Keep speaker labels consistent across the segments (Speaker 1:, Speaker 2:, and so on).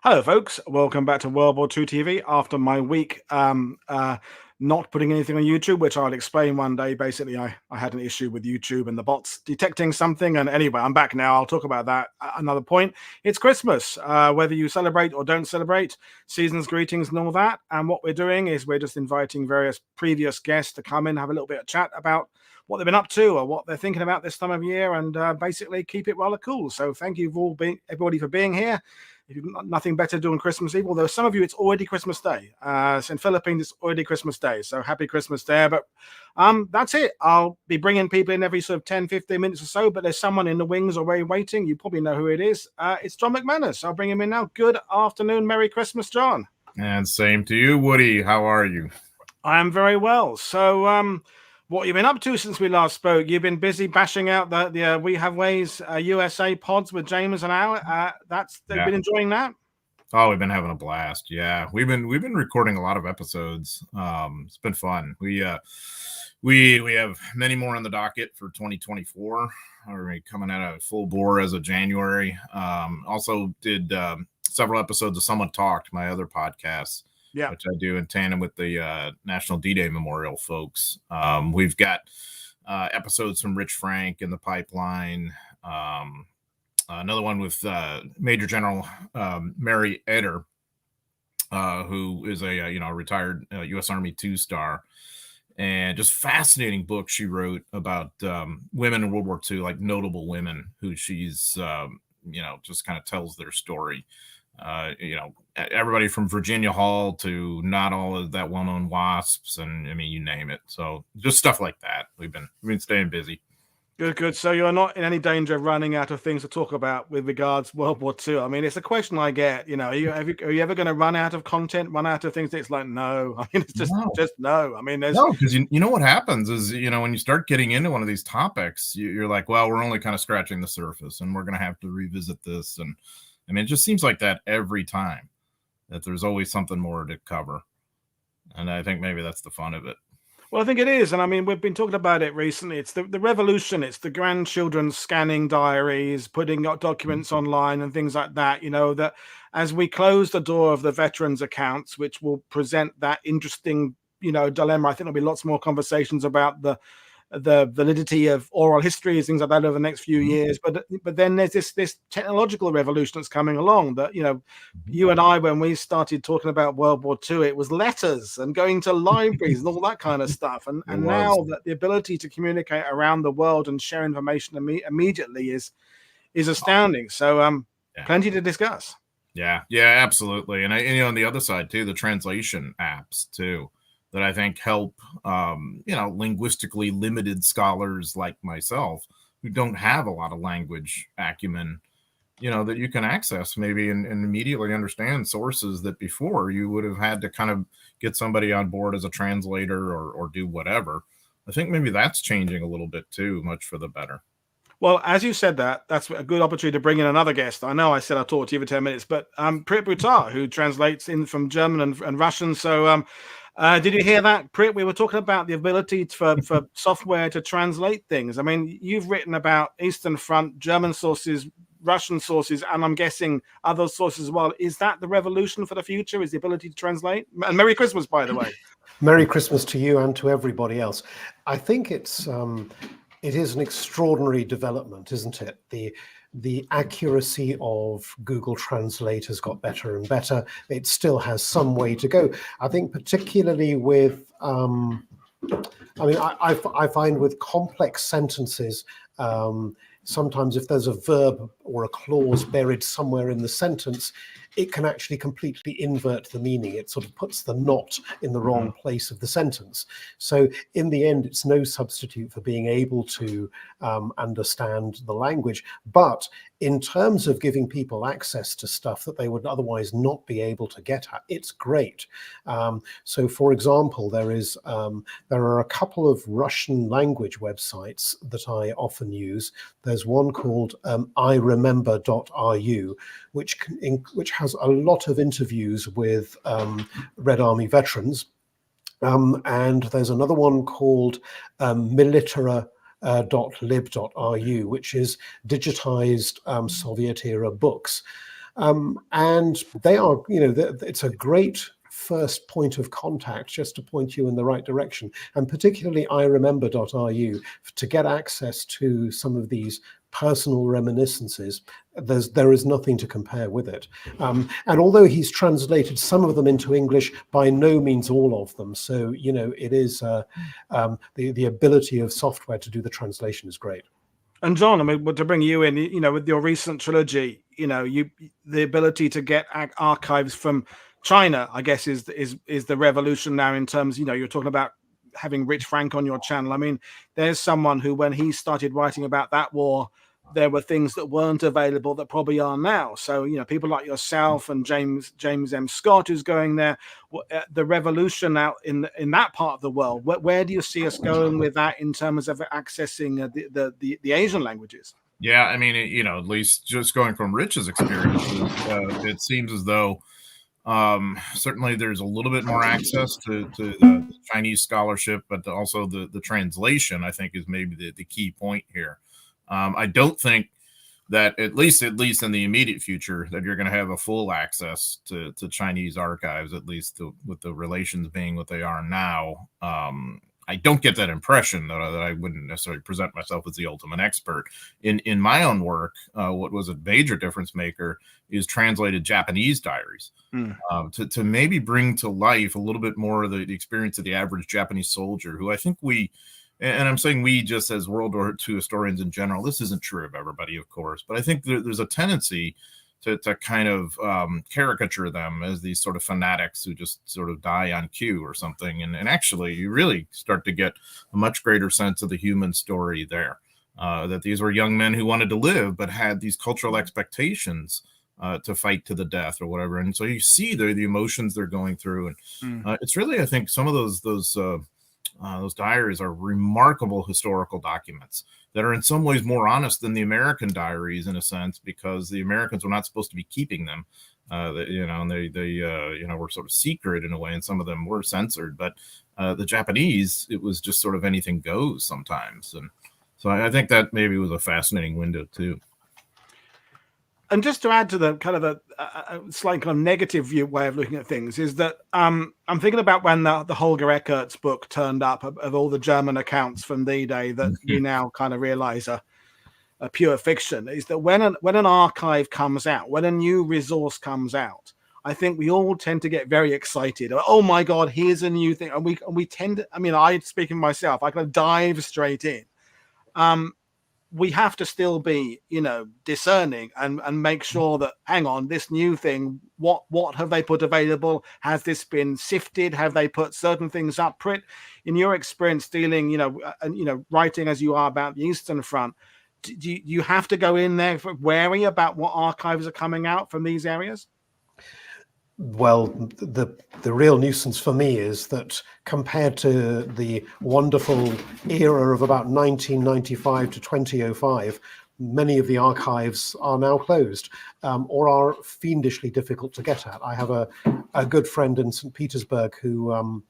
Speaker 1: Hello, folks. Welcome back to World War II TV. After my week not putting anything on YouTube, which I'll explain one day. Basically, I had an issue with YouTube and the bots detecting something. And anyway, I'm back now. I'll talk about that at another point. It's Christmas, whether you celebrate or don't celebrate, season's greetings and all that. And what we're doing is we're just inviting various previous guests to come in, have a little bit of chat about what they've been up to or what they're thinking about this time of year, and basically keep it rather cool. So thank you for everybody for being here. If you've got nothing better to do on Christmas Eve, although some of you, it's already Christmas Day. So in Philippines, it's already Christmas Day. So happy Christmas there. But that's it. I'll be bringing people in every sort of 10, 15 minutes or so. But there's someone in the wings already waiting. You probably know who it is. It's John McManus. I'll bring him in now. Good afternoon. Merry Christmas, John.
Speaker 2: And same to you, Woody. How are you?
Speaker 1: I am very well. So what you've been up to since we last spoke? You've been busy bashing out the We Have Ways USA pods with James and Al. They've been enjoying that.
Speaker 2: Oh, we've been having a blast. Yeah, we've been recording a lot of episodes. It's been fun. We have many more on the docket for 2024. We're coming out of full bore as of January. Also did several episodes of Someone Talked, my other podcasts. Yeah, which I do in tandem with the National D-Day Memorial folks. We've got episodes from Rich Frank in the pipeline. Another one with Major General Mary Eder, who is a retired U.S. Army 2-star, and just fascinating book she wrote about women in World War II, like notable women who she's just kind of tells their story. Everybody from Virginia Hall to not all of that well-known WASPs, and I mean, you name it. So just stuff like that. We've been staying busy.
Speaker 1: Good. So you're not in any danger of running out of things to talk about with regards World War II. I mean, it's a question I get. Are you ever going to run out of content, run out of things? It's like no. I mean, it's just no. I mean, there's
Speaker 2: no, because you know what happens is when you start getting into one of these topics, you're like, well, we're only kind of scratching the surface, and we're going to have to revisit this. And I mean, it just seems like that every time, that there's always something more to cover. And I think maybe that's the fun of it.
Speaker 1: Well, I think it is. And I mean, we've been talking about it recently. It's the revolution. It's the grandchildren scanning diaries, putting documents online and things like that. That as we close the door of the veterans accounts, which will present that interesting, dilemma, I think there'll be lots more conversations about the validity of oral histories, things like that over the next few years. But then there's this technological revolution that's coming along that, you and I, when we started talking about World War II, it was letters and going to libraries and all that kind of stuff. And now that the ability to communicate around the world and share information immediately is astounding. So plenty to discuss.
Speaker 2: Yeah, absolutely. And on the other side too, the translation apps too, that I think help, linguistically limited scholars like myself who don't have a lot of language acumen, that you can access maybe and immediately understand sources that before you would have had to kind of get somebody on board as a translator or do whatever. I think maybe that's changing a little bit too, much for the better.
Speaker 1: Well, as you said that's a good opportunity to bring in another guest. I know I said I'll talk to you for 10 minutes, but Prit Buttar, who translates in from German and Russian. So did you hear that, Prit? We were talking about the ability for software to translate things. I mean, you've written about Eastern Front, German sources, Russian sources, and I'm guessing other sources as well. Is that the revolution for the future? Is the ability to translate? And Merry Christmas, by the way.
Speaker 3: Merry Christmas to you and to everybody else. I think it is an extraordinary development, isn't it? The accuracy of Google Translate has got better and better. It still has some way to go. I think particularly with, I find with complex sentences, sometimes if there's a verb or a clause buried somewhere in the sentence, it can actually completely invert the meaning. It sort of puts the not in the wrong place of the sentence. So in the end, it's no substitute for being able to understand the language. But in terms of giving people access to stuff that they would otherwise not be able to get at, it's great. So for example, there are a couple of Russian language websites that I often use. There's one called iremember.ru, which has a lot of interviews with Red Army veterans. And there's another one called militara.lib.ru, which is digitized Soviet-era books. And they are, it's a great first point of contact just to point you in the right direction. And particularly iremember.ru, to get access to some of these personal reminiscences, there is nothing to compare with it. And although he's translated some of them into English, by no means all of them. So, it is the ability of software to do the translation is great.
Speaker 1: And John, I mean, to bring you in, with your recent trilogy, the ability to get archives from China, I guess, is the revolution now in terms, you're talking about having Rich Frank on your channel. I mean, there's someone who, when he started writing about that war, there were things that weren't available that probably are now. So, people like yourself and James M. Scott, who's going there, the revolution out in that part of the world. Where do you see us going with that in terms of accessing the Asian languages?
Speaker 2: Yeah, I mean, at least just going from Rich's experience, it seems as though certainly there's a little bit more access to the Chinese scholarship, but also the translation, I think, is maybe the key point here. I don't think that at least in the immediate future that you're going to have a full access to Chinese archives, at least with the relations being what they are now. I don't get that impression that I wouldn't necessarily present myself as the ultimate expert. In my own work, what was a major difference maker is translated Japanese diaries to maybe bring to life a little bit more of the experience of the average Japanese soldier, who I think and I'm saying we just as World War II historians in general, this isn't true of everybody, of course, but I think there's a tendency to kind of caricature them as these sort of fanatics who just sort of die on cue or something. And actually, you really start to get a much greater sense of the human story there, that these were young men who wanted to live, but had these cultural expectations to fight to the death or whatever. And so you see the emotions they're going through. And it's really, I think, some of those diaries are remarkable historical documents that are in some ways more honest than the American diaries, in a sense, because the Americans were not supposed to be keeping them. And they were sort of secret in a way, and some of them were censored. But the Japanese, it was just sort of anything goes sometimes. And so I think that maybe was a fascinating window too.
Speaker 1: And just to add to the kind of a slight kind of negative way of looking at things is that I'm thinking about when the Holger Eckert's book turned up of all the German accounts from D-Day that we now kind of realize are pure fiction, is that when an archive comes out, when a new resource comes out, I think we all tend to get very excited. Oh my God, here's a new thing. And we tend to, I mean, I speaking myself, I kind of dive straight in. We have to still be, discerning and make sure that, hang on, this new thing, what have they put available? Has this been sifted? Have they put certain things up? Prit, in your experience dealing, writing as you are about the Eastern Front, do you have to go in there wary about what archives are coming out from these areas?
Speaker 3: Well, the real nuisance for me is that compared to the wonderful era of about 1995 to 2005, many of the archives are now closed or are fiendishly difficult to get at. I have a good friend in St. Petersburg who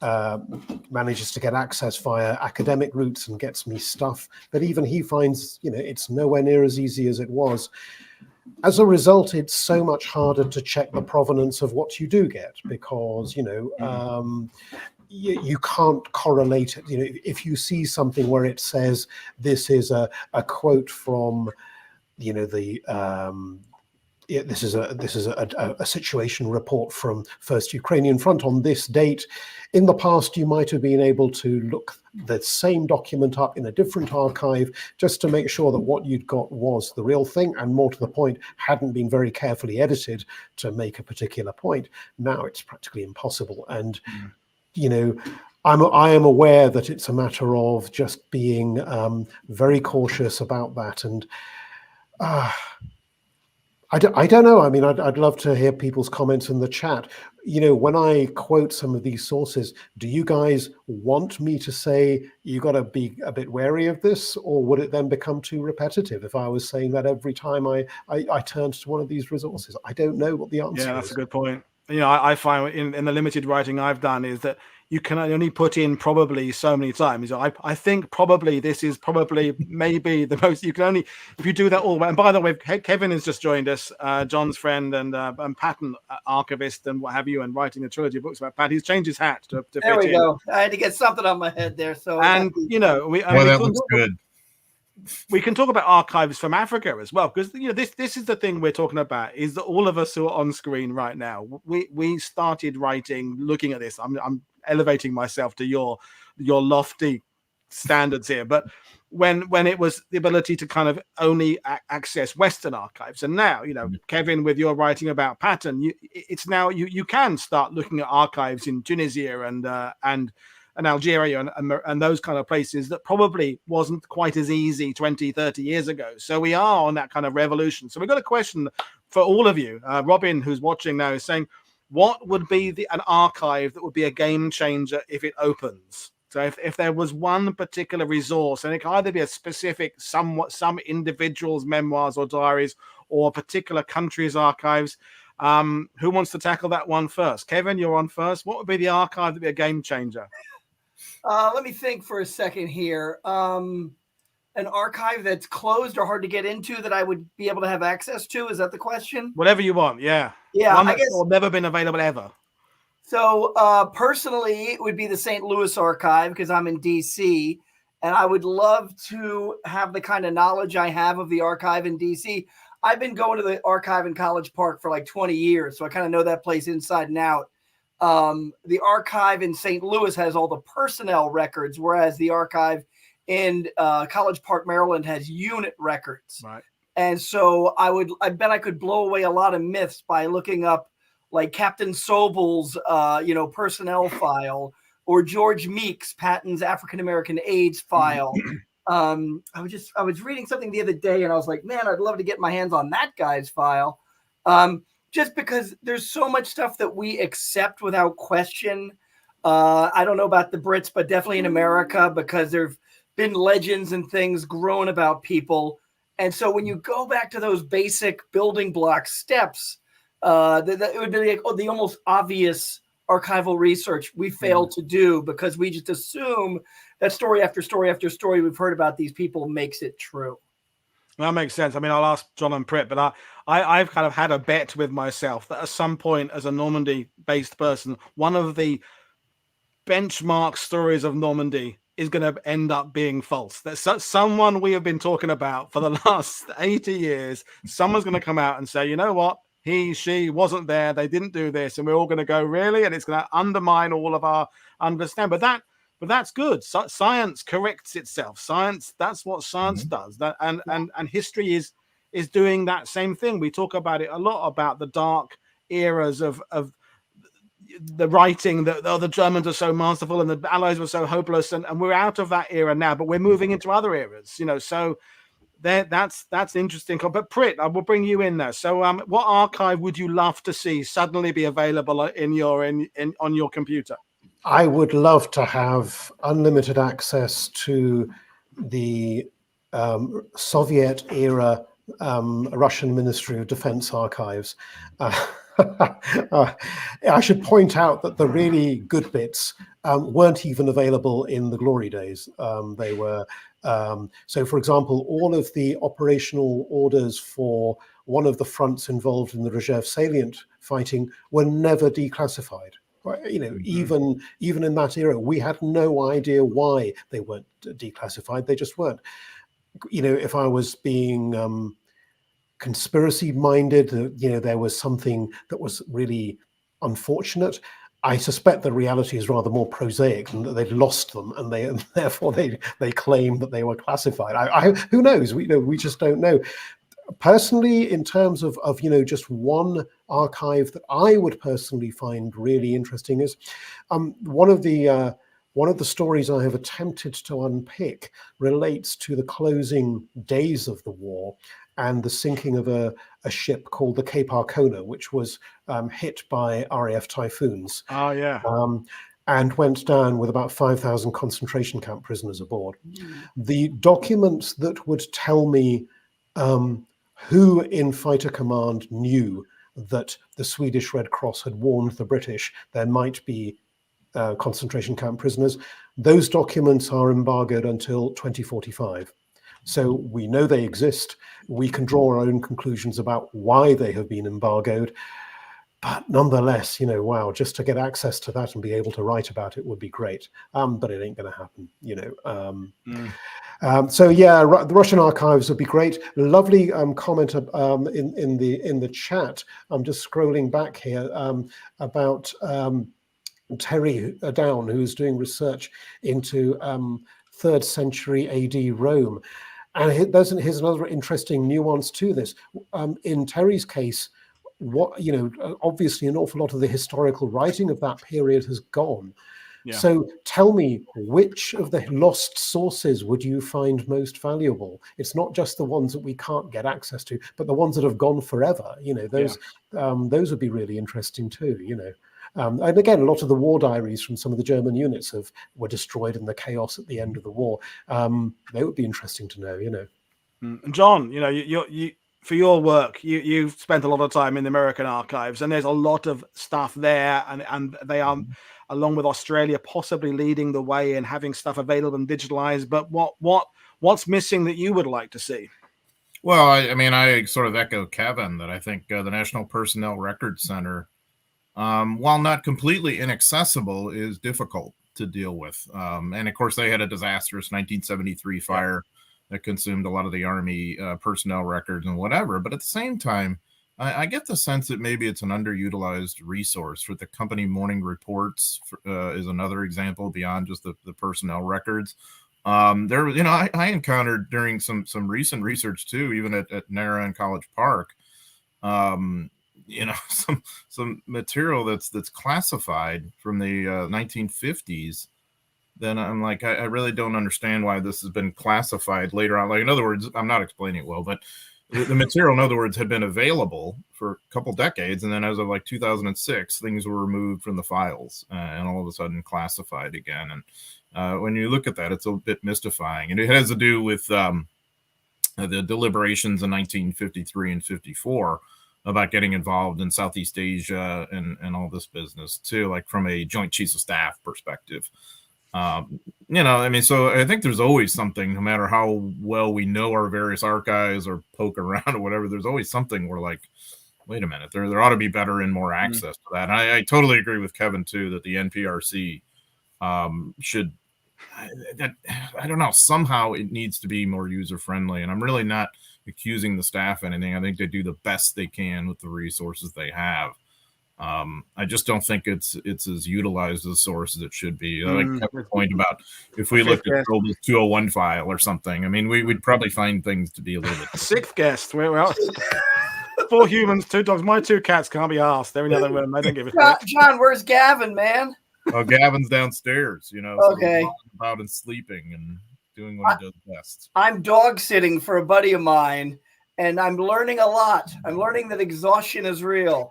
Speaker 3: manages to get access via academic routes and gets me stuff, but even he finds, it's nowhere near as easy as it was. As a result, it's so much harder to check the provenance of what you do get because, you can't correlate it. If you see something where it says this is a quote from, this is a situation report from First Ukrainian Front on this date. In the past, you might have been able to look the same document up in a different archive just to make sure that what you'd got was the real thing, and more to the point, hadn't been very carefully edited to make a particular point. Now it's practically impossible. And, I am aware that it's a matter of just being very cautious about that. And I don't know. I mean, I'd love to hear people's comments in the chat. When I quote some of these sources, do you guys want me to say you got to be a bit wary of this, or would it then become too repetitive if I was saying that every time I turned to one of these resources? I don't know what the answer is.
Speaker 1: Yeah, that's a good point. I find in the limited writing I've done is that you can only put in probably so many times. I think probably this is probably maybe the most you can only, if you do that all the way. And by the way, Kevin has just joined us, John's friend and patent archivist and what have you, and writing a trilogy of books about Pat. He's changed his hat to
Speaker 4: There
Speaker 1: fit
Speaker 4: we
Speaker 1: in.
Speaker 4: go. I had to get something on my head there. So
Speaker 1: And
Speaker 2: that looks good.
Speaker 1: We can talk about archives from Africa as well, because this is the thing we're talking about, is that all of us who are on screen right now, we started writing, looking at this. I'm elevating myself to your lofty standards here, but when it was the ability to kind of only access Western archives, and now Kevin, with your writing about pattern, it's now you can start looking at archives in Tunisia and Algeria and those kind of places that probably wasn't quite as easy 20-30 years ago. So we are on that kind of revolution. So we've got a question for all of you. Robin, who's watching now, is saying, what would be an archive that would be a game changer if it opens? So if there was one particular resource, and it can either be a specific, some individual's memoirs or diaries, or a particular country's archives, who wants to tackle that one first? Kevin, you're on first. What would be the archive that would be a game changer?
Speaker 4: Let me think for a second here. An archive that's closed or hard to get into that I would be able to have access to? Is that the question?
Speaker 1: Whatever you want, yeah.
Speaker 4: Yeah,
Speaker 1: one
Speaker 4: I
Speaker 1: that's
Speaker 4: guess
Speaker 1: never been available ever.
Speaker 4: So personally, it would be the St. Louis archive because I'm in DC, and I would love to have the kind of knowledge I have of the archive in DC. I've been going to the archive in College Park for like 20 years, so I kind of know that place inside and out. The archive in St. Louis has all the personnel records, whereas the archive in College Park, Maryland has unit records.
Speaker 1: Right.
Speaker 4: And so I bet I could blow away a lot of myths by looking up like Captain Sobel's, personnel file, or George Meeks, Patton's African-American AIDS file. I was reading something the other day and I was like, man, I'd love to get my hands on that guy's file. Just because there's so much stuff that we accept without question. I don't know about the Brits, but definitely in America, because there've been legends and things grown about people. And so when you go back to those basic building block steps, that it would be like, the almost obvious archival research we fail to do because we just assume that story after story after story we've heard about these people makes it true.
Speaker 1: That makes sense. I mean, I'll ask John and Prit, but I've kind of had a bet with myself that at some point, as a Normandy-based person, one of the benchmark stories of Normandy is going to end up being false. That's someone we have been talking about for the last 80 years. Someone's going to come out and say, you know what? She wasn't there. They didn't do this. And we're all going to go, really? And it's going to undermine all of our understanding. But that's good. Science corrects itself. That's what science does. And history is doing that same thing. We talk about it a lot, about the dark eras of the writing, that the Germans are so masterful and the Allies were so hopeless. And we're out of that era now, but we're moving into other eras, so that's interesting. But Prit, I will bring you in there. So what archive would you love to see suddenly be available on your computer?
Speaker 3: I would love to have unlimited access to the Soviet era Russian Ministry of Defense archives. I should point out that the really good bits weren't even available in the glory days. They were, so for example, all of the operational orders for one of the fronts involved in the Rzhev salient fighting were never declassified. Even in that era, we had no idea why they weren't declassified. They just weren't. If I was being conspiracy minded, there was something that was really unfortunate, I suspect the reality is rather more prosaic, and that they'd lost them, and therefore they claim that they were classified. Who knows? We just don't know. Personally, in terms of just one archive that I would personally find really interesting is one of the stories I have attempted to unpick relates to the closing days of the war and the sinking of a ship called the Cape Arcona, which was hit by RAF typhoons.
Speaker 1: Oh, yeah.
Speaker 3: And went down with about 5,000 concentration camp prisoners aboard. The documents that would tell me who in fighter command knew that the Swedish Red Cross had warned the British there might be concentration camp prisoners. Those documents are embargoed until 2045. So we know they exist. We can draw our own conclusions about why they have been embargoed. But nonetheless, wow, just to get access to that and be able to write about it would be great. But it ain't going to happen, So yeah, the Russian archives would be great. Lovely comment in the chat. I'm just scrolling back here about Terry Down, who's doing research into 3rd century AD Rome. And here's another interesting nuance to this. In Terry's case, obviously an awful lot of the historical writing of that period has gone.
Speaker 1: Yeah.
Speaker 3: So tell me, which of the lost sources would you find most valuable? It's not just the ones that we can't get access to, but the ones that have gone forever. Those would be really interesting too. And again, a lot of the war diaries from some of the German units were destroyed in the chaos at the end of the war. They would be interesting to know.
Speaker 1: John, you for your work, you've spent a lot of time in the American archives, and there's a lot of stuff there, and they are, along with Australia, possibly leading the way and having stuff available and digitalized. But what's missing that you would like to see?
Speaker 2: Well, I sort of echo Kevin that I think the National Personnel Records Center, while not completely inaccessible, is difficult to deal with. And of course, they had a disastrous 1973 fire that consumed a lot of the Army personnel records and whatever. But at the same time, I get the sense that maybe it's an underutilized resource. For the company morning reports is another example beyond just the personnel records. I encountered during some recent research too, even at NARA and College Park, some material that's classified from the 1950s. Then I'm like, I really don't understand why this has been classified later on. Like, in other words, I'm not explaining it well, but the material, in other words, had been available for a couple decades. And then as of like 2006, things were removed from the files and all of a sudden classified again. And when you look at that, it's a bit mystifying. And it has to do with the deliberations in 1953 and 54 about getting involved in Southeast Asia and all this business too, like from a Joint Chiefs of Staff perspective. So I think there's always something, no matter how well we know our various archives or poke around or whatever, there's always something we're like, wait a minute, there ought to be better and more access to that. And I totally agree with Kevin too, that the NPRC should, I don't know, somehow it needs to be more user friendly. And I'm really not accusing the staff of anything. I think they do the best they can with the resources they have. I just don't think it's as utilized as a source as it should be. Like Kevin's point about if we looked at the 201 file or something, we'd probably find things to be a little bit.
Speaker 1: Sixth guest. Well, 4 humans, 2 dogs. My 2 cats can't be asked. They're in the other room. They don't give a shit.
Speaker 4: John, where's Gavin, man?
Speaker 2: Oh, Gavin's downstairs.
Speaker 4: Okay.
Speaker 2: So about and sleeping and doing what he does best.
Speaker 4: I'm dog sitting for a buddy of mine. And I'm learning a lot. I'm learning that exhaustion is real.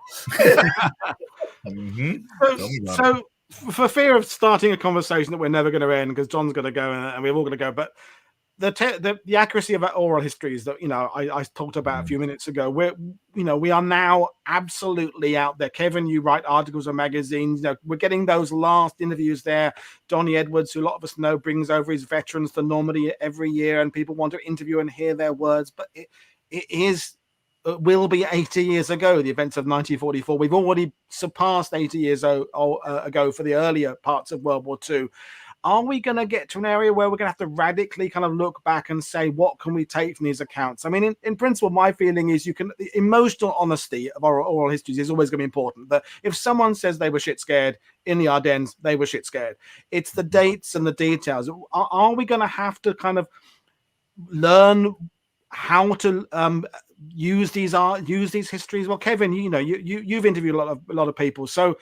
Speaker 1: So, for fear of starting a conversation that we're never going to end, because John's going to go and we're all going to go, but the accuracy of our oral histories that I talked about a few minutes ago, we are now absolutely out there. Kevin, you write articles or magazines. We're getting those last interviews there. Donny Edwards, who a lot of us know, brings over his veterans to Normandy every year, and people want to interview and hear their words, but it will be 80 years ago, the events of 1944. We've already surpassed 80 years ago for the earlier parts of World War II. Are we going to get to an area where we're going to have to radically kind of look back and say, what can we take from these accounts? In principle, my feeling is the emotional honesty of our oral histories is always going to be important. That if someone says they were shit scared in the Ardennes, they were shit scared. It's the dates and the details. Are we going to have to kind of learn how to use these histories? Well, Kevin, you've interviewed a lot of people, so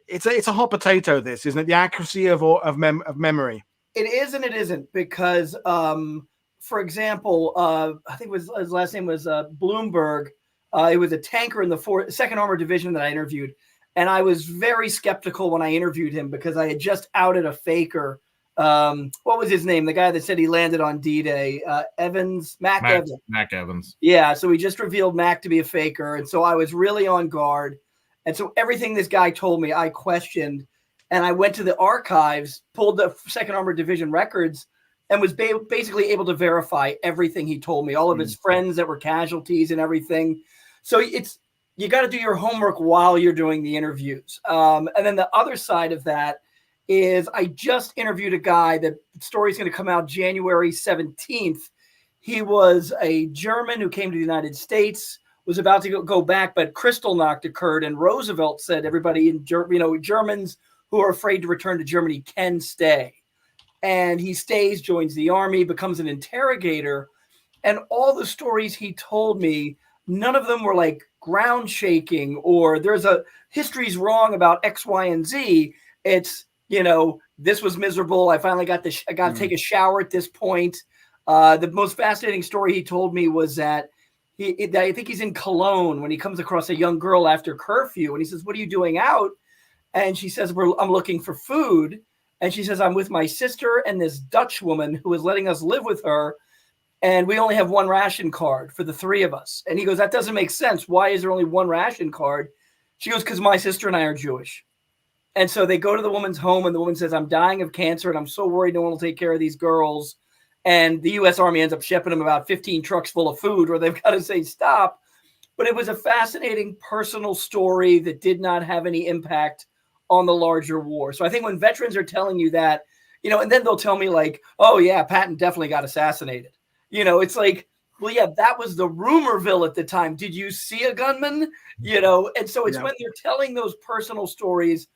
Speaker 1: it's a hot potato. This, isn't it? The accuracy of memory. It
Speaker 4: is and it isn't, because for example, I think his last name was Bloomberg. It was a tanker in the 2nd Armored Division that I interviewed, and I was very skeptical when I interviewed him because I had just outed a faker. What was his name? The guy that said he landed on D-Day, Mac
Speaker 2: Evans.
Speaker 4: Yeah. So we just revealed Mac to be a faker. And so I was really on guard. And so everything this guy told me, I questioned. And I went to the archives, pulled the 2nd Armored Division records, and was basically able to verify everything he told me, all of his friends that were casualties and everything. So you got to do your homework while you're doing the interviews. And then the other side of that is I just interviewed a guy. The story's going to come out January 17th. He was a German who came to the United States, was about to go back, but Kristallnacht occurred, and Roosevelt said everybody in Germans who are afraid to return to Germany can stay. And he stays, joins the army, becomes an interrogator. And all the stories he told me, none of them were like ground shaking or there's a history's wrong about X, Y, and Z. It's, this was miserable. I finally got to take a shower at this point. The most fascinating story he told me was that I think he's in Cologne when he comes across a young girl after curfew. And he says, "What are you doing out?" And she says, "I'm looking for food." And she says, "I'm with my sister and this Dutch woman who is letting us live with her. And we only have one ration card for the 3 of us." And he goes, "That doesn't make sense. Why is there only one ration card?" She goes, "Because my sister and I are Jewish." And so they go to the woman's home and the woman says, "I'm dying of cancer and I'm so worried no one will take care of these girls." And the U.S. Army ends up shipping them about 15 trucks full of food where they've got to say stop. But it was a fascinating personal story that did not have any impact on the larger war. So I think when veterans are telling you that, and then they'll tell me like, "Oh yeah, Patton definitely got assassinated." It's like, well, yeah, that was the rumorville at the time. Did you see a gunman? And so it's when they're telling those personal stories,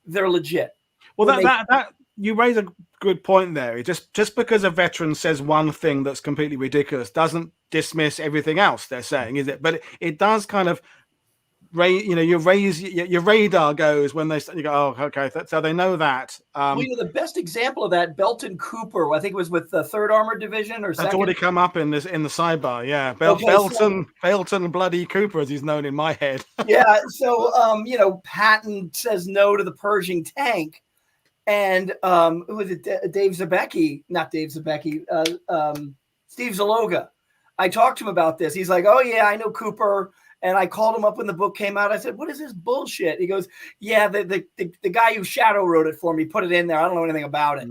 Speaker 4: they're legit.
Speaker 1: Well, that you raise a good point there. Just because a veteran says one thing that's completely ridiculous doesn't dismiss everything else they're saying, is it? But it does kind of your radar goes when you go, "Oh, okay, so they know that."
Speaker 4: The best example of that, Belton Cooper, I think it was with the 3rd Armored Division or 2nd.
Speaker 1: That's already come up in the sidebar. Yeah, Belton Bloody Cooper, as he's known in my head.
Speaker 4: Yeah, so Patton says no to the Pershing tank, and who was it? Steve Zaloga. I talked to him about this. He's like, "Oh yeah, I know Cooper." And I called him up when the book came out. I said, "What is this bullshit?" He goes, "Yeah, the guy who shadow wrote it for me put it in there. I don't know anything about it."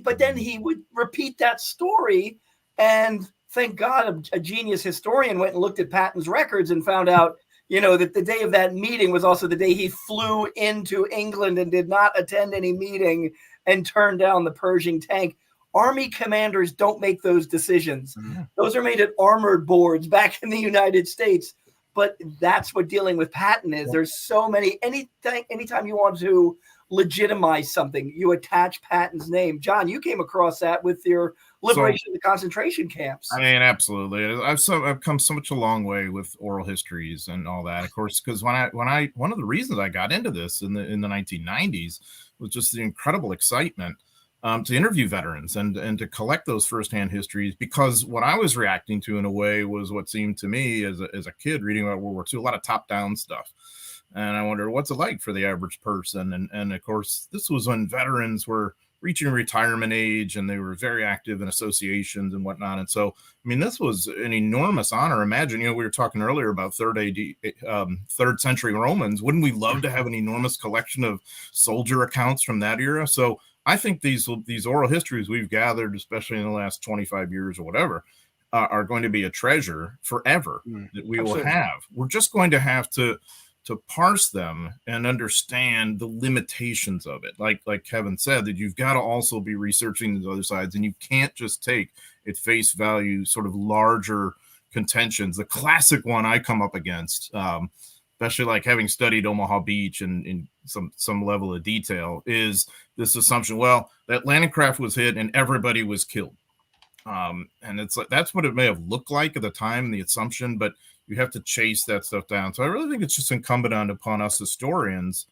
Speaker 4: But then he would repeat that story, and thank God a genius historian went and looked at Patton's records and found out, that the day of that meeting was also the day he flew into England and did not attend any meeting and turned down the Pershing tank. Army commanders don't make those decisions. Those are made at armored boards back in the United States. But that's what dealing with Patton is. There's so many. Anytime you want to legitimize something, you attach Patton's name. John, you came across that with your liberation of the concentration camps.
Speaker 2: I mean, absolutely. I've come so much a long way with oral histories and all that. Of course, because one of the reasons I got into this in the 1990s was just the incredible excitement to interview veterans and to collect those firsthand histories, because what I was reacting to in a way was what seemed to me as a kid reading about World War II, a lot of top-down stuff. And I wondered, what's it like for the average person? And of course, this was when veterans were reaching retirement age and they were very active in associations and whatnot. And so, I mean, this was an enormous honor. Imagine, we were talking earlier about 3rd century Romans. Wouldn't we love to have an enormous collection of soldier accounts from that era? So I think these oral histories we've gathered, especially in the last 25 years or whatever, are going to be a treasure forever that we will have. We're just going to have to parse them and understand the limitations of it. Like Kevin said, that you've got to also be researching the other sides, and you can't just take at face value sort of larger contentions. The classic one I come up against, especially like having studied Omaha Beach and in some level of detail, is this assumption, well, that landing craft was hit and everybody was killed. And it's like, that's what it may have looked like at the time, the assumption, but you have to chase that stuff down. So I really think it's just incumbent upon us historians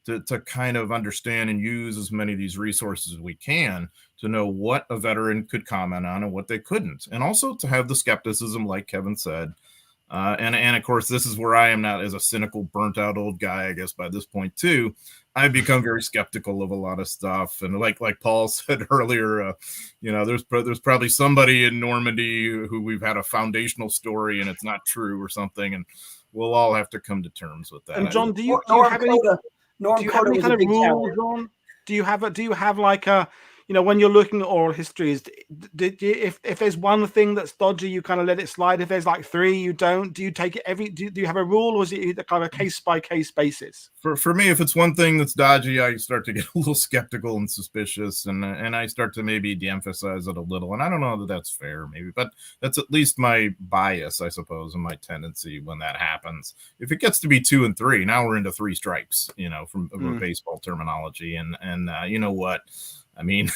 Speaker 2: to kind of understand and use as many of these resources as we can to know what a veteran could comment on and what they couldn't. And also to have the skepticism, like Kevin said. And of course, this is where I am not as a cynical, burnt out old guy, I guess, by this point too. I've become very skeptical of a lot of stuff. And like Paul said earlier, there's probably somebody in Normandy who we've had a foundational story and it's not true or something. And we'll all have to come to terms with that.
Speaker 1: And John, do you have
Speaker 4: Norm
Speaker 1: Do you have
Speaker 4: Cutter
Speaker 1: any
Speaker 4: was
Speaker 1: kind
Speaker 4: a
Speaker 1: of
Speaker 4: big
Speaker 1: rules
Speaker 4: talent.
Speaker 1: on? Do you have like a, you know, when you're looking at oral histories, if there's one thing that's dodgy, you kind of let it slide. If there's like three, you don't. Do you take it do you have a rule, or is it kind of a case by case basis?
Speaker 2: For me, if it's one thing that's dodgy, I start to get a little skeptical and suspicious, and I start to maybe de-emphasize it a little. And I don't know that that's fair, maybe, but that's at least my bias, I suppose, and my tendency when that happens. If it gets to be 2 and 3, now we're into 3 strikes, you know, from baseball terminology, and you know what. I mean,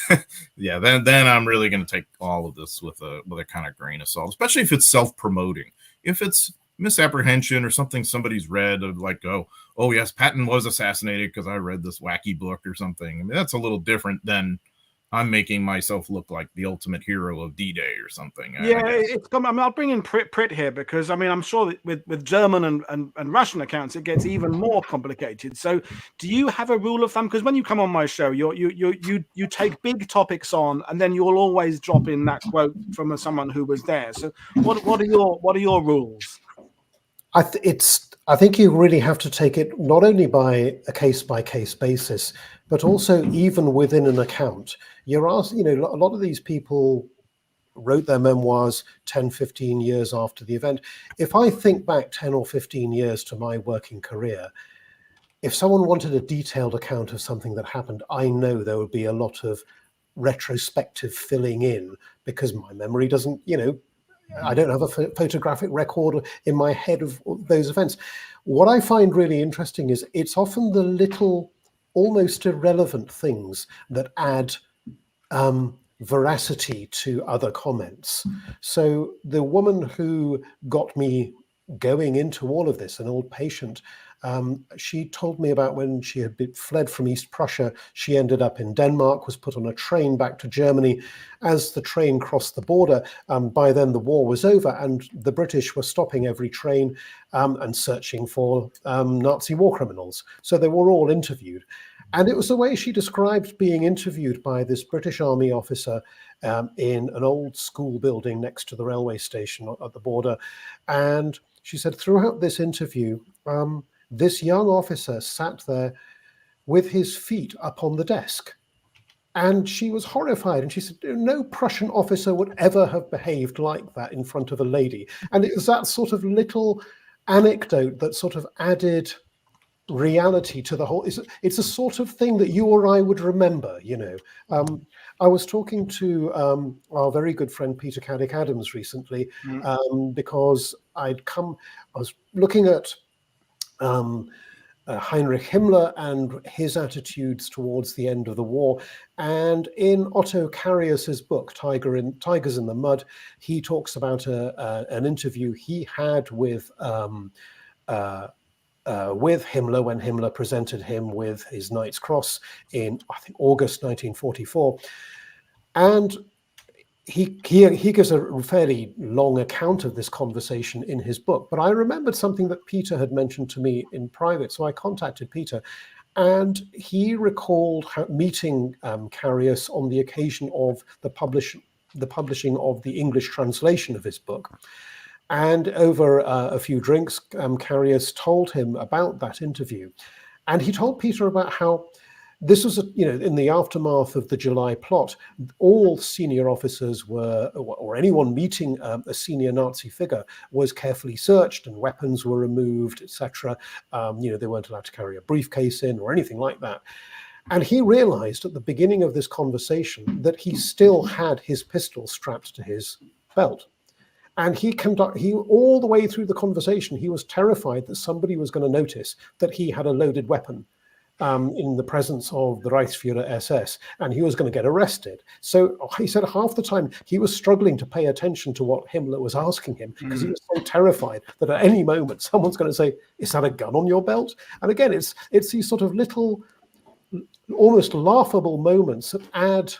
Speaker 2: yeah, then I'm really going to take all of this with a kind of grain of salt, especially if it's self-promoting. If it's misapprehension or something somebody's read of like, oh yes, Patton was assassinated because I read this wacky book or something. I mean, that's a little different than I'm making myself look like the ultimate hero of D-Day or something.
Speaker 1: Yeah, it's come. I mean, I'll bring in Prit here because I mean, I'm sure that with German and Russian accounts, it gets even more complicated. So, do you have a rule of thumb? Because when you come on my show, you take big topics on, and then you'll always drop in that quote from someone who was there. So, what are your rules?
Speaker 3: I think you really have to take it not only by case basis, but also even within an account. You're asked, you know, a lot of these people wrote their memoirs 10, 15 years after the event. If I think back 10 or 15 years to my working career, if someone wanted a detailed account of something that happened, I know there would be a lot of retrospective filling in because my memory doesn't, you know, I don't have a photographic record in my head of those events. What I find really interesting is it's often the little, almost irrelevant things that add veracity to other comments. So the woman who got me going into all of this, an old patient, she told me about when she had fled from East Prussia. She ended up in Denmark, was put on a train back to Germany. As the train crossed the border, by then the war was over and the British were stopping every train and searching for Nazi war criminals. So they were all interviewed. And it was the way she described being interviewed by this British Army officer in an old school building next to the railway station at the border. And she said throughout this interview, this young officer sat there with his feet up on the desk. And she was horrified. And she said, no Prussian officer would ever have behaved like that in front of a lady. And it was that sort of little anecdote that sort of added reality to the whole. It's a sort of thing that you or I would remember, you know. I was talking to our very good friend Peter Caddick-Adams recently because I was looking at Heinrich Himmler and his attitudes towards the end of the war. And in Otto Carius's book, Tigers in the Mud, he talks about an interview he had with Himmler when Himmler presented him with his Knight's Cross in, I think, August 1944. And he gives a fairly long account of this conversation in his book. But I remembered something that Peter had mentioned to me in private. So I contacted Peter, and he recalled meeting Carius on the occasion of the publishing of the English translation of his book. And over a few drinks, Carius told him about that interview. And he told Peter about how this was, in the aftermath of the July plot, all senior officers were, or anyone meeting a senior Nazi figure was carefully searched and weapons were removed, etc. They weren't allowed to carry a briefcase in or anything like that. And he realized at the beginning of this conversation that he still had his pistol strapped to his belt. And he all the way through the conversation, he was terrified that somebody was going to notice that he had a loaded weapon in the presence of the Reichsführer SS, and he was going to get arrested. So he said half the time he was struggling to pay attention to what Himmler was asking him because he was so terrified that at any moment someone's going to say, "Is that a gun on your belt?" And again, it's these sort of little, almost laughable moments that add,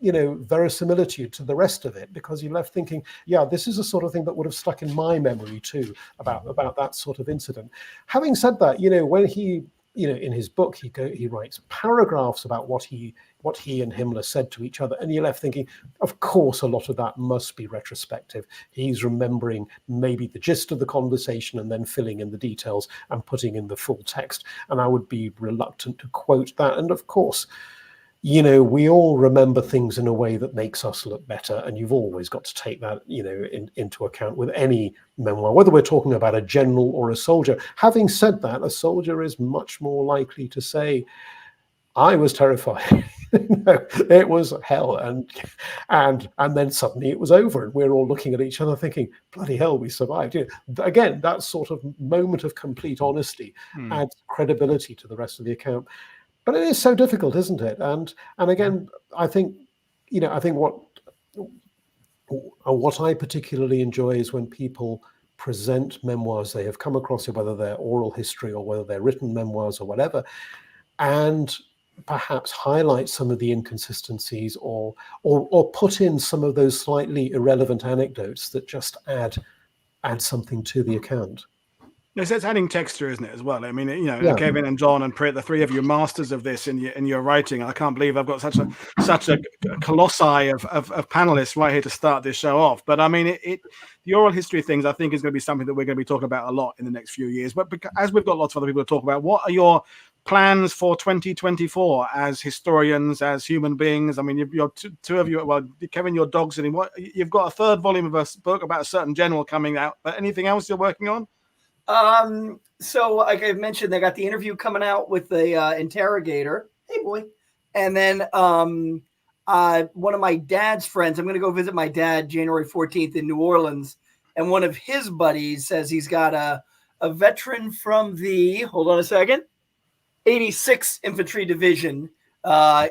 Speaker 3: verisimilitude to the rest of it, because you're left thinking, yeah, this is a sort of thing that would have stuck in my memory too about that sort of incident. Having said that, when he in his book, he writes paragraphs about what he and Hymel said to each other, and you're left thinking, of course, a lot of that must be retrospective. He's remembering maybe the gist of the conversation and then filling in the details and putting in the full text. And I would be reluctant to quote that. And of course, we all remember things in a way that makes us look better, and you've always got to take that, into account with any memoir, whether we're talking about a general or a soldier. Having said that, a soldier is much more likely to say, "I was terrified. It was hell," and then suddenly it was over, and we're all looking at each other thinking, "Bloody hell, we survived." Again, that sort of moment of complete honesty adds credibility to the rest of the account. But it is so difficult, isn't it? And again, I think what I particularly enjoy is when people present memoirs they have come across, whether they're oral history or whether they're written memoirs or whatever, and perhaps highlight some of the inconsistencies or put in some of those slightly irrelevant anecdotes that just add something to the account.
Speaker 1: It's adding texture, isn't it, as well? I mean, Kevin and John and Prit, the three of you masters of this in your writing. I can't believe I've got such a colossi of panelists right here to start this show off. But I mean, the oral history things, I think, is going to be something that we're going to be talking about a lot in the next few years. But as we've got lots of other people to talk about, what are your plans for 2024 as historians, as human beings? I mean, you're two of you. Well, Kevin, your dog's in. You've got a third volume of a book about a certain general coming out. But anything else you're working on?
Speaker 4: So like I've mentioned, they got the interview coming out with the interrogator. Hey, boy. And then one of my dad's friends, I'm going to go visit my dad January 14th in New Orleans. And one of his buddies says he's got a veteran from the, hold on a second, 86th Infantry Division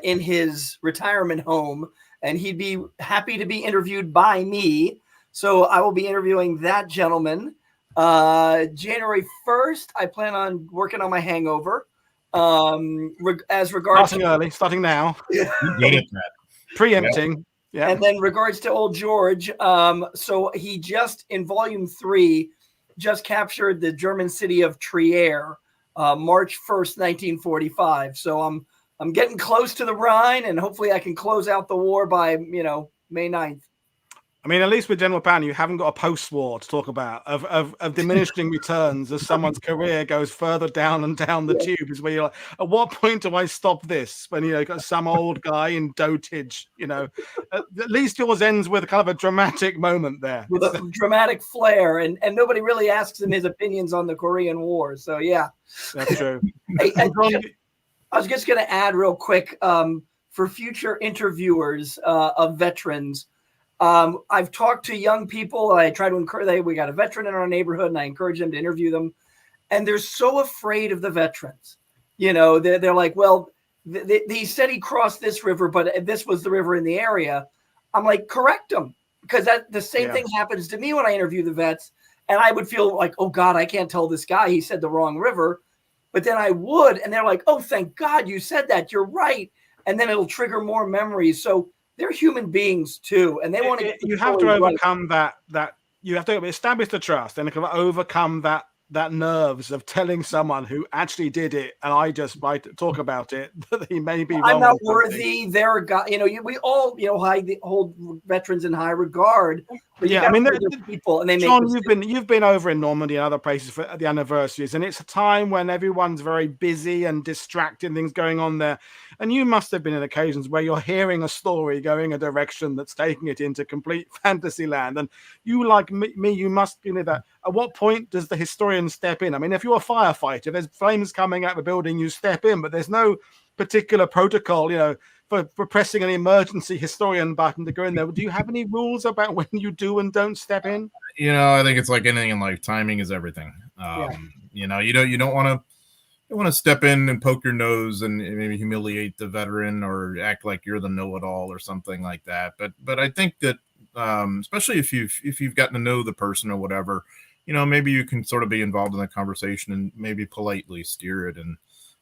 Speaker 4: in his retirement home. And he'd be happy to be interviewed by me. So I will be interviewing that gentleman. January 1st, I plan on working on my hangover. As regards
Speaker 1: starting now. Preempting. Yeah. And
Speaker 4: then regards to old George, so he just in volume 3 just captured the German city of Trier, March 1st, 1945. So I'm getting close to the Rhine, and hopefully I can close out the war by May 9th.
Speaker 1: I mean, at least with General Pan, you haven't got a post-war to talk about of diminishing returns as someone's career goes further down and down the tube. Is where you're like, at what point do I stop this? When got some old guy in dotage, at least yours ends with kind of a dramatic moment there,
Speaker 4: with a dramatic flair, and nobody really asks him his opinions on the Korean War. So yeah,
Speaker 1: that's true.
Speaker 4: I was just going to add real quick for future interviewers of veterans. I've talked to young people. I try to encourage. We got a veteran in our neighborhood, and I encourage them to interview them. And they're so afraid of the veterans. They're like, well, he said he crossed this river, but this was the river in the area. I'm like, correct them, because the same thing happens to me when I interview the vets, and I would feel like, oh God, I can't tell this guy he said the wrong river, but then I would, and they're like, oh, thank God you said that. You're right, and then it'll trigger more memories. So. They're human beings too, and they want to.
Speaker 1: You have to overcome that. You have to establish the trust, and overcome that nerves of telling someone who actually did it, and I just might talk about it, that he may be wrong.
Speaker 4: I'm not worthy. They're a guy. We all hold veterans in high regard. But
Speaker 1: I mean,
Speaker 4: people, and they
Speaker 1: John, you've been over in Normandy and other places for the anniversaries, and it's a time when everyone's very busy and distracted, things going on there. And you must have been in occasions where you're hearing a story going a direction that's taking it into complete fantasy land. And you, like me, you must be that. At what point does the historian step in? I mean, if you're a firefighter, there's flames coming out of a building, you step in, but there's no particular protocol, for pressing an emergency historian button to go in there. Do you have any rules about when you do and don't step in?
Speaker 2: I think it's like anything in life. Timing is everything. You don't want to step in and poke your nose and maybe humiliate the veteran or act like you're the know-it-all or something like that. But I think that especially if you've gotten to know the person or whatever, maybe you can sort of be involved in the conversation and maybe politely steer it and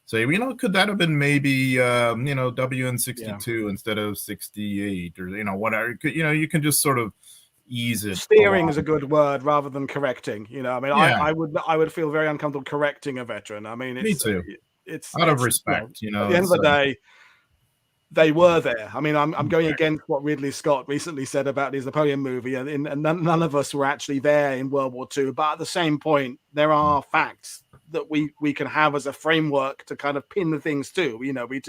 Speaker 2: say, could that have been maybe WN62 instead of 68 or whatever. You can just sort of ease it.
Speaker 1: Steering is a good word rather than correcting. I mean, I would feel very uncomfortable correcting a veteran. I mean,
Speaker 2: me too. out of
Speaker 1: it's,
Speaker 2: respect, you know,
Speaker 1: at the end of the day, they were there. I mean, I'm going
Speaker 2: Exactly.
Speaker 1: against what Ridley Scott recently said about his Napoleon movie, and none of us were actually there in World War II. But at the same point, there are facts that we can have as a framework to kind of pin the things to. You know, we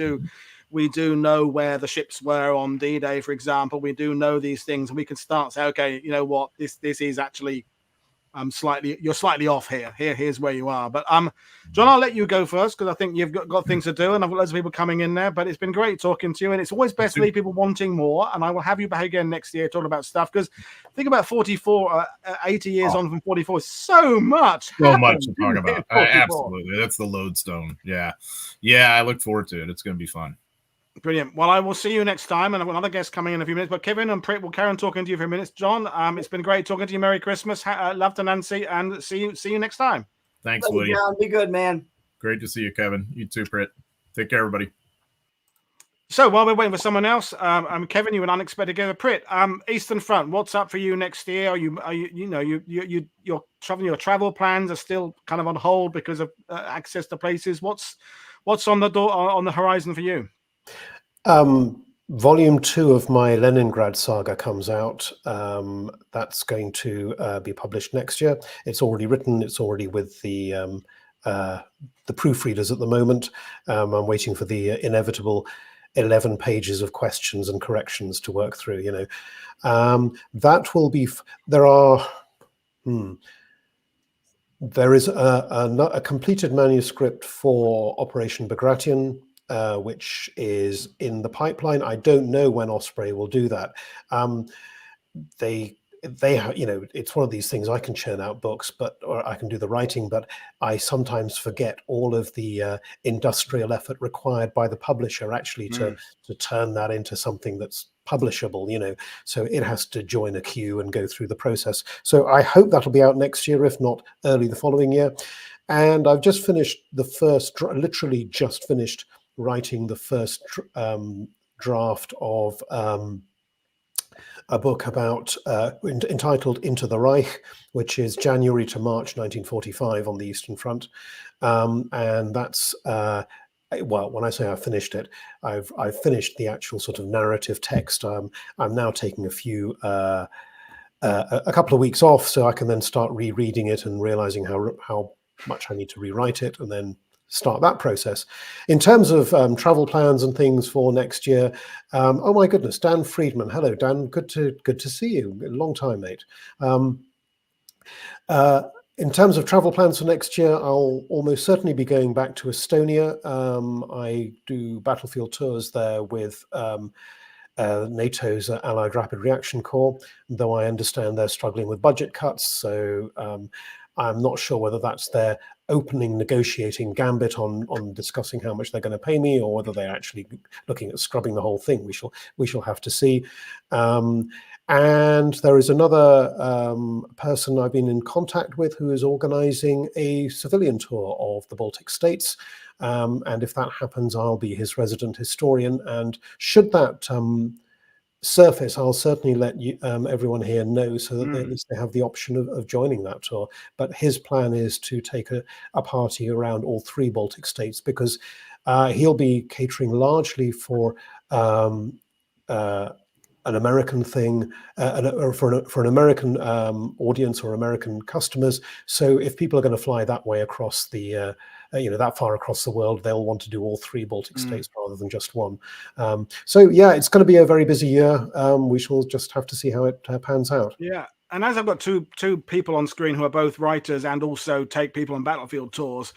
Speaker 1: do know where the ships were on D-Day, for example. We do know these things, and we can start say, okay, you know what, this is actually you're slightly off here. Here's where you are. But John, I'll let you go first because I think you've got things to do, and I've got loads of people coming in there. But it's been great talking to you, and it's always best to leave people wanting more. And I will have you back again next year talking about stuff, because think about 80 years on from 44. So much
Speaker 2: to talk
Speaker 1: happened
Speaker 2: about.
Speaker 1: in 44.
Speaker 2: Absolutely, that's the lodestone. Yeah. I look forward to it. It's going to be fun.
Speaker 1: Brilliant. Well, I will see you next time, and I've got another guest coming in a few minutes. But Kevin and Prit will carry on talking to you for a minute. John, it's been great talking to you. Merry Christmas. Love to Nancy, and see you next time.
Speaker 2: Thanks, Woody.
Speaker 4: John, be good, man.
Speaker 2: Great to see you, Kevin. You too, Prit. Take care, everybody.
Speaker 1: So while we're waiting for someone else, Kevin, you an unexpected guest. Prit, Eastern Front, what's up for you next year? Are you your travel plans are still kind of on hold because of access to places? What's on the door on the horizon for you?
Speaker 3: Volume 2 of my Leningrad saga comes out. That's going to be published next year. It's already written. It's already with the proofreaders at the moment. I'm waiting for the inevitable 11 pages of questions and corrections to work through. That will be. There is a completed manuscript for Operation Bagration, which is in the pipeline. I don't know when Osprey will do that. It's one of these things. I can churn out books, or I can do the writing, but I sometimes forget all of the industrial effort required by the publisher actually to turn that into something that's publishable. So it has to join a queue and go through the process. So I hope that'll be out next year, if not early the following year. And I've just finished literally just finished writing the first draft of a book about entitled Into the Reich, which is January to March 1945 on the Eastern Front. And that's well, when I say I've finished it, I've finished the actual sort of narrative text. I'm now taking a couple of weeks off so I can then start rereading it and realizing how much I need to rewrite it, and then start that process. In terms of travel plans and things for next year, oh my goodness, Dan Friedman. Hello, Dan. Good to see you. Long time, mate. In terms of travel plans for next year, I'll almost certainly be going back to Estonia. I do battlefield tours there with NATO's Allied Rapid Reaction Corps, though I understand they're struggling with budget cuts. So I'm not sure whether that's their opening negotiating gambit on discussing how much they're going to pay me, or whether they're actually looking at scrubbing the whole thing. We shall have to see. And there is another person I've been in contact with who is organizing a civilian tour of the Baltic states. And if that happens, I'll be his resident historian. And should that surface, I'll certainly let you, everyone here know, so that at least they have the option of joining that tour. But his plan is to take a party around all 3 Baltic states, because he'll be catering largely for an American thing, or for an American audience or American customers. So if people are going to fly that way across the that far across the world, they'll want to do all 3 Baltic states rather than just one. So yeah, it's going to be a very busy year. We shall just have to see how it pans out.
Speaker 1: Yeah, and as I've got two people on screen who are both writers and also take people on battlefield tours,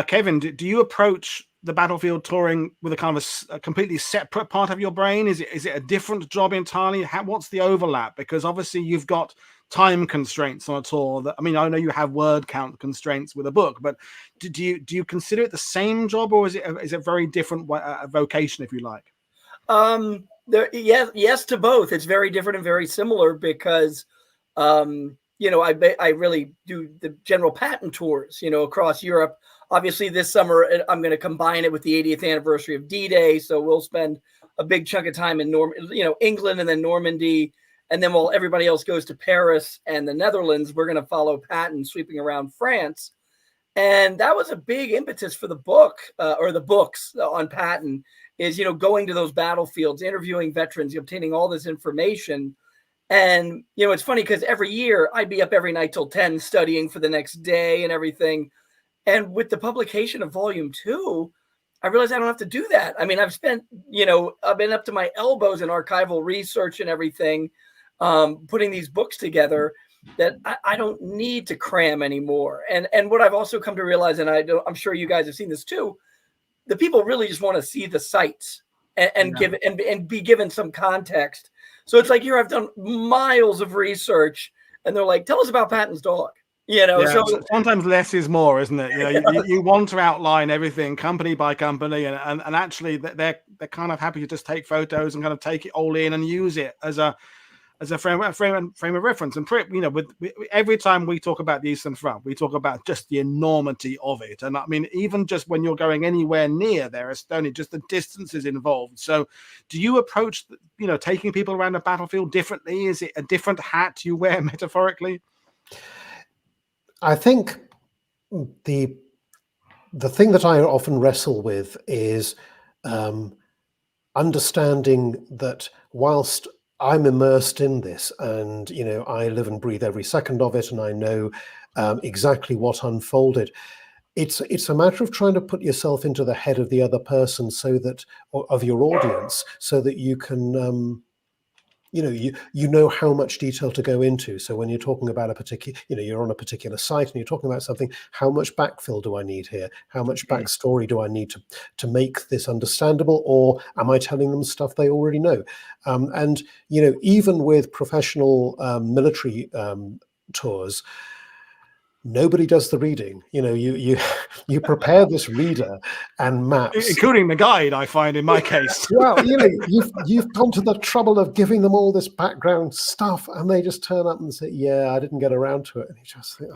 Speaker 1: Kevin, do you approach the battlefield touring with a kind of a completely separate part of your brain? Is it a different job entirely? What's the overlap? Because obviously you've got time constraints on a tour. I know you have word count constraints with a book, but do you consider it the same job, or is it very different vocation, if you like?
Speaker 4: Yes to both. It's very different and very similar because I really do the general patent tours, across Europe. Obviously, this summer, I'm going to combine it with the 80th anniversary of D-Day. So we'll spend a big chunk of time in England and then Normandy. And then while everybody else goes to Paris and the Netherlands, we're going to follow Patton sweeping around France. And that was a big impetus for the book, or the books on Patton, is, going to those battlefields, interviewing veterans, obtaining all this information. And, it's funny because every year I'd be up every night till 10 studying for the next day and everything. And with the publication of volume 2, I realized I don't have to do that. I mean, I've spent, I've been up to my elbows in archival research and everything, putting these books together, that I don't need to cram anymore. And what I've also come to realize, and I'm sure you guys have seen this too, the people really just want to see the sites and give and be given some context. So it's like, here I've done miles of research, and they're like, tell us about Patton's dog. So
Speaker 1: sometimes less is more, isn't it? You want to outline everything company by company, and actually they're kind of happy to just take photos and kind of take it all in and use it as a frame of reference. And Prit, with every time we talk about the Eastern Front, we talk about just the enormity of it. And I mean, even just when you're going anywhere near there, it's only just the distances involved. So do you approach, taking people around the battlefield differently? Is it a different hat you wear metaphorically?
Speaker 3: I think the thing that I often wrestle with is understanding that whilst I'm immersed in this, and I live and breathe every second of it, and I know exactly what unfolded. It's a matter of trying to put yourself into the head of the other person, of your audience, so that you can, you know how much detail to go into. So when you're talking about a particular, you're on a particular site and you're talking about something, how much backfill do I need here? How much backstory do I need to make this understandable? Or am I telling them stuff they already know? And, even with professional military tours, nobody does the reading. You prepare this reader and maps,
Speaker 1: including the guide. I find in my case,
Speaker 3: well, you've gone to the trouble of giving them all this background stuff, and they just turn up and say, "Yeah, I didn't get around to it." And you just think,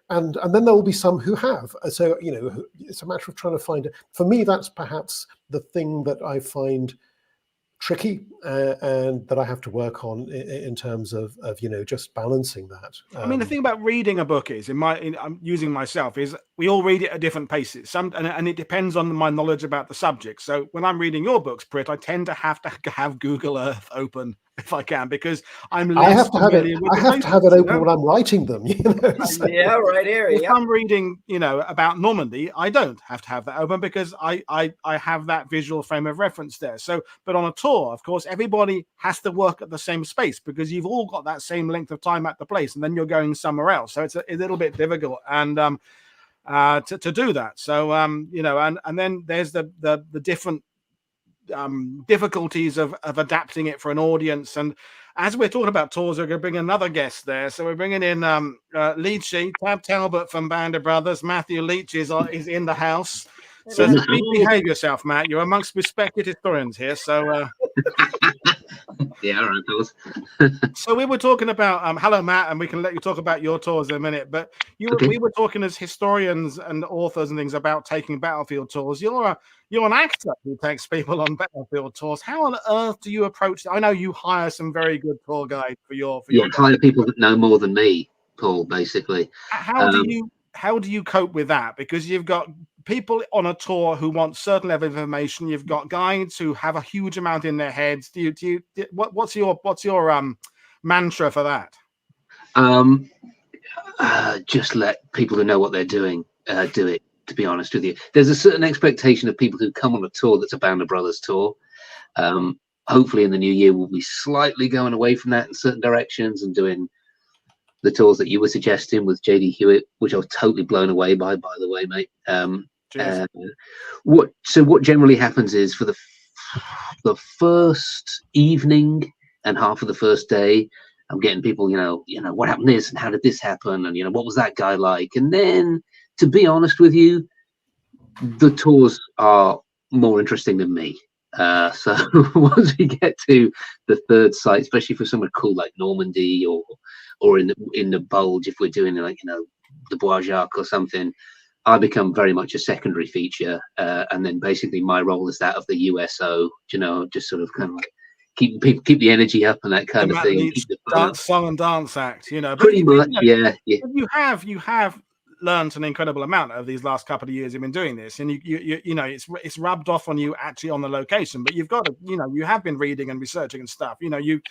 Speaker 3: and then there will be some who have. So it's a matter of trying to find it. For me, that's perhaps the thing that I find tricky, and that I have to work on in terms of just balancing that.
Speaker 1: I mean, the thing about reading a book is, I'm using myself, is we all read it at different paces. And it depends on my knowledge about the subject. So when I'm reading your books, Prit, I tend to have Google Earth open if I can, because I'm less familiar with
Speaker 3: I have to have it open when I'm writing them.
Speaker 4: So. Yeah, right here.
Speaker 1: If I'm reading, about Normandy, I don't have to have that open because I have that visual frame of reference there. So, but on a tour, of course, everybody has to work at the same space because you've all got that same length of time at the place, and then you're going somewhere else. So it's a little bit difficult and to do that. So and then there's the different difficulties of adapting it for an audience. And as we're talking about tours, we're going to bring another guest there. So we're bringing in Leitch, Tab Talbot from Band of Brothers. Matthew Leitch is in the house. So behave yourself, Matt. You're amongst respected historians here. So
Speaker 5: yeah, all right, fellas.
Speaker 1: So we were talking about hello, Matt, and we can let you talk about your tours in a minute. But we were talking as historians and authors and things about taking battlefield tours. You're an actor who takes people on battlefield tours. How on earth do you approach that? I know you hire some very good tour guides for your
Speaker 5: hire people that know more than me, Paul. Basically,
Speaker 1: how do you cope with that? Because you've got people on a tour who want certain level of information. You've got guides who have a huge amount in their heads. What's your mantra for that?
Speaker 5: Just let people who know what they're doing do it. To be honest with you, there's a certain expectation of people who come on a tour that's a Band of Brothers tour. Hopefully in the new year we'll be slightly going away from that in certain directions and doing the tours that you were suggesting with JD Hewitt, which I was totally blown away by the way, mate. What generally happens is for the first evening and half of the first day, I'm getting people, what happened this and how did this happen, and what was that guy like? And then, to be honest with you, the tours are more interesting than me. So once we get to the third site, especially for somewhere cool like Normandy or in the Bulge, if we're doing the Bois or something, I become very much a secondary feature, and then basically my role is that of the USO. Just sort of kind of like keep the energy up and that kind of thing.
Speaker 1: Song and dance act,
Speaker 5: Pretty much, yeah.
Speaker 1: You have learned an incredible amount over these last couple of years you've been doing this, and you know it's rubbed off on you actually on the location. But you've got to, you know, you have been reading and researching and stuff. You know, you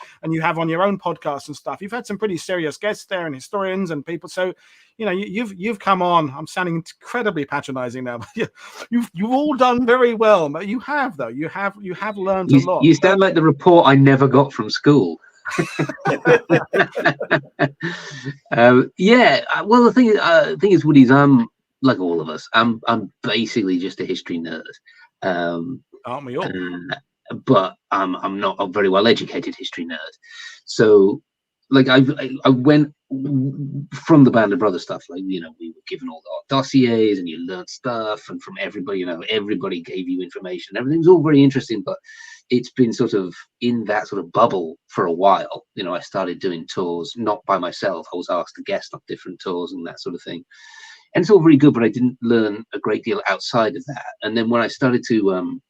Speaker 1: have on your own podcast and stuff. You've had some pretty serious guests there and historians and people. So, you know, you've come on. I'm sounding incredibly patronizing now, but you've all done very well. But you have though. You have learned a lot.
Speaker 5: You sound like the report I never got from school. Yeah, well, the thing is, Woody's, I'm like all of us. I'm basically just a history nerd.
Speaker 1: Aren't we all?
Speaker 5: But I'm not a very well educated history nerd. So, like, I went from the Band of Brothers stuff. Like, you know, we were given all the dossiers, and you learned stuff, and from everybody, you know, everybody gave you information. Everything's all very interesting, but it's been sort of in that sort of bubble for a while. You know, I started doing tours, not by myself. I was asked to guest on different tours and that sort of thing. And it's all very good, but I didn't learn a great deal outside of that. And then when I started to,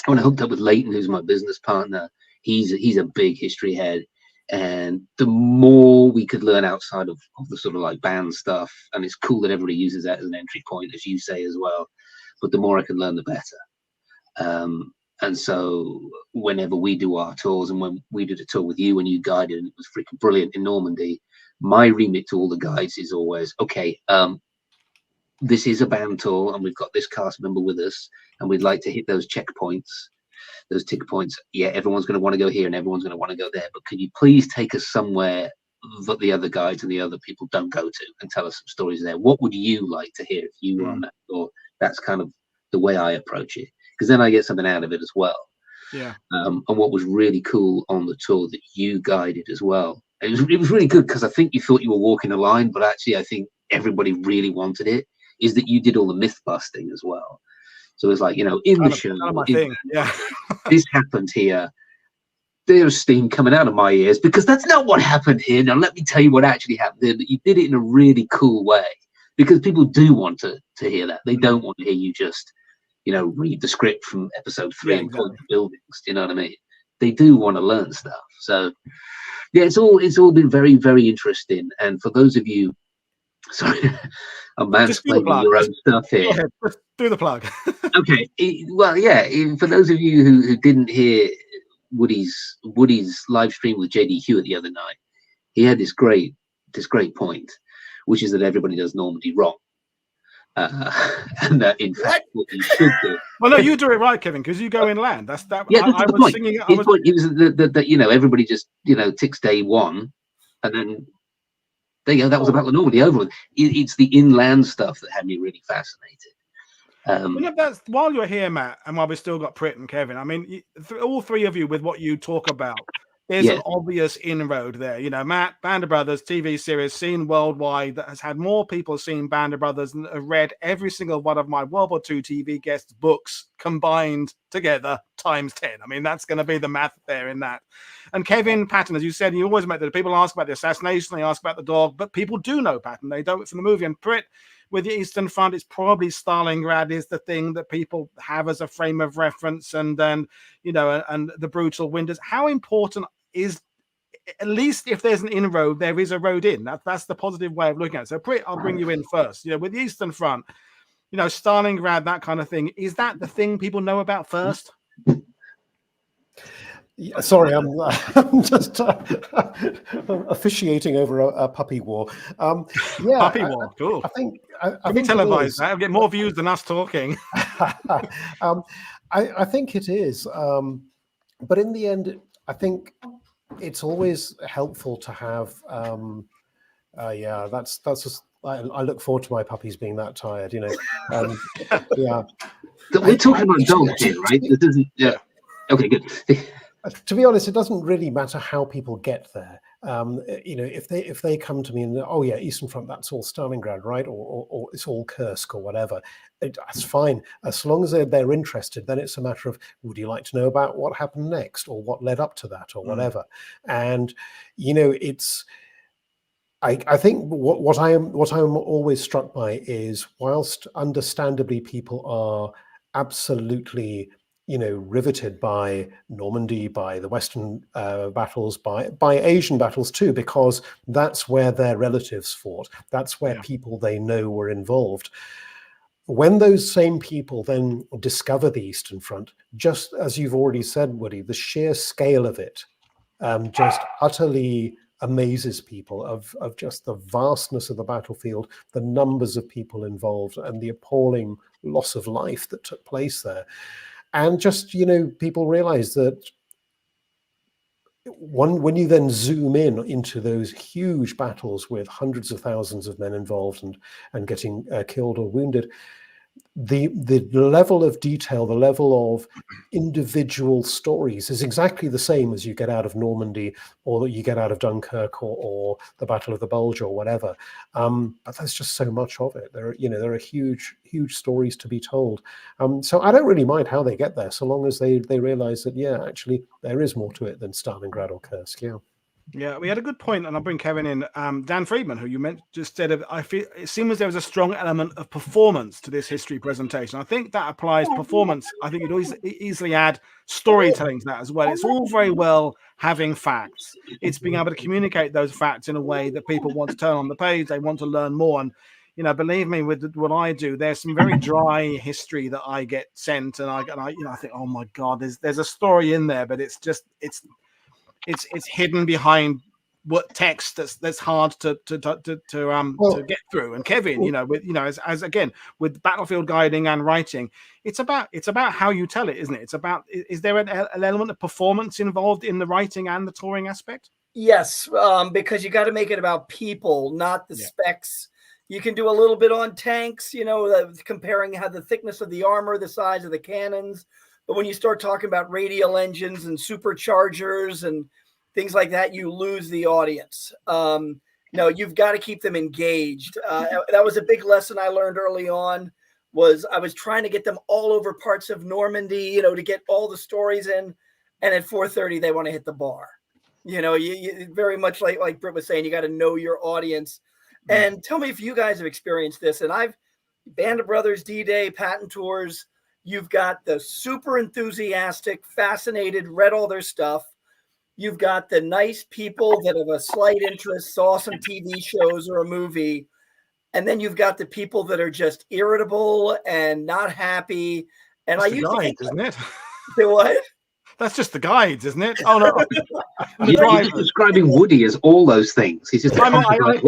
Speaker 5: when I hooked up with Leighton, who's my business partner, he's a big history head. And the more we could learn outside of the sort of like band stuff, and it's cool that everybody uses that as an entry point, as you say as well, but the more I can learn, the better. And so whenever we do our tours, and when we did a tour with you and you guided, and it was freaking brilliant in Normandy, my remit to all the guides is always, okay, this is a band tour and we've got this cast member with us and we'd like to hit those checkpoints, those tick points. Yeah, everyone's going to want to go here and everyone's going to want to go there, but can you please take us somewhere that the other guides and the other people don't go to, and tell us some stories there? What would you like to hear if you were on that tour? That's kind of the way I approach it, because then I get something out of it as well.
Speaker 1: Yeah.
Speaker 5: And what was really cool on the tour that you guided as well, it was really good, because I think you thought you were walking a line, but actually I think everybody really wanted it, is that you did all the myth busting as well. So it's like, you know, in the show,
Speaker 1: yeah,
Speaker 5: this happened here. There's steam coming out of my ears because that's not what happened here. Now let me tell you what actually happened there. But you did it in a really cool way, because people do want to hear that. They don't want to hear you just, you know, read the script from episode 3 and point to buildings. Do you know what I mean? They do want to learn stuff. So yeah, it's all been very, very interesting. And for those of you, sorry, I'm mansplaining your own stuff here.
Speaker 1: Go ahead, just do the plug.
Speaker 5: Okay, well, yeah, for those of you who didn't hear Woody's live stream with JD Hewitt the other night, he had this great point, which is that everybody does Normandy wrong. And that in fact what you should do.
Speaker 1: Well, no, you do it right, Kevin, because you go inland. That's that.
Speaker 5: Yeah, that's
Speaker 1: I
Speaker 5: the
Speaker 1: was
Speaker 5: point.
Speaker 1: singing.
Speaker 5: His point is that you know, everybody just, you know, ticks day one, and then there you go. That was about the Normandy over with. It's the inland stuff that had me really fascinated.
Speaker 1: Well, yeah, that's, while you're here, Matt, and while we've still got Prit and Kevin, I mean, all three of you with what you talk about, there's an obvious inroad there. You know, Matt, Band of Brothers TV series seen worldwide, that has had more people seeing Band of Brothers than have read every single one of my World War II TV guests' books combined together times 10. I mean, that's going to be the math there in that. And Kevin Patton, as you said, you always make that people ask about the assassination, they ask about the dog, but people do know Patton. They know it from the movie. And Prit, with the Eastern Front, it's probably Stalingrad is the thing that people have as a frame of reference, and then, you know, and the brutal winters. How important is, at least if there's an inroad, there is a road in? That's the positive way of looking at it. So Prit, I'll bring you in first. You know, with the Eastern Front, you know, Stalingrad, that kind of thing, is that the thing people know about first?
Speaker 3: Yeah, sorry, I'm just officiating over a puppy war. Yeah,
Speaker 1: puppy war, cool.
Speaker 3: I think
Speaker 1: televise that. I'll get more views than us talking.
Speaker 3: I think it is, but in the end, I think it's always helpful to have. Yeah, that's just. I look forward to my puppies being that tired, you know. Yeah,
Speaker 5: we're talking about dogs here, right? This isn't. Yeah. Okay, good.
Speaker 3: To be honest, it doesn't really matter how people get there. You know, if they come to me and, oh yeah, Eastern Front, that's all Stalingrad, right? Or it's all Kursk or whatever. That's fine. As long as they're interested, then it's a matter of, would you like to know about what happened next, or what led up to that, or whatever? And, you know, it's, I think what I'm always struck by is, whilst understandably people are absolutely riveted by Normandy, by the Western battles, by Asian battles too, because that's where their relatives fought. That's where people they know were involved. When those same people then discover the Eastern Front, just as you've already said, Woody, the sheer scale of it just utterly amazes people of just the vastness of the battlefield, the numbers of people involved, and the appalling loss of life that took place there. And just, people realize that when you then zoom into those huge battles with hundreds of thousands of men involved and getting killed or wounded, the level of detail, the level of individual stories is exactly the same as you get out of Normandy or that you get out of Dunkirk or the Battle of the Bulge or whatever. But there's just so much of it. There are huge stories to be told. So I don't really mind how they get there, so long as they realize that, actually there is more to it than Stalingrad or Kursk.
Speaker 1: Yeah, we had a good point, and I'll bring Kevin in. Dan Friedman, who you just said, I feel it seems there was a strong element of performance to this history presentation. I think that applies performance. I think you'd always easily add storytelling to that as well. It's all very well having facts. It's being able to communicate those facts in a way that people want to turn on the page. They want to learn more. And believe me, with what I do, there's some very dry history that I get sent, and I think, oh my God, there's a story in there, but it's hidden behind what text that's hard to get through. And Kevin, as again with battlefield guiding and writing, it's about how you tell it, isn't it? It's about, is there an element of performance involved in the writing and the touring aspect?
Speaker 4: Yes, because you got to make it about people, not the specs. You can do a little bit on tanks, comparing how the thickness of the armor, the size of the cannons. But when you start talking about radial engines and superchargers and things like that, you lose the audience. You've got to keep them engaged. That was a big lesson I learned early on. I was trying to get them all over parts of Normandy, to get all the stories in. And at 4:30, they want to hit the bar. You very much like Britt was saying, you got to know your audience. And tell me if you guys have experienced this. And Band of Brothers, D-Day, Patton Tours. You've got the super enthusiastic, fascinated, read all their stuff. You've got the nice people that have a slight interest, saw some TV shows or a movie. And then you've got the people that are just irritable and not happy. And
Speaker 1: That's the guides, isn't it?
Speaker 4: Say what?
Speaker 1: That's just the guides, isn't it? Oh, no.
Speaker 5: You're just describing Woody as all those things. He's just
Speaker 1: I'm in the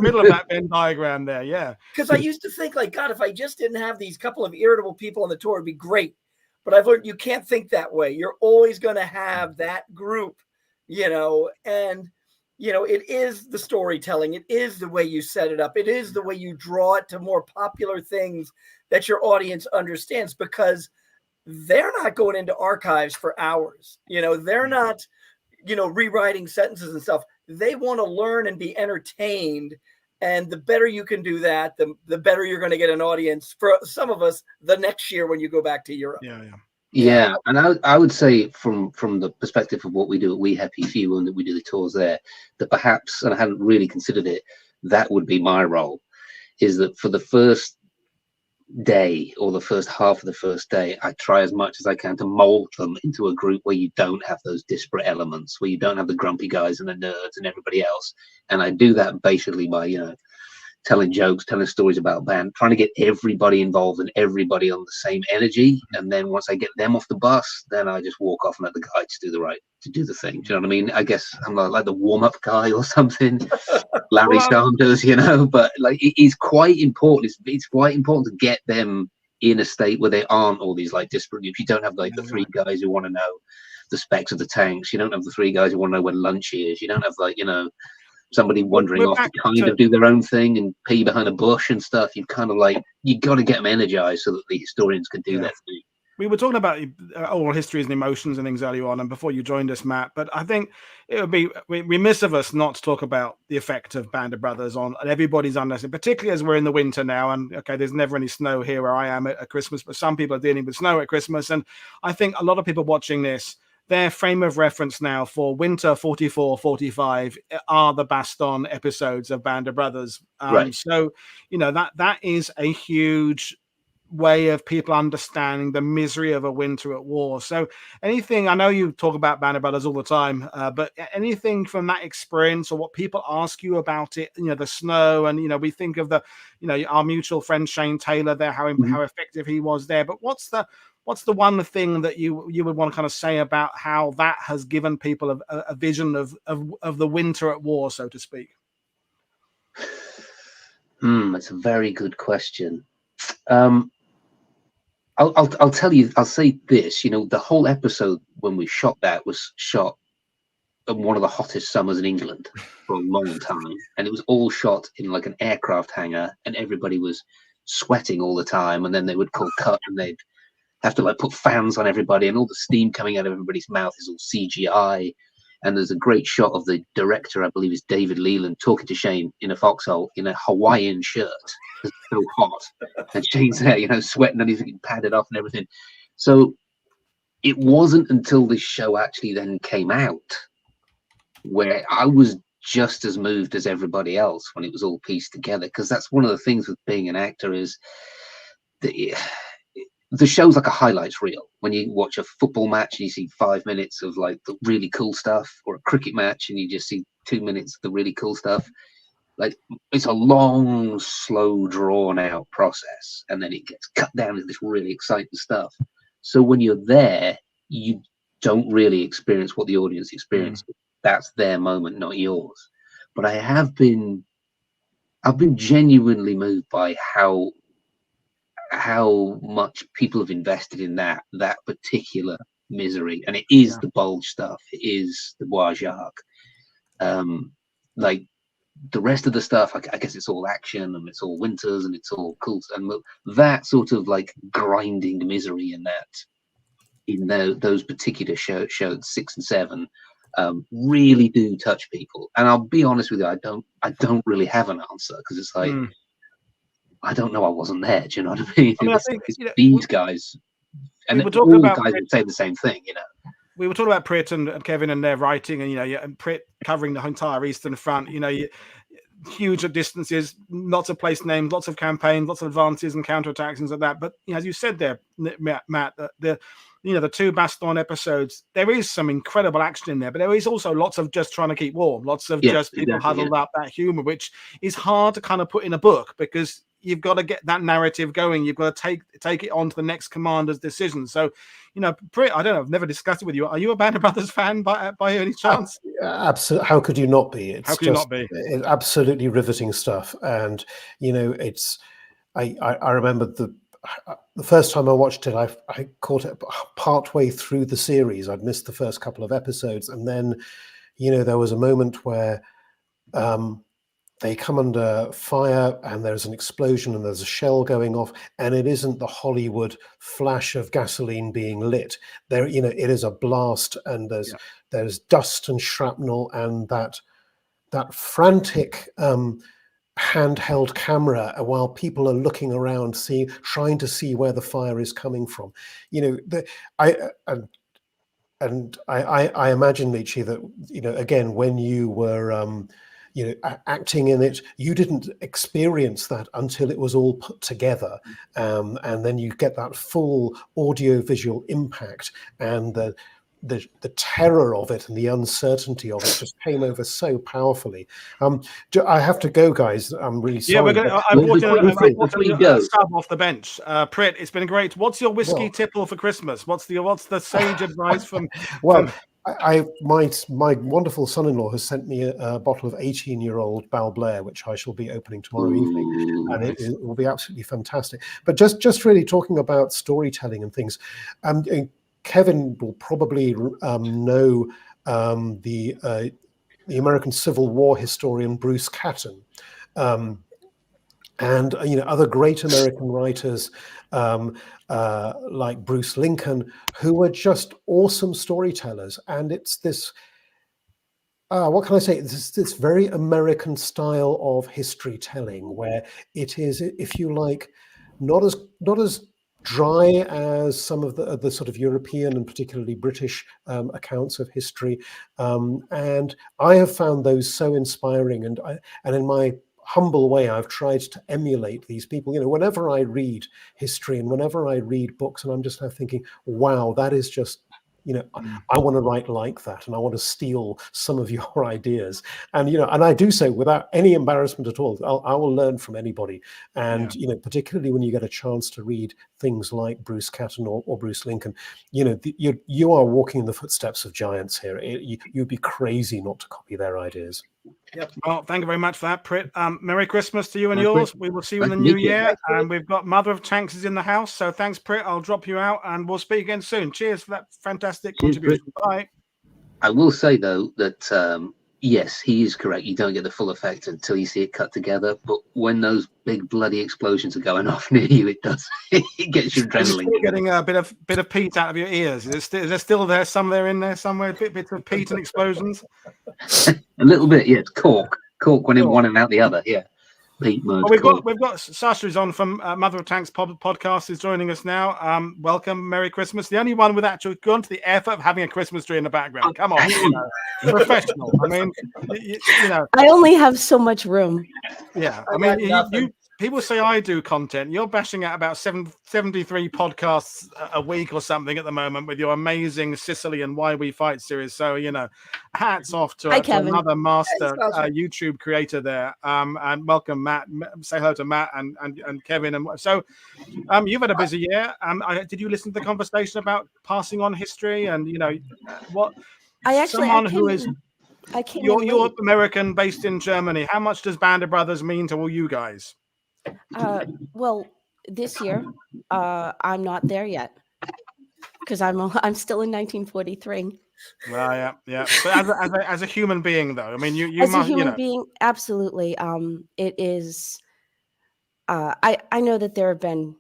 Speaker 1: middle of that Venn diagram there, yeah.
Speaker 4: Because I used to think, God, if I just didn't have these couple of irritable people on the tour, it'd be great. But I've learned you can't think that way. You're always going to have that group, and, it is the storytelling. It is the way you set it up. It is the way you draw it to more popular things that your audience understands, because they're not going into archives for hours. They're not, rewriting sentences and stuff. They want to learn and be entertained. And the better you can do that, the better you're going to get an audience for some of us the next year when you go back to Europe.
Speaker 5: Yeah. And I would say from the perspective of what we do at We Happy Few and that we do the tours there, that perhaps, and I hadn't really considered it, that would be my role, is that for the first day or the first half of the first day, I try as much as I can to mold them into a group where you don't have those disparate elements, where you don't have the grumpy guys and the nerds and everybody else. And I do that basically by telling jokes, telling stories about band, trying to get everybody involved and everybody on the same energy. And then once I get them off the bus, then I just walk off and let the guides do the thing. Do you know what I mean? I guess I'm like the warm-up guy or something. Larry Sanders, but it is quite important. It's quite important to get them in a state where they aren't all these disparate groups. You don't have the three guys who want to know the specs of the tanks. You don't have the three guys who want to know where lunch is. You don't have somebody wandering off to kind of do their own thing and pee behind a bush and stuff. You've kind of you got to get them energized so that the historians can do that thing.
Speaker 1: We were talking about oral histories and emotions and things earlier on, and before you joined us, Matt. But I think it would be remiss of us not to talk about the effect of Band of Brothers on everybody's understanding, particularly as we're in the winter now. And okay, there's never any snow here where I am at Christmas, but some people are dealing with snow at Christmas. And I think a lot of people watching this, their frame of reference now for winter 44, 45 are the Baston episodes of Band of Brothers.
Speaker 5: Right.
Speaker 1: So, that is a huge way of people understanding the misery of a winter at war. So anything, I know you talk about Band of Brothers all the time, but anything from that experience or what people ask you about it, the snow, and, we think of our mutual friend Shane Taylor there, how effective he was there. But what's the one thing that you would want to kind of say about how that has given people a vision of the winter at war, so to speak?
Speaker 5: That's a very good question. I'll tell you, I'll say this, the whole episode when we shot that was shot in one of the hottest summers in England for a long time. And it was all shot in like an aircraft hangar, and everybody was sweating all the time. And then they would call cut, and they'd have to like put fans on everybody, and all the steam coming out of everybody's mouth is all CGI. And there's a great shot of the director, I believe is David Leland, talking to Shane in a foxhole in a Hawaiian shirt. It's so hot. And Shane's there, sweating, and he's getting padded off and everything. So it wasn't until this show actually then came out where I was just as moved as everybody else when it was all pieced together. Because that's one of the things with being an actor is the show's like a highlights reel. When you watch a football match and you see 5 minutes of like the really cool stuff, or a cricket match and you just see 2 minutes of the really cool stuff, like it's a long, slow, drawn out process, and then it gets cut down to this really exciting stuff. So when you're there, you don't really experience what the audience experiences. That's their moment, not yours. But I've been genuinely moved by how much people have invested in that particular misery. And it is the Bulge stuff, it is the Brazier. Like the rest of the stuff, I guess it's all action, and it's all winters, and it's all cool, and that sort of like grinding misery in those particular shows 6 and 7 really do touch people. And I'll be honest with you, I don't really have an answer, because it's like I don't know, I wasn't there. Do you know what I mean?
Speaker 1: I think,
Speaker 5: these guys, and
Speaker 1: we're talking
Speaker 5: all
Speaker 1: about
Speaker 5: guys would say the same thing,
Speaker 1: We were talking about Prit and Kevin and their writing, and and Prit covering the entire Eastern Front. Huge at distances, lots of place names, lots of campaigns, lots of advances and counterattacks and like that. But as you said there, Matt, the 2 Baston episodes, there is some incredible action in there, but there is also lots of just trying to keep warm, lots of just people huddled up, that humor, which is hard to kind of put in a book, because you've got to get that narrative going. You've got to take it on to the next commander's decision. So, Prit, I don't know, I've never discussed it with you. Are you a Band of Brothers fan by any chance?
Speaker 3: Absolutely. How could you not be?
Speaker 1: How could you not be?
Speaker 3: It's absolutely riveting stuff. And, it's, I remember the first time I watched it, I caught it partway through the series. I'd missed the first couple of episodes. And then, there was a moment where, they come under fire, and there's an explosion, and there's a shell going off, and it isn't the Hollywood flash of gasoline being lit. There, it is a blast, and there's dust and shrapnel, and that frantic handheld camera while people are looking around, trying to see where the fire is coming from. I imagine, Leitch, that again, when you were acting in it, you didn't experience that until it was all put together, and then you get that full audio-visual impact, and the terror of it and the uncertainty of it just came over so powerfully. I have to go, guys. I'm really sorry.
Speaker 1: Yeah, we're going to start off the bench. Prit, it's been great. What's your whiskey tipple for Christmas? What's the sage advice from? My wonderful son-in-law has sent me a bottle of 18-year-old Balblair, which I shall be opening tomorrow evening, and it will be absolutely fantastic. But just really talking about storytelling and things, Kevin will probably know the American Civil War historian Bruce Catton, and other great American writers like Bruce Lincoln, who are just awesome storytellers. And it's this, what can I say? It's this very American style of history telling, where it is, if you like, not as dry as some of the sort of European and particularly British accounts of history, and I have found those so inspiring. And in my
Speaker 3: humble way, I've tried to emulate these people. Whenever I read history and whenever I read books, and I'm just now thinking, wow, that is just, I want to write like that, and I want to steal some of your ideas. And, and I do so without any embarrassment at all. I will learn from anybody. And, particularly when you get a chance to read things like Bruce Catton or Bruce Lincoln, you are walking in the footsteps of giants here. You'd be crazy not to copy their ideas.
Speaker 1: Yep. Well, thank you very much for that, Prit. Merry Christmas to you and
Speaker 5: Merry
Speaker 1: yours.
Speaker 5: Christmas.
Speaker 1: We will see you in the
Speaker 5: Nice to
Speaker 1: new
Speaker 5: meet you.
Speaker 1: year. And we've got Mother of Tanks is in the house. So thanks, Prit. I'll drop you out and we'll speak again soon. Cheers for that fantastic
Speaker 5: Cheers,
Speaker 1: contribution. Bye.
Speaker 5: I will say, though, that yes, he is correct. You don't get the full effect until you see it cut together. But when those big bloody explosions are going off near you, it does. It gets your adrenaline.
Speaker 1: Still getting a bit of peat out of your ears. Is there still there? Some in there somewhere. Bits of peat and explosions.
Speaker 5: A little bit, yeah. Cork went in one and out the other. Yeah. Peat merge.
Speaker 1: Well, we've got Sasha is on from Mother of Tanks podcast is joining us now. Welcome, Merry Christmas. The only one with actually gone to the effort of having a Christmas tree in the background. Come on, professional. I mean,
Speaker 6: I only have so much room.
Speaker 1: Yeah, I mean, you people say I do content. You're bashing out about 73 podcasts a week or something at the moment with your amazing Sicily and Why We Fight series. So, hats off to another master YouTube creator there. And welcome, Matt. Say hello to Matt and Kevin. And so you've had a busy year. Did you listen to the conversation about passing on history and, what you're American based in Germany. How much does Band of Brothers mean to all you guys?
Speaker 6: Well, this year, I'm not there yet because I'm still in 1943.
Speaker 1: Well, yeah. But as a human being, though, I mean, you
Speaker 6: as
Speaker 1: must,
Speaker 6: a human being, absolutely. It is. I know that there have been,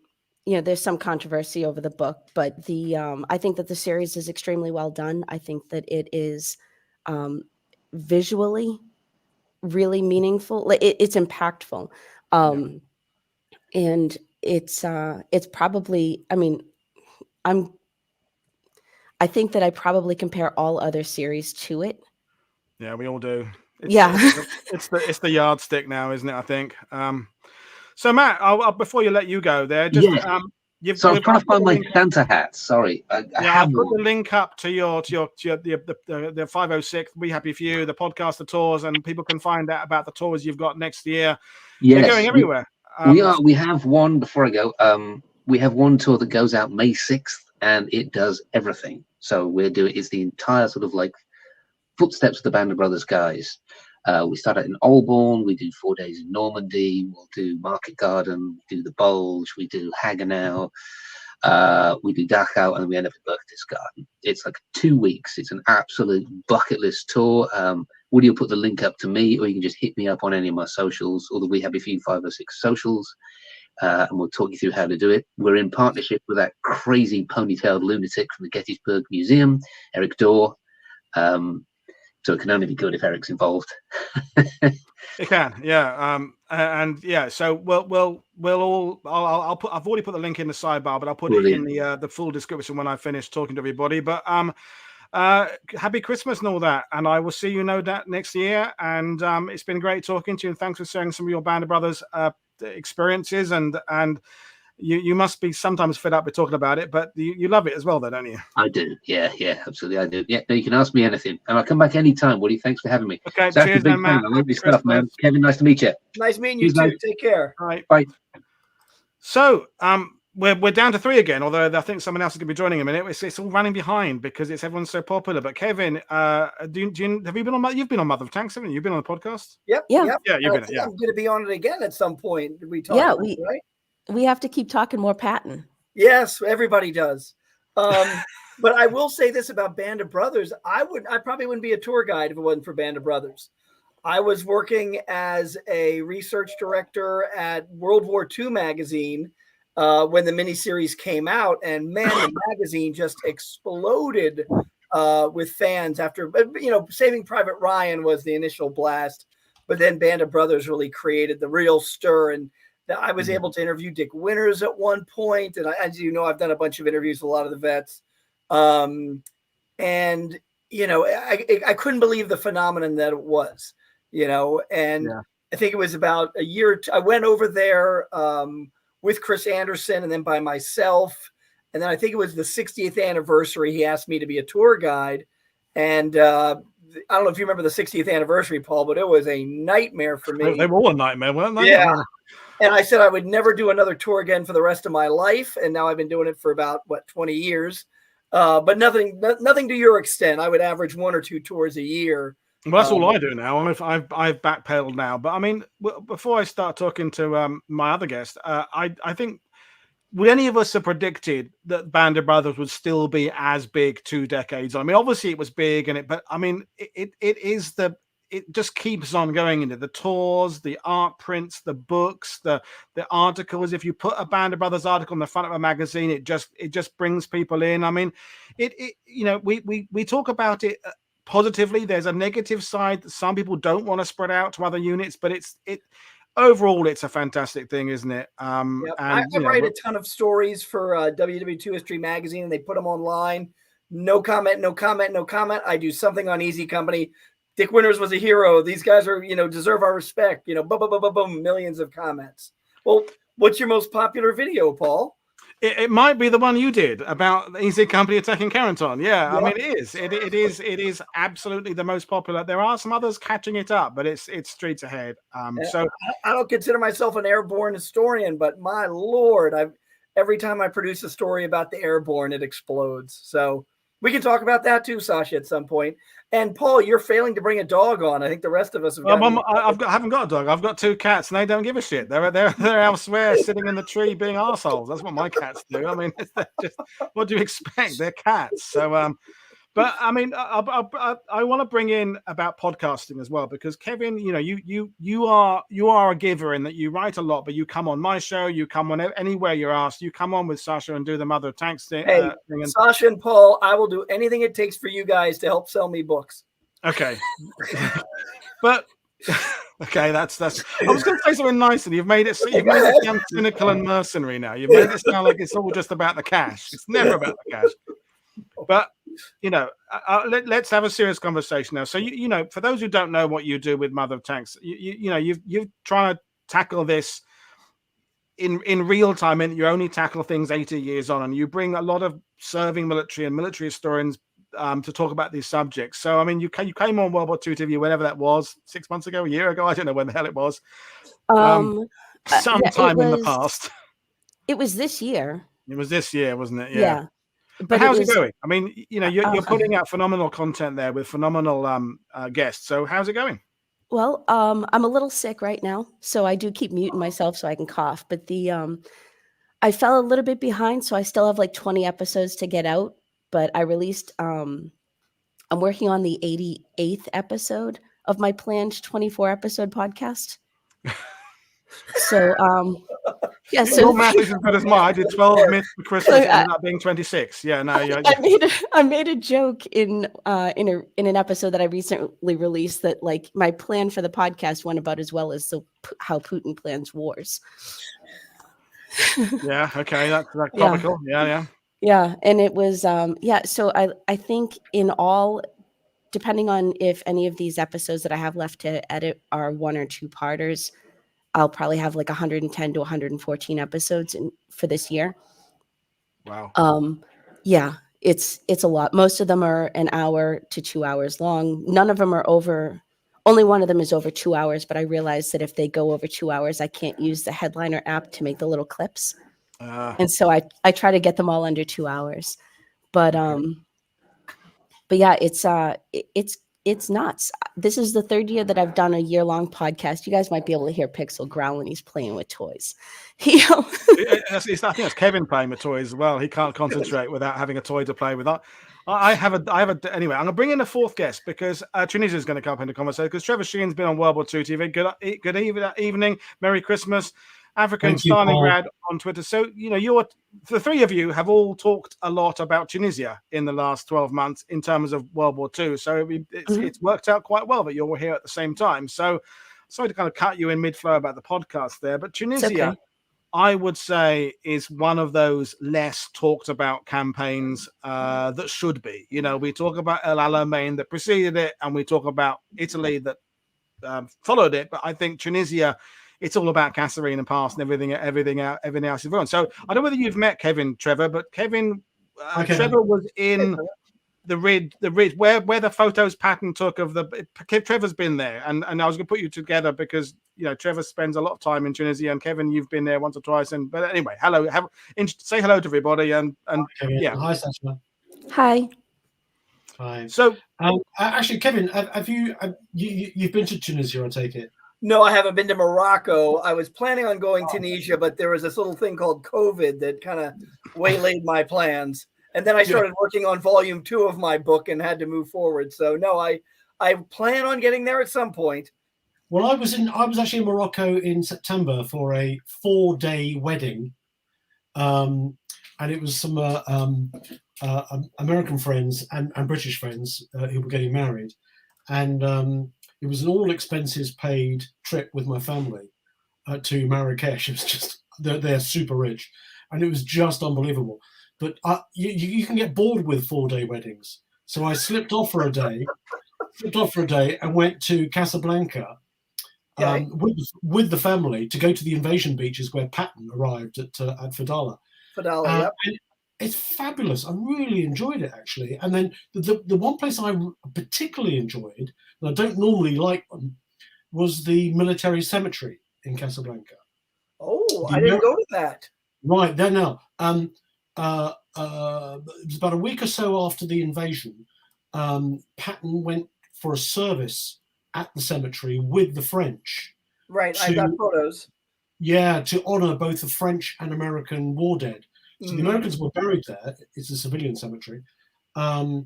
Speaker 6: there's some controversy over the book, but I think that the series is extremely well done. I think that it is visually really meaningful. It's impactful. And it's probably, I think that I probably compare all other series to it.
Speaker 1: Yeah, we all do. It's the yardstick now, isn't it? I think. So Matt, I'll before you let you go there, just
Speaker 5: so I'm trying to find my Santa hat. Sorry, I have
Speaker 1: put the link up to the 506. We Happy For You, the podcast, the tours, and people can find out about the tours you've got next year.
Speaker 5: Yes,
Speaker 1: you're going everywhere.
Speaker 5: We have one before I go. We have one tour that goes out May 6th, and it does everything. So it's the entire sort of like footsteps of the Band of Brothers guys. We start out in Holborn. We do 4 days in Normandy. We'll do Market Garden. We do the Bulge. We do Hagenau. We do Dachau, and then we end up at Berchtesgaden. It's like 2 weeks. It's an absolute bucket list tour. Woody will put the link up to me, or you can just hit me up on any of my socials, or the We Happy For You 506 socials, and we'll talk you through how to do it. We're in partnership with that crazy ponytailed lunatic from the Gettysburg Museum, Eric Dorr. So it can only be good if Eric's involved.
Speaker 1: It can, yeah. And yeah, so we'll all. I've already put the link in the sidebar, but I'll put it in the full description when I finish talking to everybody. But happy Christmas and all that, and I will see you that next year. And it's been great talking to you, and thanks for sharing some of your Band of Brothers experiences. And you must be sometimes fed up with talking about it, but you love it as well, though, don't you?
Speaker 5: I do. Yeah, absolutely, I do. Yeah, no, you can ask me anything, and I'll come back anytime. Woody, thanks for having me.
Speaker 1: Okay,
Speaker 5: so
Speaker 1: cheers, man.
Speaker 5: I love your stuff, man. Kevin, nice to meet you.
Speaker 4: Nice meeting you too. Take care.
Speaker 1: All right,
Speaker 5: bye.
Speaker 1: So, we're down to 3 again. Although I think someone else is going to be joining in a minute. It's all running behind because everyone's so popular. But Kevin, have you been on? You've been on Mother of Tanks, haven't you? You've been on the podcast.
Speaker 4: Yep.
Speaker 6: Yeah.
Speaker 1: Yeah, you've been. Yeah,
Speaker 4: I'm going to be on it again at some point.
Speaker 6: Right? We have to keep talking more Patton.
Speaker 4: Yes, everybody does. But I will say this about Band of Brothers. I probably wouldn't be a tour guide if it wasn't for Band of Brothers. I was working as a research director at World War II magazine when the miniseries came out, and man, the magazine just exploded with fans after, Saving Private Ryan was the initial blast, but then Band of Brothers really created the real stir. And I was able to interview Dick Winters at one point. And as you know, I've done a bunch of interviews with a lot of the vets. And, I couldn't believe the phenomenon that it was, and I think it was about a year. I went over there with Chris Anderson and then by myself. And then I think it was the 60th anniversary. He asked me to be a tour guide. And I don't know if you remember the 60th anniversary, Paul, but it was a nightmare for me.
Speaker 1: They were all a nightmare, weren't they?
Speaker 4: Yeah. And I said I would never do another tour again for the rest of my life. And now I've been doing it for about, 20 years. But nothing to your extent. I would average 1 or 2 tours a year.
Speaker 1: Well, that's all I do now. I've backpedaled now. But I mean, before I start talking to my other guest, I think, would any of us have predicted that Band of Brothers would still be as big 2 decades on? I mean, obviously it was big, but I mean, it just keeps on going into the tours, the art prints, the books, the articles. If you put a Band of Brothers article on the front of a magazine, it just brings people in. I mean, we talk about it positively. There's a negative side that some people don't want to spread out to other units, but overall, it's a fantastic thing, isn't it?
Speaker 4: Yep. I write a ton of stories for WW2 History Magazine, and they put them online. No comment, no comment, no comment. I do something on Easy Company. Dick Winters was a hero. These guys are, deserve our respect. Boom, boom, boom, boom, boom, millions of comments. Well, what's your most popular video, Paul?
Speaker 1: It might be the one you did about the Easy Company attacking Carrington. Yeah, I mean, it is absolutely the most popular. There are some others catching it up, but it's streets ahead. So
Speaker 4: I don't consider myself an airborne historian, but my Lord, every time I produce a story about the airborne, it explodes. So we can talk about that too, Sasha, at some point. And Paul, you're failing to bring a dog on. I think the rest of us have.
Speaker 1: I haven't got a dog. I've got 2 cats, and they don't give a shit. They're elsewhere, sitting in the tree, being arseholes. That's what my cats do. I mean, just what do you expect? They're cats. So, but I mean, I want to bring in about podcasting as well, because Kevin, you are a giver in that you write a lot, but you come on my show, you come on anywhere you're asked, you come on with Sasha and do the Mother of Tanks thing.
Speaker 4: Hey, Sasha and Paul, I will do anything it takes for you guys to help sell me books.
Speaker 1: Okay, but okay, that's. I was going to say something nice, and you've made it sound cynical and mercenary. Now you've made it sound like it's all just about the cash. It's never about the cash. But let's have a serious conversation now. So for those who don't know what you do with Mother of Tanks, you've trying to tackle this in real time, and you only tackle things 80 years on, and you bring a lot of serving military and military historians to talk about these subjects. So I mean, you came on World War II TV, whenever that was, 6 months ago, a year ago, I don't know when the hell it was. Sometime in the past.
Speaker 6: It was this year.
Speaker 1: It was this year, wasn't it?
Speaker 6: Yeah.
Speaker 1: But how's it going? I mean, you're putting out phenomenal content there with phenomenal guests. So how's it going?
Speaker 6: Well, I'm a little sick right now, so I do keep muting myself so I can cough. But I fell a little bit behind, so I still have like 20 episodes to get out. But I released. I'm working on the 88th episode of my planned 24 episode podcast. So yeah, so
Speaker 1: your math is as good as mine. I did 12 minutes for Christmas and ended up being 26. Yeah, no,
Speaker 6: I made a joke in an episode that I recently released that like my plan for the podcast went about as well as how Putin plans wars.
Speaker 1: Yeah, okay, that's comical.
Speaker 6: Yeah, and it was so I think in all, depending on if any of these episodes that I have left to edit are 1 or 2 parters, I'll probably have like 110 to 114 episodes for this year.
Speaker 1: Wow.
Speaker 6: Yeah, it's a lot. Most of them are an hour to 2 hours long. None of them are over. Only one of them is over 2 hours, but I realized that if they go over 2 hours, I can't use the Headliner app to make the little clips. And so I try to get them all under 2 hours. But yeah, it's nuts. This is the 3rd year that I've done a year-long podcast. You guys might be able to hear Pixel growl when he's playing with toys.
Speaker 1: I think that's Kevin playing with toys as well. He can't concentrate without having a toy to play with. Anyway, I'm going to bring in a 4th guest because Tunisia is going to come up into conversation because Trevor Sheehan's been on World War II TV. Good evening. Merry Christmas. African Stalingrad on Twitter. So, the 3 of you have all talked a lot about Tunisia in the last 12 months in terms of World War II. So it's worked out quite well that you're all here at the same time. So sorry to kind of cut you in mid-flow about the podcast there, but Tunisia, I would say, is one of those less talked about campaigns that should be. We talk about El Alamein that preceded it, and we talk about Italy that followed it, but I think Tunisia, it's all about Kasserine and past and everything else is wrong. So I don't know whether you've met Kevin, Trevor, but Kevin, Trevor was in the Rid, where the photos Patton took of Trevor's been there, and I was going to put you together because Trevor spends a lot of time in Tunisia, and Kevin, you've been there once or twice. But anyway, hello, say hello to everybody, and yeah,
Speaker 7: hi Sasha.
Speaker 6: Hi.
Speaker 7: Hi.
Speaker 1: So
Speaker 7: actually, Kevin, have you've been to Tunisia? I take it.
Speaker 4: No, I haven't been to Morocco. I was planning on going to Tunisia, but there was this little thing called COVID that kind of waylaid my plans. And then I started working on volume 2 of my book and had to move forward. So no, I plan on getting there at some point.
Speaker 7: Well, I was actually in Morocco in September for a 4-day wedding, and it was some American friends and British friends who were getting married, and it was an all expenses paid trip with my family to Marrakesh. It was just they're super rich, and it was just unbelievable. But you can get bored with 4-day weddings, so I slipped off for a day, and went to Casablanca with the family to go to the invasion beaches where Patton arrived at Fadala.
Speaker 4: Yep.
Speaker 7: And it's fabulous. I really enjoyed it, actually. And then the one place I particularly enjoyed, and I don't normally like them, was the military cemetery in Casablanca.
Speaker 4: Oh, I didn't go to that.
Speaker 7: Right, there now. It was about a week or so after the invasion. Patton went for a service at the cemetery with the French.
Speaker 4: Right, I got photos.
Speaker 7: Yeah, to honour both the French and American war dead. So the Americans were buried there. It's a civilian cemetery, but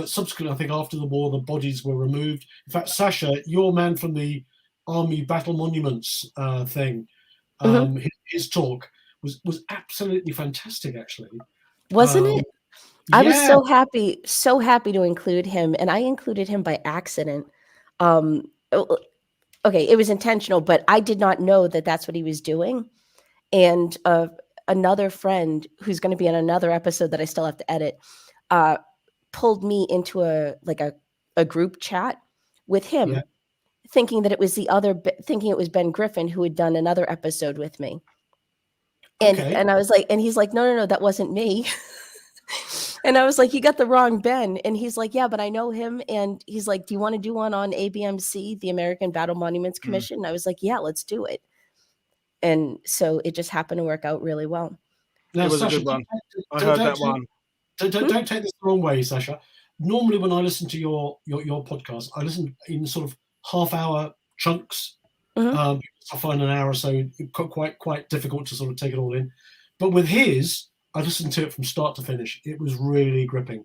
Speaker 7: subsequently, I think after the war, the bodies were removed. In fact, Sasha, your man from the Army Battle Monuments thing, his talk was absolutely fantastic. Actually,
Speaker 6: wasn't it? I was so happy to include him, and I included him by accident. Okay, it was intentional, but I did not know that that's what he was doing. And another friend who's going to be on another episode that I still have to edit pulled me into a group chat with him, thinking that it was thinking it was Ben Griffin who had done another episode with me. And I was like, and he's like, no, that wasn't me. And I was like, you got the wrong Ben. And he's like, yeah, but I know him. And he's like, do you want to do one on ABMC, the American Battle Monuments Commission? And I was like, yeah, let's do it. And so it just happened to work out really well.
Speaker 7: Now,
Speaker 1: it was
Speaker 7: Sasha,
Speaker 1: a good one. I heard that one.
Speaker 7: Don't take this the wrong way, Sasha. Normally, when I listen to your podcast, I listen in sort of half-hour chunks. I find an hour or so quite difficult to sort of take it all in. But with his, I listened to it from start to finish. It was really gripping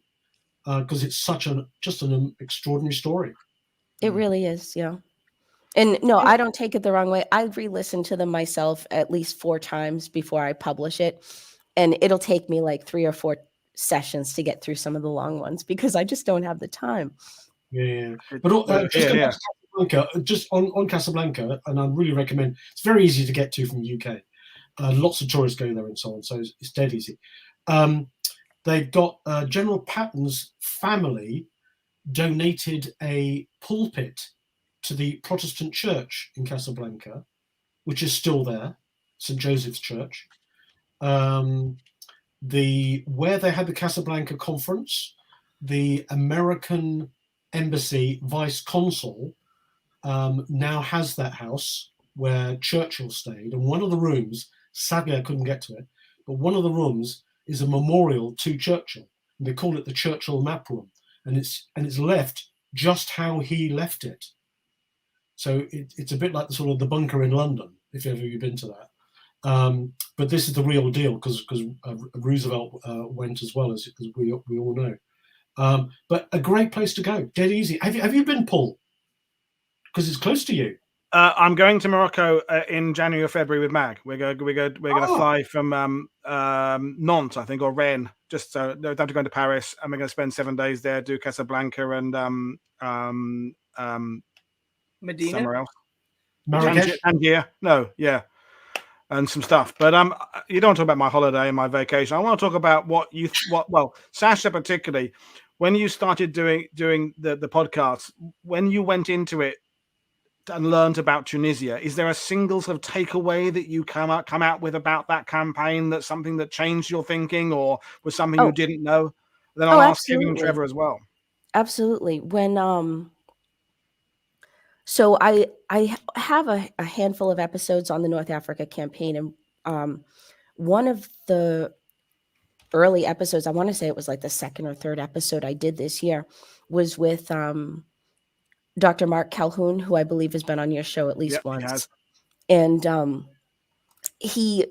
Speaker 7: because it's just an extraordinary story.
Speaker 6: It really is, yeah. And no, I don't take it the wrong way. I re-listen to them myself at least 4 times before I publish it. And it'll take me like 3 or 4 sessions to get through some of the long ones because I just don't have the time.
Speaker 7: Yeah. But just on Casablanca, and I really recommend, it's very easy to get to from the UK. Lots of tourists go there and so on, so it's dead easy. They've got General Patton's family donated a pulpit to the Protestant church in Casablanca, which is still there, St. Joseph's Church. Where they had the Casablanca conference, the American embassy vice consul now has that house where Churchill stayed, and one of the rooms, sadly I couldn't get to it, but one of the rooms is a memorial to Churchill, and they call it the Churchill Map Room, and it's left just how he left it. So it's a bit like the sort of the bunker in London, if ever you've been to that. But this is the real deal because Roosevelt went as well, as we all know. But a great place to go, dead easy. Have you been, Paul? Because it's close to you.
Speaker 1: I'm going to Morocco in January or February with Mag. We're going to fly from Nantes, I think, or Rennes, just so don't have to go into Paris, and we're going to spend 7 days there, do Casablanca and
Speaker 4: Medina,
Speaker 1: somewhere else.
Speaker 7: Tangier?
Speaker 1: No, yeah, and some stuff. But you don't talk about my holiday and my vacation. I want to talk about well, Sasha particularly. when you started doing the podcast, when you went into it and learned about Tunisia, is there a single sort of takeaway that you come out with about that campaign, that's something that changed your thinking, or was something you didn't know? Then I'll ask Kevin and Trevor as well.
Speaker 6: Absolutely. When so I have a handful of episodes on the North Africa campaign, and one of the early episodes, I want to say it was like the second or third episode I did this year, was with Dr. Mark Calhoun, who I believe has been on your show at least once. And he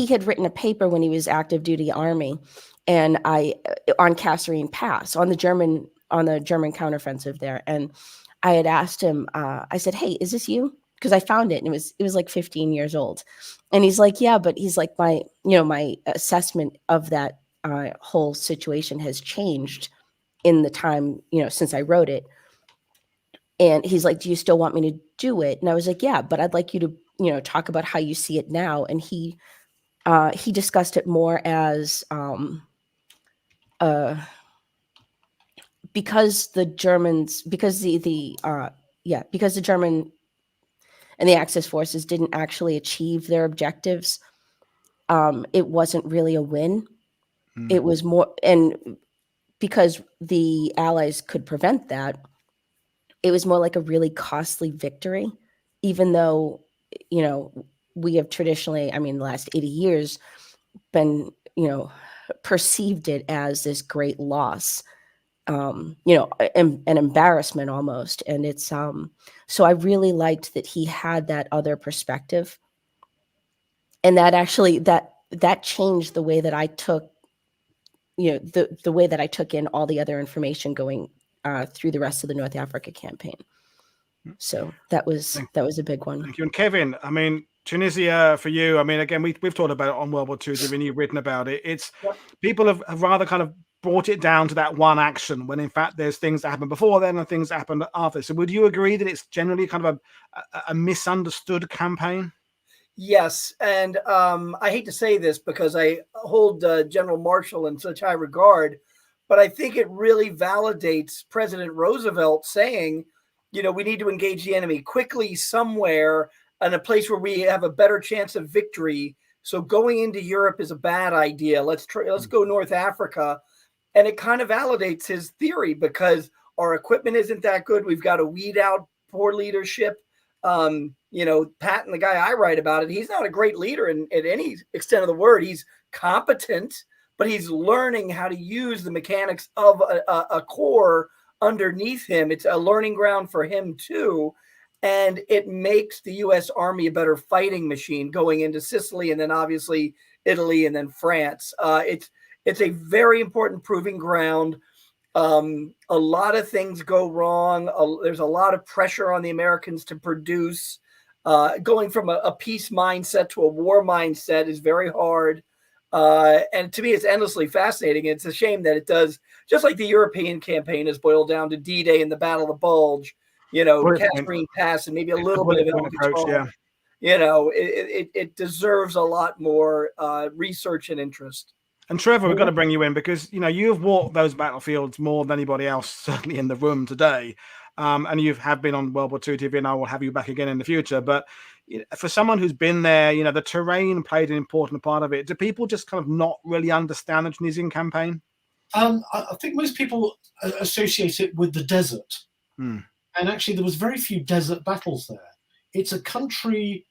Speaker 6: had written a paper when he was active duty Army, and on Kasserine Pass, on the German counteroffensive there. And I had asked him, I said, "Hey, is this you?" Because I found it, and it was like 15 years old. And he's like, "Yeah," but he's like, my assessment of that whole situation has changed in the time, since I wrote it. And he's like, "Do you still want me to do it?" And I was like, "Yeah, but I'd like you to, talk about how you see it now." And he discussed it more as because the German and the Axis forces didn't actually achieve their objectives, it wasn't really a win. It was more, and because the Allies could prevent that, it was more like a really costly victory, even though, we have traditionally, the last 80 years been, perceived it as this great loss, an embarrassment almost. And it's, so I really liked that he had that other perspective, and that actually, that changed the way that I took, the way that I took in all the other information going through the rest of the North Africa campaign. So that was a big one.
Speaker 1: Thank you. And Kevin, Tunisia for you, again, we've talked about it on World War II TV, and you've written about it. It's people have rather kind of brought it down to that one action, when in fact there's things that happened before then and things that happened after. So would you agree that it's generally kind of a misunderstood campaign?
Speaker 4: Yes, and I hate to say this because I hold General Marshall in such high regard, but I think it really validates President Roosevelt saying, we need to engage the enemy quickly somewhere in a place where we have a better chance of victory. So going into Europe is a bad idea. Let's go North Africa. And it kind of validates his theory, because our equipment isn't that good. We've got to weed out poor leadership. Patton, the guy I write about it, he's not a great leader in any extent of the word. He's competent, but he's learning how to use the mechanics of a corps underneath him. It's a learning ground for him too. And it makes the U.S. Army a better fighting machine going into Sicily, and then obviously Italy, and then France. It's a very important proving ground. A lot of things go wrong. There's a lot of pressure on the Americans to produce. Going from a peace mindset to a war mindset is very hard. And to me, it's endlessly fascinating. It's a shame that it does, just like the European campaign has boiled down to D-Day and the Battle of the Bulge, Kasserine Pass, and maybe a little bit of approach. It deserves a lot more research and interest.
Speaker 1: And Trevor, we've got to bring you in, because you've walked those battlefields more than anybody else, certainly in the room today. And you have been on World War II TV, and I will have you back again in the future. But for someone who's been there, the terrain played an important part of it. Do people just kind of not really understand the Tunisian campaign?
Speaker 7: I think most people associate it with the desert. And actually, there was very few desert battles there. It's a country,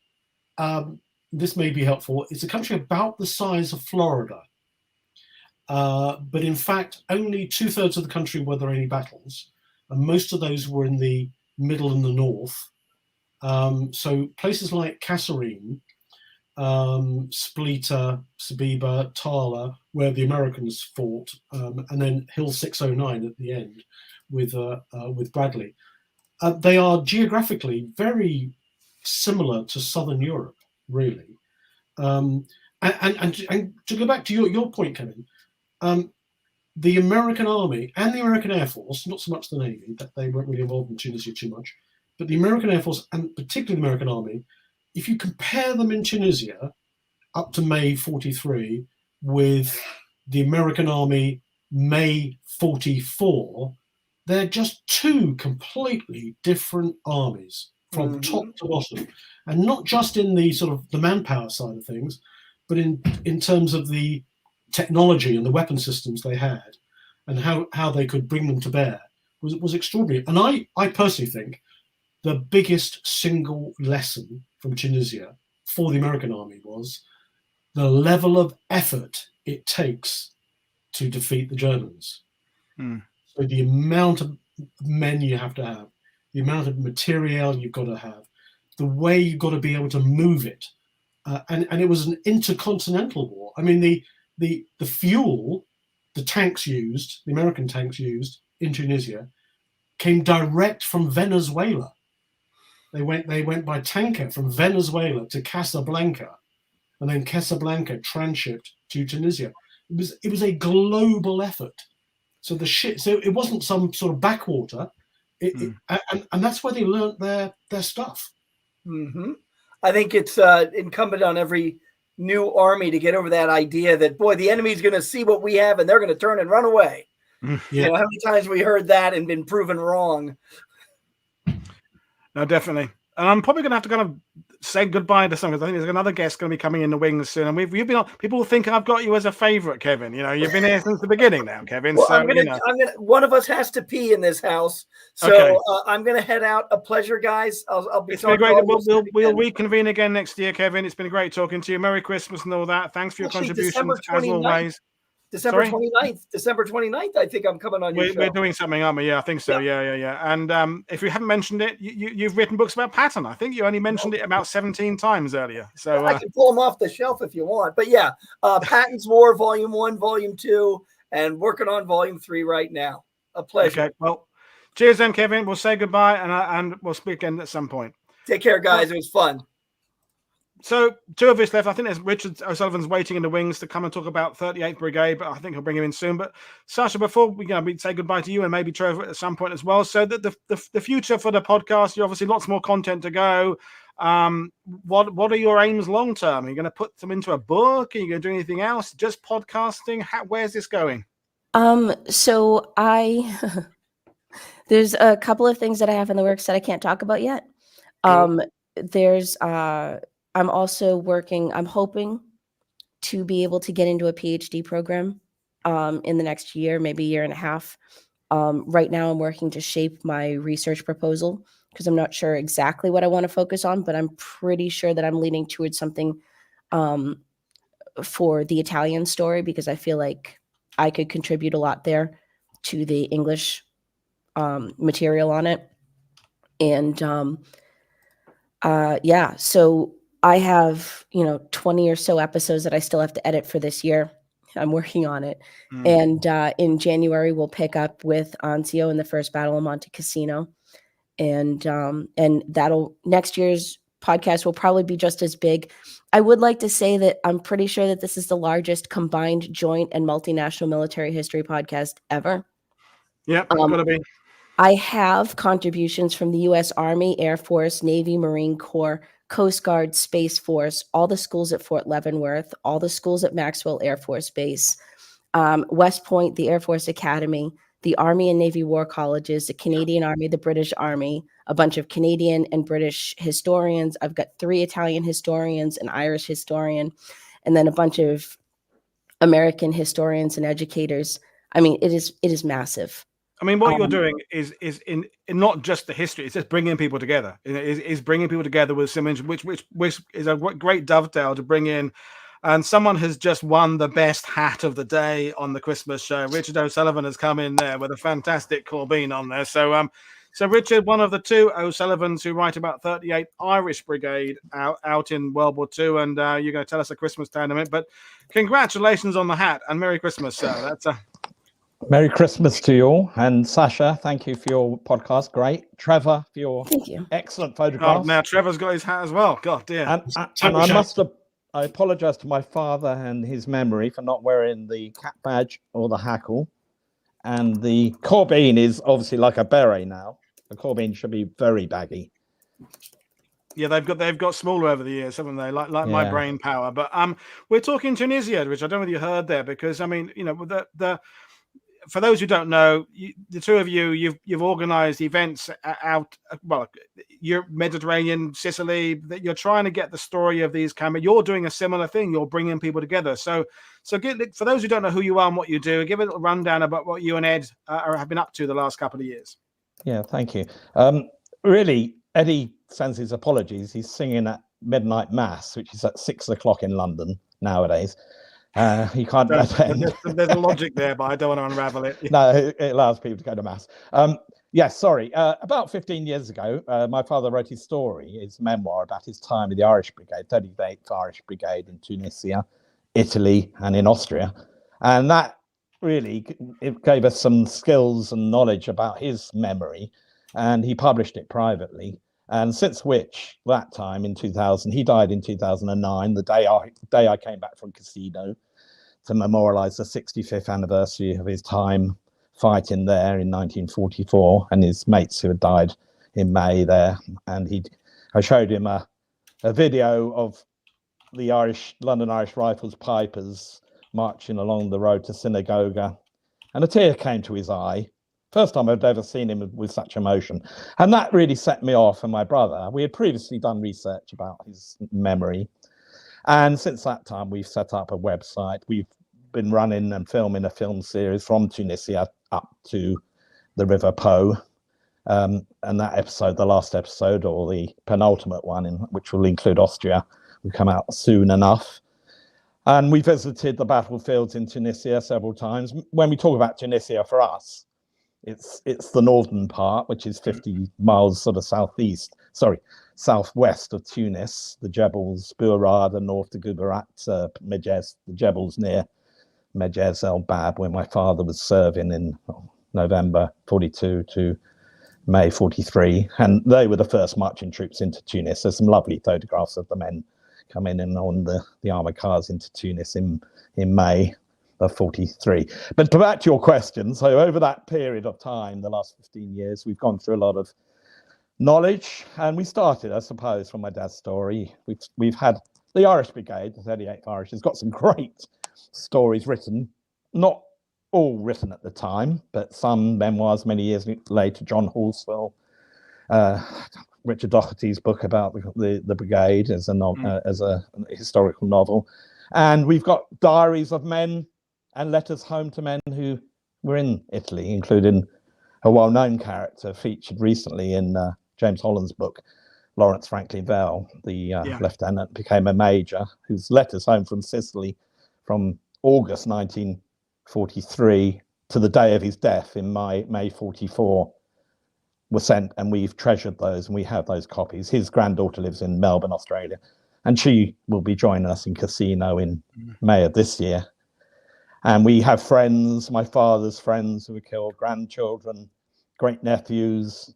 Speaker 7: this may be helpful, it's a country about the size of Florida. But in fact, only 2/3 of the country were there any battles. And most of those were in the middle and the north. So places like Kasserine, Splita, Sabiba, Tala, where the Americans fought, and then Hill 609 at the end with Bradley. They are geographically very similar to Southern Europe, really. And to go back to your point, Kevin, the American Army and the American Air Force, not so much the Navy, that they weren't really involved in Tunisia too much, but the American Air Force and particularly the American Army, if you compare them in Tunisia up to May 43 with the American Army May 44, they're just two completely different armies from top to bottom, and not just in the sort of the manpower side of things, but in terms of the technology and the weapon systems they had, and how they could bring them to bear was extraordinary. And I personally think the biggest single lesson from Tunisia for the American army was the level of effort it takes to defeat the Germans. So the amount of men you have to have, the amount of material you've got to have, the way you've got to be able to move it. And it was an intercontinental war. I mean, the fuel the tanks used, the American tanks used in Tunisia, came direct from Venezuela. They went by tanker from Venezuela to Casablanca, and then Casablanca transshipped to Tunisia. It was a global effort. So it wasn't some sort of backwater, and that's where they learned their stuff.
Speaker 4: I think it's incumbent on every new army to get over that idea that, boy, the enemy's going to see what we have and they're going to turn and run away. You know, how many times we heard that and been proven wrong?
Speaker 1: No, definitely. And I'm probably going to have to kind of say goodbye to some, because I think there's another guest going to be coming in the wings soon. And you've been on, people think I've got you as a favorite, Kevin. You know, you've been here since the beginning now, Kevin.
Speaker 4: Well,
Speaker 1: so
Speaker 4: one of us has to pee in this house, so okay. I'm going to head out. A pleasure, guys. I'll be. It's been great.
Speaker 1: We'll reconvene again next year, Kevin. It's been great talking to you. Merry Christmas and all that. Thanks for your contributions as always.
Speaker 4: December 29th. December 29th, I think I'm coming on your show.
Speaker 1: We're doing something, aren't we? Yeah, I think so. Yeah. And if you haven't mentioned it, you've written books about Patton. I think you only mentioned it about 17 times earlier. So
Speaker 4: I can pull them off the shelf if you want. But yeah, Patton's War, Volume 1, Volume 2, and working on Volume 3 right now. A pleasure. Okay,
Speaker 1: well, cheers then, Kevin. We'll say goodbye, and we'll speak again at some point.
Speaker 4: Take care, guys. It was fun.
Speaker 1: So two of us left. I think there's Richard O'Sullivan's waiting in the wings to come and talk about 38th Brigade, but I think he'll bring him in soon. But Sasha, before we say goodbye to you and maybe Trevor at some point as well. So the future for the podcast, you obviously lots more content to go. What are your aims long term? Are you going to put them into a book? Are you going to do anything else? Just podcasting? Where's this going?
Speaker 6: So there's a couple of things that I have in the works that I can't talk about yet. I'm also working, I'm hoping to be able to get into a PhD program in the next year, maybe year and a half. Right now I'm working to shape my research proposal because I'm not sure exactly what I want to focus on, but I'm pretty sure that I'm leaning towards something for the Italian story, because I feel like I could contribute a lot there to the English material on it. And so I have, 20 or so episodes that I still have to edit for this year. I'm working on it. And in January, we'll pick up with Anzio in the First Battle of Monte Cassino. And next year's podcast will probably be just as big. I would like to say that I'm pretty sure that this is the largest combined joint and multinational military history podcast ever.
Speaker 1: Yeah, gotta be.
Speaker 6: I have contributions from the U.S. Army, Air Force, Navy, Marine Corps, Coast Guard, Space Force, all the schools at Fort Leavenworth, all the schools at Maxwell Air Force Base, West Point, the Air Force Academy, the Army and Navy War Colleges, the Canadian Army, the British Army, a bunch of Canadian and British historians. I've got 3 Italian historians, an Irish historian, and then a bunch of American historians and educators. I mean, it is massive.
Speaker 1: I mean, what you're doing is in not just the history; it's just bringing people together. Is bringing people together with some which is a great dovetail to bring in. And someone has just won the best hat of the day on the Christmas show. Richard O'Sullivan has come in there with a fantastic Corbin on there. So Richard, one of the 2 O'Sullivans who write about 38th Irish Brigade out in World War II, and you're going to tell us a Christmas tale in a minute. But congratulations on the hat and Merry Christmas, sir. That's a
Speaker 8: Merry Christmas to you all. And Sasha, thank you for your podcast. Great. Trevor, for your excellent photographs.
Speaker 1: Oh, now Trevor's got his hat as well. God dear.
Speaker 8: And I apologize to my father and his memory for not wearing the cap badge or the hackle. And the Corbin is obviously like a beret now. The Corbin should be very baggy.
Speaker 1: Yeah, they've got smaller over the years, haven't they? Like my brain power. But we're talking Tunisia, which I don't know whether you heard there, because I mean, for those who don't know, the two of you, you've organised events out, well, you're Mediterranean, Sicily. That you're trying to get the story of these You're doing a similar thing. You're bringing people together. So for those who don't know who you are and what you do, give a little rundown about what you and Ed have been up to the last couple of years. Yeah,
Speaker 8: thank you. Really, Eddie sends his apologies. He's singing at midnight mass, which is at 6 o'clock in London nowadays. He can't attend.
Speaker 1: There's a logic there, but I don't want to unravel it.
Speaker 8: No, it allows people to go to mass. Yes, sorry. About 15 years ago, my father wrote his story, his memoir about his time with the Irish Brigade, 38th Irish Brigade in Tunisia, Italy, and in Austria. And that really, it gave us some skills and knowledge about his memory, and he published it privately. And since which, that time in 2000, he died in 2009, the day I came back from Casino to memorialise the 65th anniversary of his time fighting there in 1944, and his mates who had died in May there. And I showed him a video of the London Irish Rifles Pipers marching along the road to Synagogue, and a tear came to his eye. First time I'd ever seen him with such emotion. And that really set me off and my brother. We had previously done research about his memory. And since that time, we've set up a website. We've been running and filming a film series from Tunisia up to the River Po. And that episode, the last episode, or the penultimate one, which will include Austria, will come out soon enough. And we visited the battlefields in Tunisia several times. When we talk about Tunisia, for us, it's the northern part, which is 50 miles sort of southwest of Tunis, the Jebels, Burad, and north to Gubarat, Mejez, the Jebels near Mejez El Bab, where my father was serving in November 42 to May 43. And they were the first marching troops into Tunis. There's some lovely photographs of the men coming in on the armoured cars into Tunis in May of 43. But back to your question, so over that period of time, the last 15 years, we've gone through a lot of knowledge, and we started, I suppose, from my dad's story. We've had the Irish Brigade, the 38th Irish, has got some great stories written, not all written at the time, but some memoirs many years later. John Horsfell, Richard Doherty's book about the brigade as a historical novel, and we've got diaries of men and letters home to men who were in Italy, including a well-known character featured recently in James Holland's book, Lawrence Franklin Vale, the lieutenant, became a major, whose letters home from Sicily from August 1943 to the day of his death in May 44 were sent, and we've treasured those, and we have those copies. His granddaughter lives in Melbourne, Australia, and she will be joining us in Casino in May of this year. And we have friends, my father's friends who were killed, grandchildren, great nephews,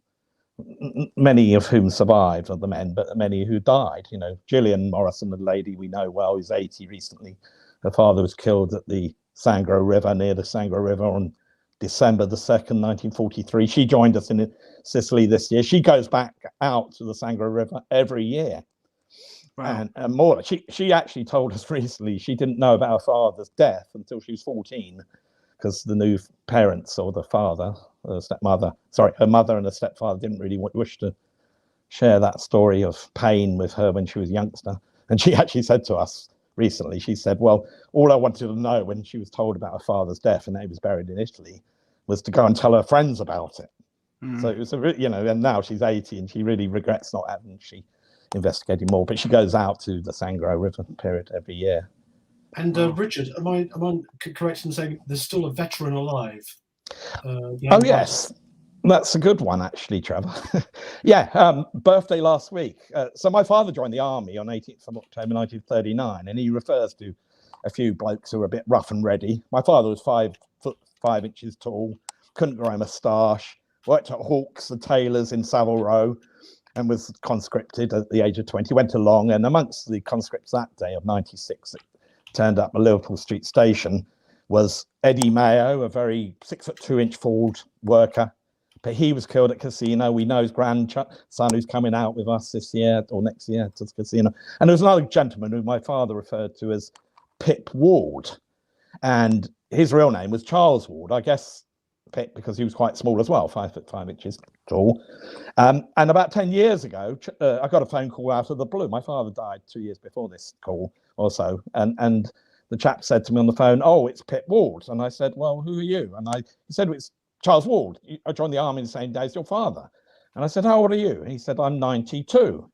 Speaker 8: many of whom survived of the men, but many who died. You know, Gillian Morrison, the lady we know well, who's 80 recently. Her father was killed at the Sangro River, near the Sangro River on December the 2nd, 1943. She joined us in Sicily this year. She goes back out to the Sangro River every year. Wow. And more, she actually told us recently she didn't know about her father's death until she was 14, because the new parents, or the father, her mother and her stepfather didn't really wish to share that story of pain with her when she was a youngster. And she actually said to us recently, she said, well, all I wanted to know when she was told about her father's death and that he was buried in Italy was to go and tell her friends about it. So it was and now she's 80 and she really regrets not having investigating more, but she goes out to the Sangro River period every year.
Speaker 7: And Richard, am I correct in saying there's still a veteran alive?
Speaker 8: Oh yes, that's a good one actually, Trevor. Birthday last week. So my father joined the army on 18th of October 1939, and he refers to a few blokes who were a bit rough and ready. My father was 5 foot 5 inches tall, couldn't grow a moustache, worked at Hawkes the tailors in Savile Row, and was conscripted at the age of 20, went along, and amongst the conscripts that day of 96 that turned up at Liverpool Street Station was Eddie Mayo, a very 6 foot 2 inch forward worker, but he was killed at Casino. We know his grandson who's coming out with us this year or next year to Casino. And there was another gentleman who my father referred to as Pip Ward, and his real name was Charles Ward, I guess, because he was quite small as well, 5'5" tall. And about 10 years ago, I got a phone call out of the blue. My father died 2 years before this call or so, and the chap said to me on the phone, "Oh, it's Pit Ward." And I said, "Well, who are you?" And he said, "It's Charles Ward. I joined the army the same day as your father." And I said, "How old are you?" And he said, "I'm 92.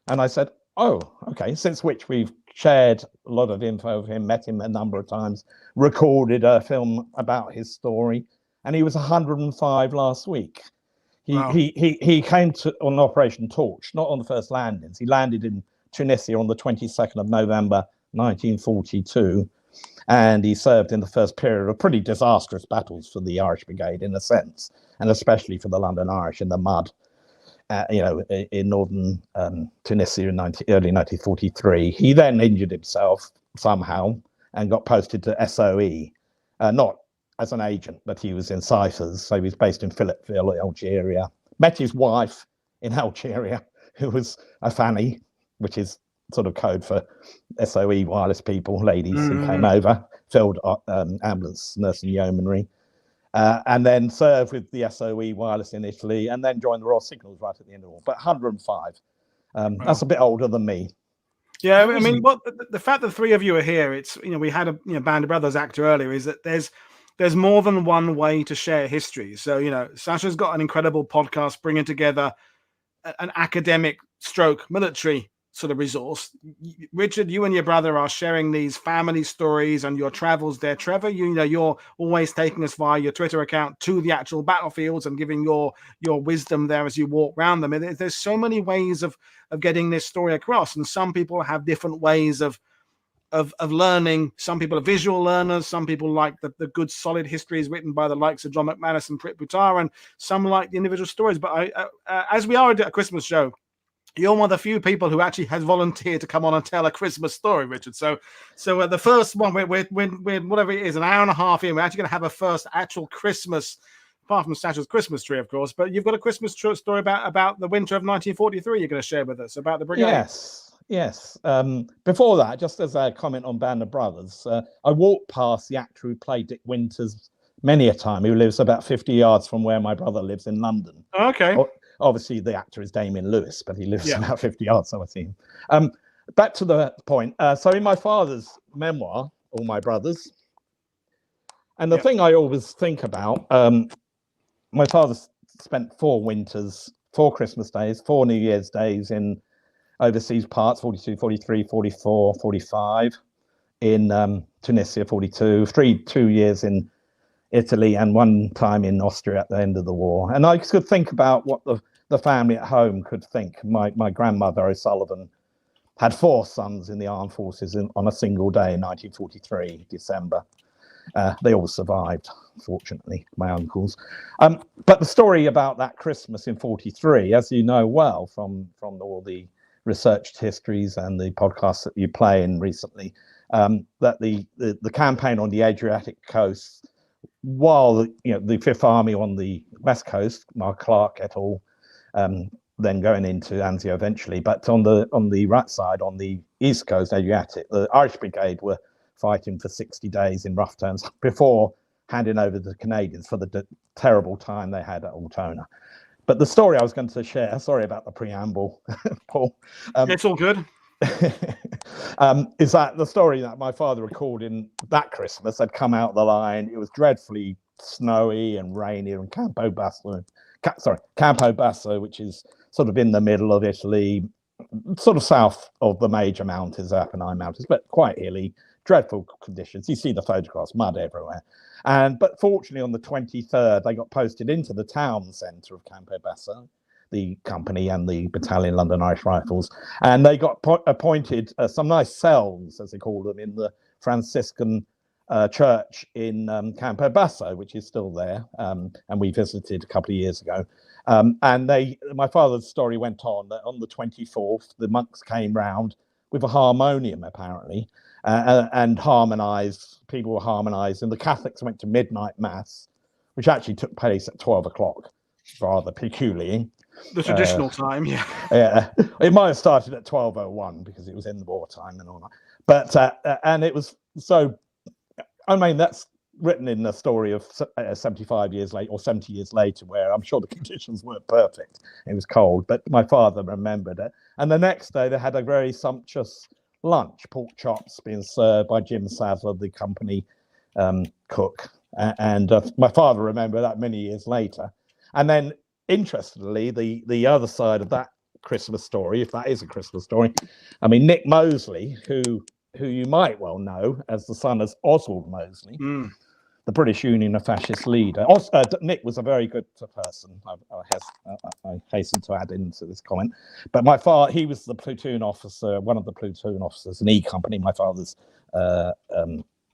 Speaker 8: And I said, "Oh, okay." Since which we've shared a lot of info of him, met him a number of times, recorded a film about his story, and he was 105 last week. He came on Operation Torch, not on the first landings. He landed in Tunisia on the 22nd of November 1942, and he served in the first period of pretty disastrous battles for the Irish Brigade, in a sense, and especially for the London Irish in the mud, in northern Tunisia in early 1943. He then injured himself somehow and got posted to SOE, not as an agent, but he was in ciphers. So he was based in Philippeville, Algeria. Met his wife in Algeria, who was a fanny, which is sort of code for SOE wireless people, ladies who came over, filled ambulance nursing yeomanry, and then served with the SOE wireless in Italy, and then joined the Royal Signals right at the end of all. But 105. That's a bit older than me.
Speaker 1: Yeah, I mean, what the fact that three of you are here, it's, we had a Band of Brothers actor earlier, is that there's more than one way to share history. So, Sasha's got an incredible podcast bringing together an academic stroke military sort of resource. Richard, you and your brother are sharing these family stories and your travels there. Trevor, you're always taking us via your Twitter account to the actual battlefields and giving your wisdom there as you walk around them. And there's so many ways of getting this story across, and some people have different ways of learning. Some people are visual learners. Some people like the good solid histories written by the likes of John McManus and Prit, Buttar, and some like the individual stories. But as we are a Christmas show, you're one of the few people who actually has volunteered to come on and tell a Christmas story, Richard. So the first one, we're whatever it is, an hour and a half in, we're actually going to have a first actual Christmas, apart from Sasha's Christmas tree, of course. But you've got a Christmas story about the winter of 1943 you're going to share with us, about the brigade.
Speaker 8: Yes. Before that, just as a comment on Band of Brothers, I walked past the actor who played Dick Winters many a time, who lives about 50 yards from where my brother lives in London.
Speaker 1: Okay.
Speaker 8: Obviously, the actor is Damien Lewis, but he lives about 50 yards, so I see him. Back to the point. So in my father's memoir, All My Brothers, and the thing I always think about, my father spent 4 winters, 4 Christmas days, 4 New Year's days in overseas parts, 42, 43, 44, 45, in Tunisia, 42, 2 years in Italy, and 1 time in Austria at the end of the war. And I could think about what the family at home could think. My grandmother, O'Sullivan, had 4 sons in the armed forces on a single day in 1943, December. They all survived, fortunately, my uncles. But the story about that Christmas in 43, as you know well from all the researched histories and the podcasts that you play in recently, that the campaign on the Adriatic coast, while the Fifth Army on the west coast, Mark Clark et al., then going into Anzio eventually, but on the right side, on the east coast, Adriatic, the Irish Brigade were fighting for 60 days in rough terms before handing over to the Canadians for the terrible time they had at Altona. But the story I was going to share, sorry about the preamble, Paul.
Speaker 1: It's all good.
Speaker 8: Is that the story that my father recorded that Christmas had come out the line. It was dreadfully snowy and rainy in Campo Basso, which is sort of in the middle of Italy, sort of south of the major mountains, Apennine Mountains, but quite hilly, dreadful conditions. You see the photographs, mud everywhere. But fortunately, on the 23rd, they got posted into the town centre of Campo Basso, the company and the battalion London Irish Rifles, and they got appointed some nice cells, as they call them, in the Franciscan church in Campo Basso, which is still there, and we visited a couple of years ago. And my father's story went on that on the 24th, the monks came round with a harmonium, apparently, and harmonized. People were harmonized, and the Catholics went to midnight mass, which actually took place at 12 o'clock, rather peculiar.
Speaker 1: The traditional time, yeah.
Speaker 8: Yeah, it might have started at 12:01 because it was in the wartime and all that. But and it was so. I mean, that's written in the story of 75 years later or 70 years later, where I'm sure the conditions weren't perfect. It was cold, but my father remembered it. And the next day they had a very sumptuous lunch, pork chops being served by Jim Sadler, the company cook. And my father remembered that many years later. And then, interestingly, the other side of that Christmas story, if that is a Christmas story, I mean, Nick Mosley, who you might well know as the son of Oswald Mosley, the British Union of Fascist leader. Nick was a very good person. I hasten to add into this comment. But my father, he was the platoon officer, one of the platoon officers in E Company, my father's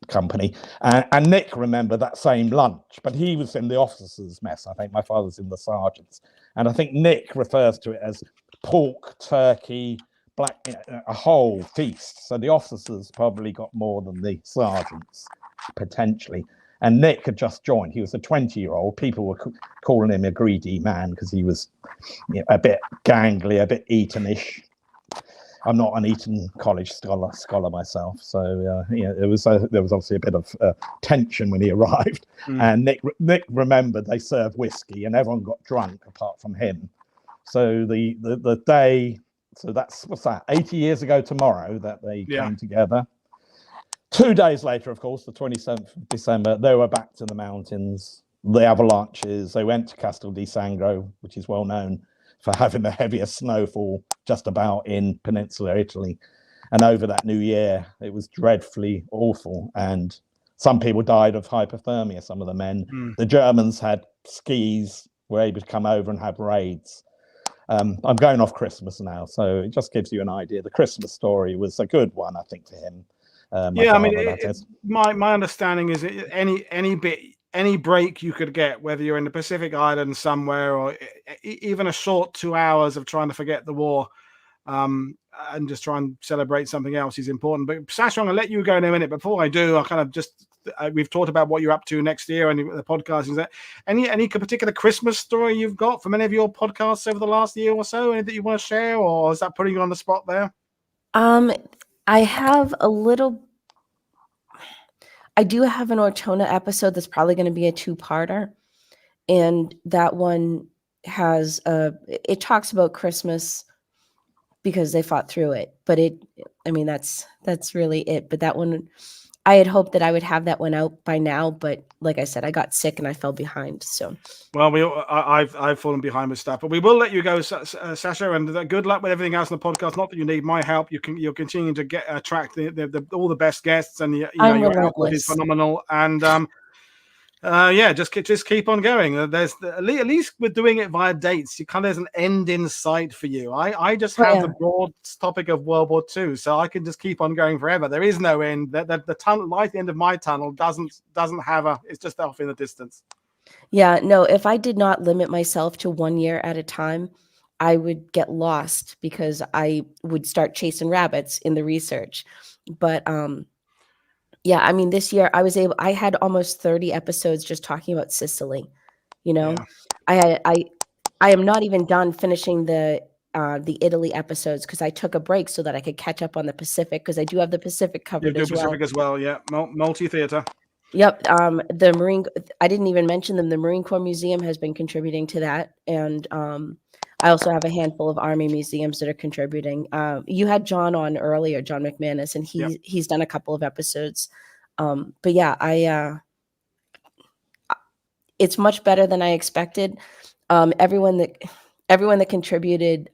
Speaker 8: company. And Nick remembered that same lunch, but he was in the officers' mess. I think my father's in the sergeants. And I think Nick refers to it as pork, turkey, a whole feast. So the officers probably got more than the sergeants, potentially. And Nick had just joined. He was a 20-year-old. People were calling him a greedy man because he was a bit gangly, a bit Etonish. I'm not an Eton College scholar myself, so there was obviously a bit of tension when he arrived. And Nick remembered they served whiskey, and everyone got drunk apart from him. So the day, so that's, what's that, 80 years ago tomorrow that they came together. 2 days later, of course, the 27th of December, they were back to the mountains, the avalanches. They went to Castel di Sangro, which is well known for having the heaviest snowfall just about in Peninsula Italy. And over that New Year, it was dreadfully awful. And some people died of hypothermia, some of the men. The Germans had skis, were able to come over and have raids. I'm going off Christmas now, so it just gives you an idea. The Christmas story was a good one, I think, for him.
Speaker 1: Yeah, I mean, my understanding is any break you could get, whether you're in the Pacific Islands somewhere or even a short 2 hours of trying to forget the war and just try and celebrate something else is important. But Sasha, I'm going to let you go in a minute. Before I do, I kind of just we've talked about what you're up to next year and the podcast. Is that any particular Christmas story you've got from any of your podcasts over the last year or so? Anything you want to share, or is that putting you on the spot there?
Speaker 6: I have a little. I do have an Ortona episode that's probably going to be a two-parter, and that one has it talks about Christmas because they fought through it. But I mean, that's really it. But that one, I had hoped that I would have that one out by now, but like I said, I got sick and I fell behind. So,
Speaker 1: well, I've fallen behind with stuff, but we will let you go, Sasha, and good luck with everything else in the podcast. Not that you need my help; you'll continue to attract all the best guests, and your output is phenomenal. And just keep on going. There's at least with doing it via dates, there's an end in sight for you. I just have the broad topic of World War II, so I can just keep on going forever. There is no end. The tunnel, light at the end of my tunnel, doesn't have it's just off in the distance.
Speaker 6: Yeah, no. If I did not limit myself to 1 year at a time, I would get lost because I would start chasing rabbits in the research. But yeah, I mean, this year I had almost 30 episodes just talking about Sicily. I am not even done finishing the Italy episodes because I took a break so that I could catch up on the Pacific, because I do have the Pacific covered as well.
Speaker 1: Pacific as well, yeah. Multi-theater.
Speaker 6: Yep. The Marine, I didn't even mention them. The Marine Corps Museum has been contributing to that. And I also have a handful of Army museums that are contributing. You had John on earlier, John McManus, and he's done a couple of episodes. But yeah, it's much better than I expected. Everyone that contributed,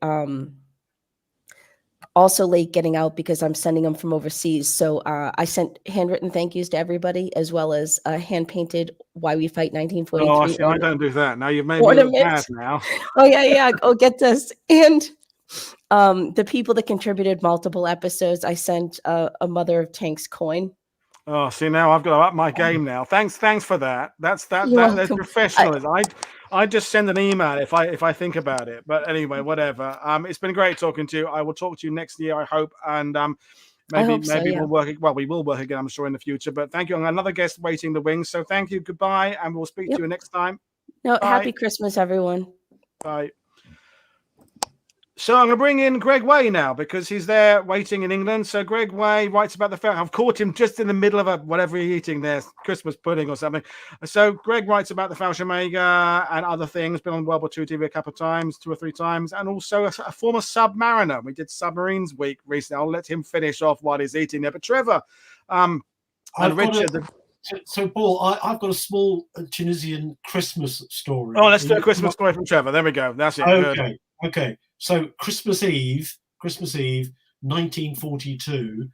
Speaker 6: also late getting out because I'm sending them from overseas. So I sent handwritten thank yous to everybody, as well as hand-painted Why We Fight 1943.
Speaker 1: Oh, I don't do that. Now you've made me look bad now.
Speaker 6: Oh, yeah. Oh, get this. And the people that contributed multiple episodes, I sent a Mother of Tanks coin.
Speaker 1: Oh, see, now I've got to up my game now. Thanks for that. That's professionalism. I just send an email if I think about it. But anyway, whatever. It's been great talking to you. I will talk to you next year, I hope, and maybe we'll work. Well, we will work again, I'm sure, in the future. But thank you. Another guest waiting in the wings. So thank you. Goodbye, and we'll speak to you next time.
Speaker 6: No, Happy Christmas, everyone.
Speaker 1: Bye. So I'm going to bring in Greg Way now because he's there waiting in England. So Greg Way writes about the film. I've caught him just in the middle of whatever he's eating there, Christmas pudding or something. So Greg writes about the Fallschirmjäger and other things. Been on World War II TV a couple of times, 2 or 3 times, and also a former submariner. We did Submarines Week recently. I'll let him finish off while he's eating there. But Trevor, and Richard.
Speaker 7: So, Paul, I've got a small Tunisian Christmas story.
Speaker 1: Oh, let's do a Christmas story from Trevor. There we go. That's it.
Speaker 7: Okay. Okay. So Christmas Eve, 1942,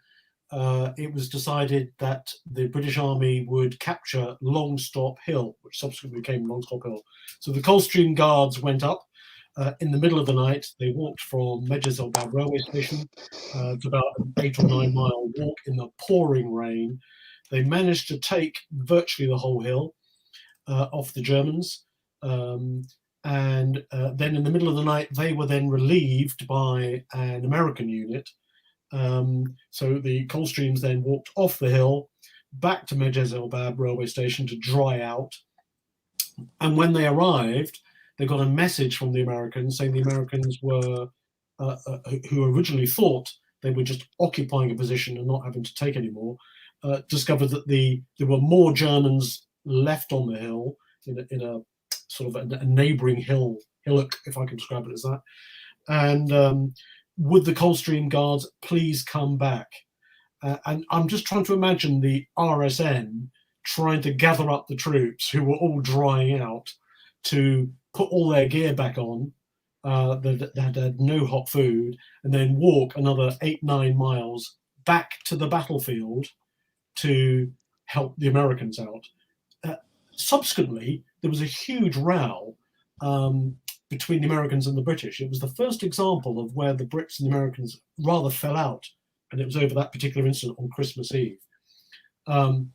Speaker 7: it was decided that the British Army would capture Longstop Hill, which subsequently became Longstop Hill. So the Coldstream Guards went up in the middle of the night. They walked from Medjez-el-Bab railway station to about an 8 or 9 mile walk in the pouring rain. They managed to take virtually the whole hill off the Germans. And then in the middle of the night, they were then relieved by an American unit. So the Coldstreams then walked off the hill back to Medjez-el-Bab railway station to dry out. And when they arrived, they got a message from the Americans saying the Americans were, who originally thought they were just occupying a position and not having to take any more, discovered that there were more Germans left on the hill in a sort of a neighbouring hillock, if I can describe it as that. And would the Coldstream Guards please come back? And I'm just trying to imagine the RSN trying to gather up the troops who were all drying out to put all their gear back on, that had no hot food, and then walk another 8-9 miles back to the battlefield to help the Americans out. Subsequently, there was a huge row between the Americans and the British. It was the first example of where the Brits and the Americans rather fell out, and it was over that particular incident on Christmas Eve. The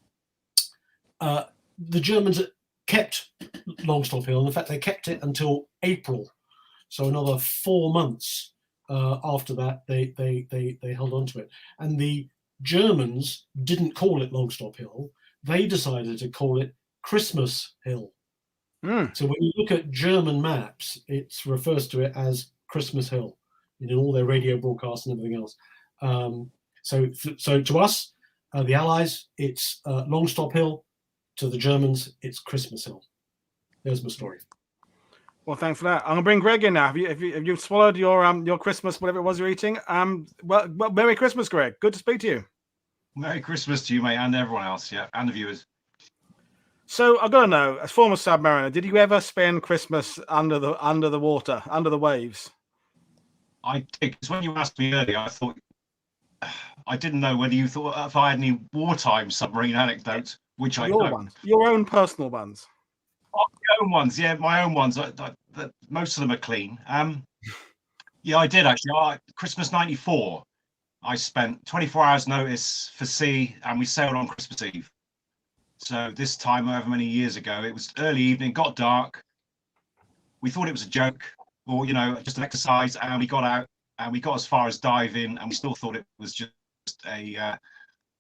Speaker 7: Germans kept Longstop Hill. In fact, they kept it until April, so another 4 months after that, they held on to it. And the Germans didn't call it Longstop Hill. They decided to call it Christmas Hill. So when you look at German maps, it refers to it as Christmas Hill in all their radio broadcasts and everything else. So to us, the Allies, it's Longstop Hill. To the Germans, it's Christmas Hill. There's my story.
Speaker 1: Well, thanks for that. I'm gonna bring Greg in now. Have you swallowed your Christmas, whatever it was you're eating? Well, Merry Christmas, Greg. Good to speak to you.
Speaker 9: Merry Christmas to you, mate, and everyone else, yeah, and the viewers.
Speaker 1: So I've got to know, as former submariner, did you ever spend Christmas under the water, under the waves?
Speaker 9: I did, because when you asked me earlier, I thought I didn't know whether you thought if I had any wartime submarine anecdotes, which I don't.
Speaker 1: Your own personal ones.
Speaker 9: Oh, my own ones, yeah, my own ones. Most of them are clean. Yeah, I did actually. Christmas '94, I spent 24 hours notice for sea, and we sailed on Christmas Eve. So this time, however many years ago, it was early evening, got dark. We thought it was a joke, or just an exercise, and we got out and we got as far as diving, and we still thought it was just a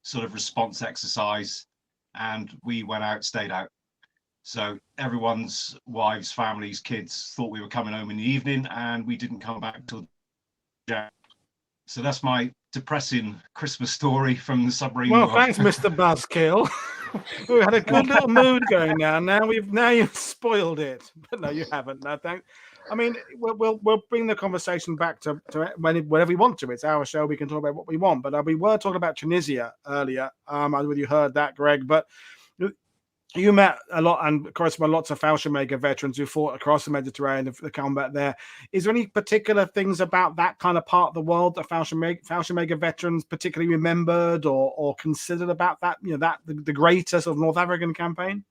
Speaker 9: sort of response exercise. And we went out, stayed out. So everyone's wives, families, kids thought we were coming home in the evening, and we didn't come back till January. So that's my depressing Christmas story from the submarine.
Speaker 1: Well, thanks, Mr. Buzzkill. We had a good little mood going now. Now you've spoiled it. But no, you haven't. No, thanks. I mean, we'll bring the conversation back to whenever we want to. It's our show. We can talk about what we want. But we were talking about Tunisia earlier. I don't know whether you heard that, Greg. But you met a lot and correspond lots of Fallschirmjäger veterans who fought across the Mediterranean, the combat there. Is there any particular things about that kind of part of the world that Fallschirmjäger veterans particularly remembered or considered about that? The greater sort of North African campaign.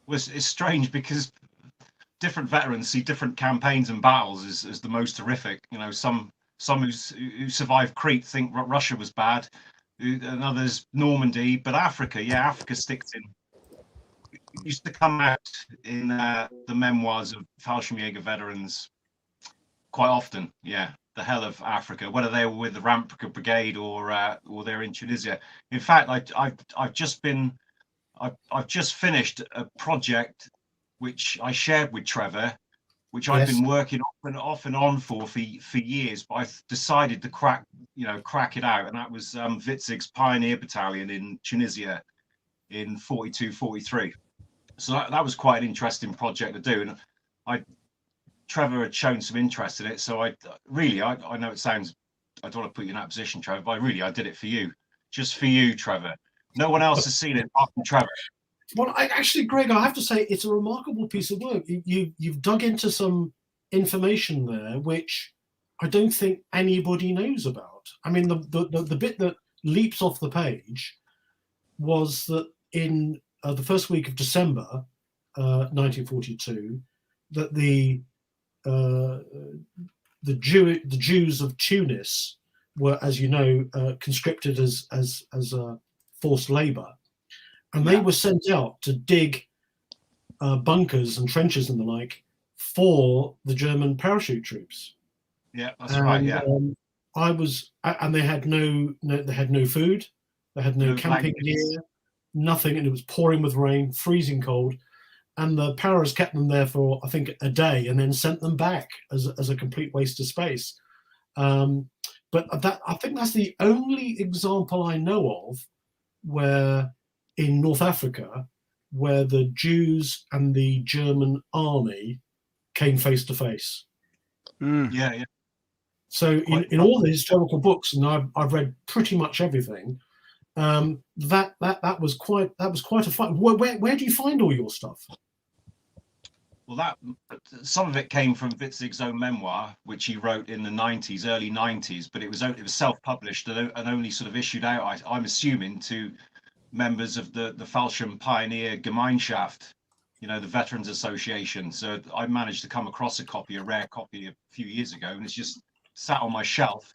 Speaker 9: Well, it's strange because different veterans see different campaigns and battles as the most horrific. Some who survived Crete think Russia was bad, and others Normandy. But Africa sticks in. It used to come out in the memoirs of Fallschirmjäger veterans quite often. Yeah, the hell of Africa, whether they were with the Ramp Brigade or they're in Tunisia. In fact, I've just finished a project which I shared with Trevor which I've been working off and on for years, but I decided to crack it out, and that was Witzig's Pioneer Battalion in Tunisia in 42, 43. So that was quite an interesting project to do, and Trevor had shown some interest in it, so I know it sounds, I don't want to put you in that position, Trevor, but I did it for you, just for you, Trevor. No one else has seen it apart from Trevor.
Speaker 7: Well, actually, Greg, I have to say it's a remarkable piece of work. You've dug into some information there which I don't think anybody knows about. I mean, the bit that leaps off the page was that in the first week of December 1942, that the Jews of Tunis were, as you know, conscripted as forced labour. And they were sent out to dig bunkers and trenches and the like for the German parachute troops.
Speaker 9: Yeah, that's right. Yeah,
Speaker 7: and they had no food, they had no camping gear, nothing, and it was pouring with rain, freezing cold. And the paras kept them there for, I think, a day, and then sent them back as a complete waste of space. But I think that's the only example I know of where, in North Africa, where the Jews and the German army came face to face.
Speaker 9: Yeah.
Speaker 7: So in all the historical books, and I've read pretty much everything, that was quite a fight. Where do you find all your stuff?
Speaker 9: Well, some of it came from Witzig's own memoir, which he wrote in the early 90s, but it was self-published and only sort of issued out, I'm assuming, to members of the Fallschirm Pioneer Gemeinschaft, the Veterans Association. So I managed to come across a rare copy a few years ago, and it's just sat on my shelf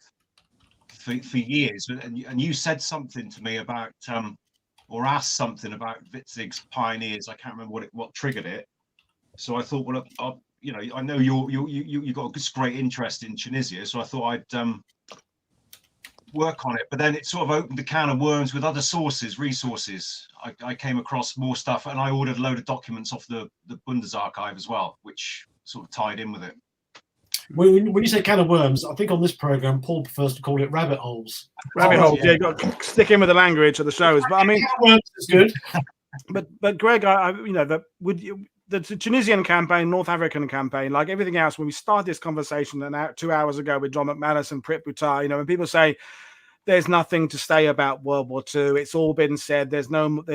Speaker 9: for years. And you said something to me about, or asked something about Witzig's Pioneers. I can't remember what triggered it. So I thought, well, I know you got a great interest in Tunisia, so I thought I'd work on it. But then it sort of opened a can of worms with other resources. I came across more stuff, and I ordered a load of documents off the Bundesarchive as well, which sort of tied in with it.
Speaker 7: When you say can of worms, I think on this program, Paul prefers to call it rabbit holes.
Speaker 1: Rabbit holes, yeah. You got to stick in with the language of the shows. But I mean,
Speaker 7: can of worms is good.
Speaker 1: but Greg, the Tunisian campaign, North African campaign, like everything else, when we started this conversation 2 hours ago with John McManus and Prit, when people say there's nothing to say about World War II, it's all been said, there's nothing,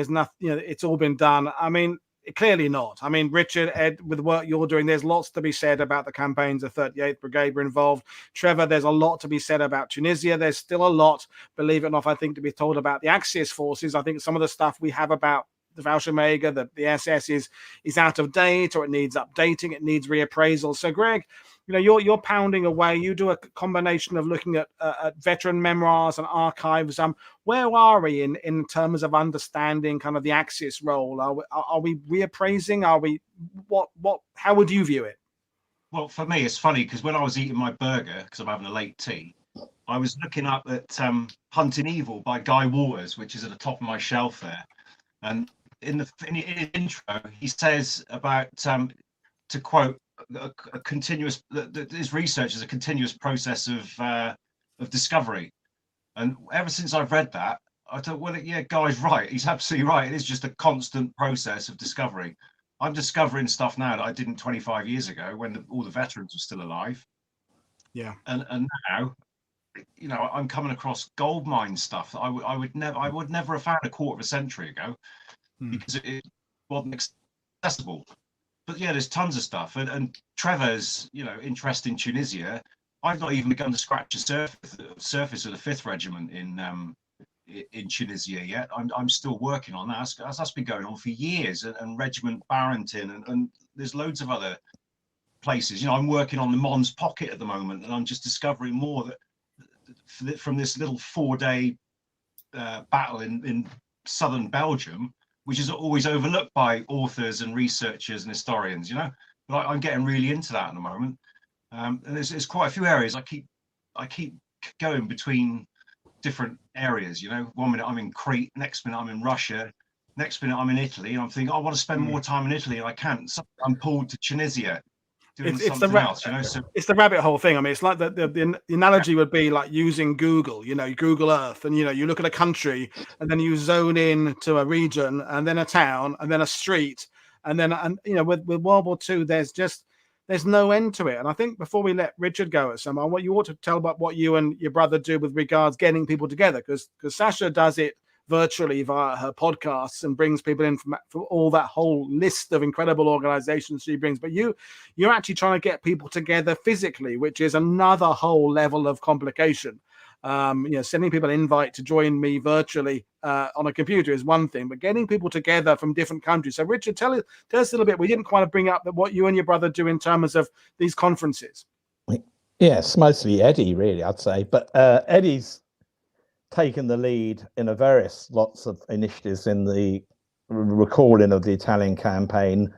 Speaker 1: it's all been done. I mean, clearly not. I mean, Richard, Ed, with the work you're doing, there's lots to be said about the campaigns the 38th Brigade were involved. Trevor, there's a lot to be said about Tunisia. There's still a lot, believe it or not, I think, to be told about the Axis forces. I think some of the stuff we have about the Fallschirmjäger, the SS is out of date, or it needs updating, it needs reappraisal. So, Greg, you're pounding away. You do a combination of looking at veteran memoirs and archives. Where are we in terms of understanding kind of the Axis role? Are we reappraising? Are we what? How would you view it?
Speaker 9: Well, for me, it's funny because when I was eating my burger, because I'm having a late tea, I was looking up at Hunting Evil by Guy Waters, which is at the top of my shelf there, and in his intro, he says about, to quote, a continuous, his research is a continuous process of discovery. And ever since I've read that, I thought, well, yeah, Guy's right. He's absolutely right. It is just a constant process of discovery. I'm discovering stuff now that I didn't 25 years ago when all the veterans were still alive.
Speaker 1: Yeah.
Speaker 9: And now, I'm coming across gold mine stuff that I would never have found a quarter of a century ago. Because it wasn't accessible. But yeah, there's tons of stuff. And Trevor's, interest in Tunisia, I've not even begun to scratch the surface of the 5th Regiment in Tunisia yet. I'm still working on that. That's been going on for years. And Regiment Barrington, and there's loads of other places. I'm working on the Mons Pocket at the moment, and I'm just discovering more from this little 4-day battle in southern Belgium, which is always overlooked by authors and researchers and historians, But I'm getting really into that at the moment, and there's quite a few areas. I keep going between different areas. 1 minute I'm in Crete, next minute I'm in Russia, next minute I'm in Italy, and I'm thinking I want to spend more time in Italy, and I can't. So I'm pulled to Tunisia, doing
Speaker 1: it's
Speaker 9: something else, you know. So
Speaker 1: it's the rabbit hole thing. I mean, it's like the analogy would be like using Google, you know, Google Earth, and you know, you look at a country and then you zone in to a region and then a town and then a street and then, and you know, with World War II, there's no end to it. And I think before we let Richard go at some, what you ought to tell about what you and your brother do with regards getting people together, because Sasha does it virtually via her podcasts and brings people in from all that whole list of incredible organizations she brings, but you're actually trying to get people together physically, which is another whole level of complication. You know, sending people an invite to join me virtually on a computer is one thing, but getting people together from different countries. So Richard, tell us a little bit, we didn't quite bring up that what you and your brother do in terms of these conferences.
Speaker 8: Yes, mostly Eddie, really, I'd say, but Eddie's taken the lead in lots of initiatives in the recalling of the Italian campaign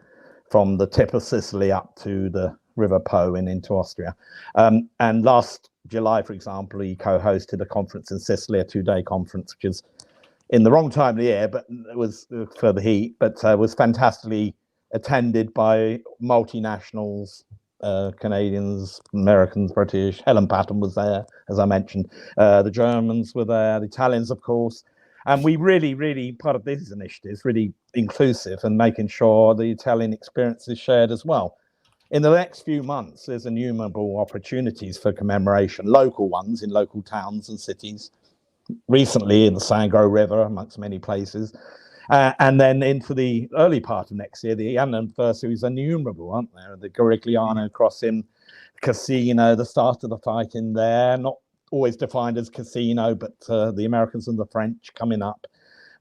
Speaker 8: from the tip of Sicily up to the River Po and into Austria. And last July, for example, he co-hosted a conference in Sicily, a 2-day conference, which is in the wrong time of the year, but it was for the heat, but was fantastically attended by multinationals, Canadians, Americans, British. Helen Patton was there, as I mentioned. The Germans were there, the Italians, of course. And we really, part of these initiatives, really inclusive and making sure the Italian experience is shared as well. In the next few months, there's innumerable opportunities for commemoration, local ones in local towns and cities, recently in the Sangro River, amongst many places. And then into the early part of next year, the anniversaries are innumerable, aren't there? The Garigliano crossing, Casino, the start of the fight in there, not always defined as Casino, but the Americans and the French coming up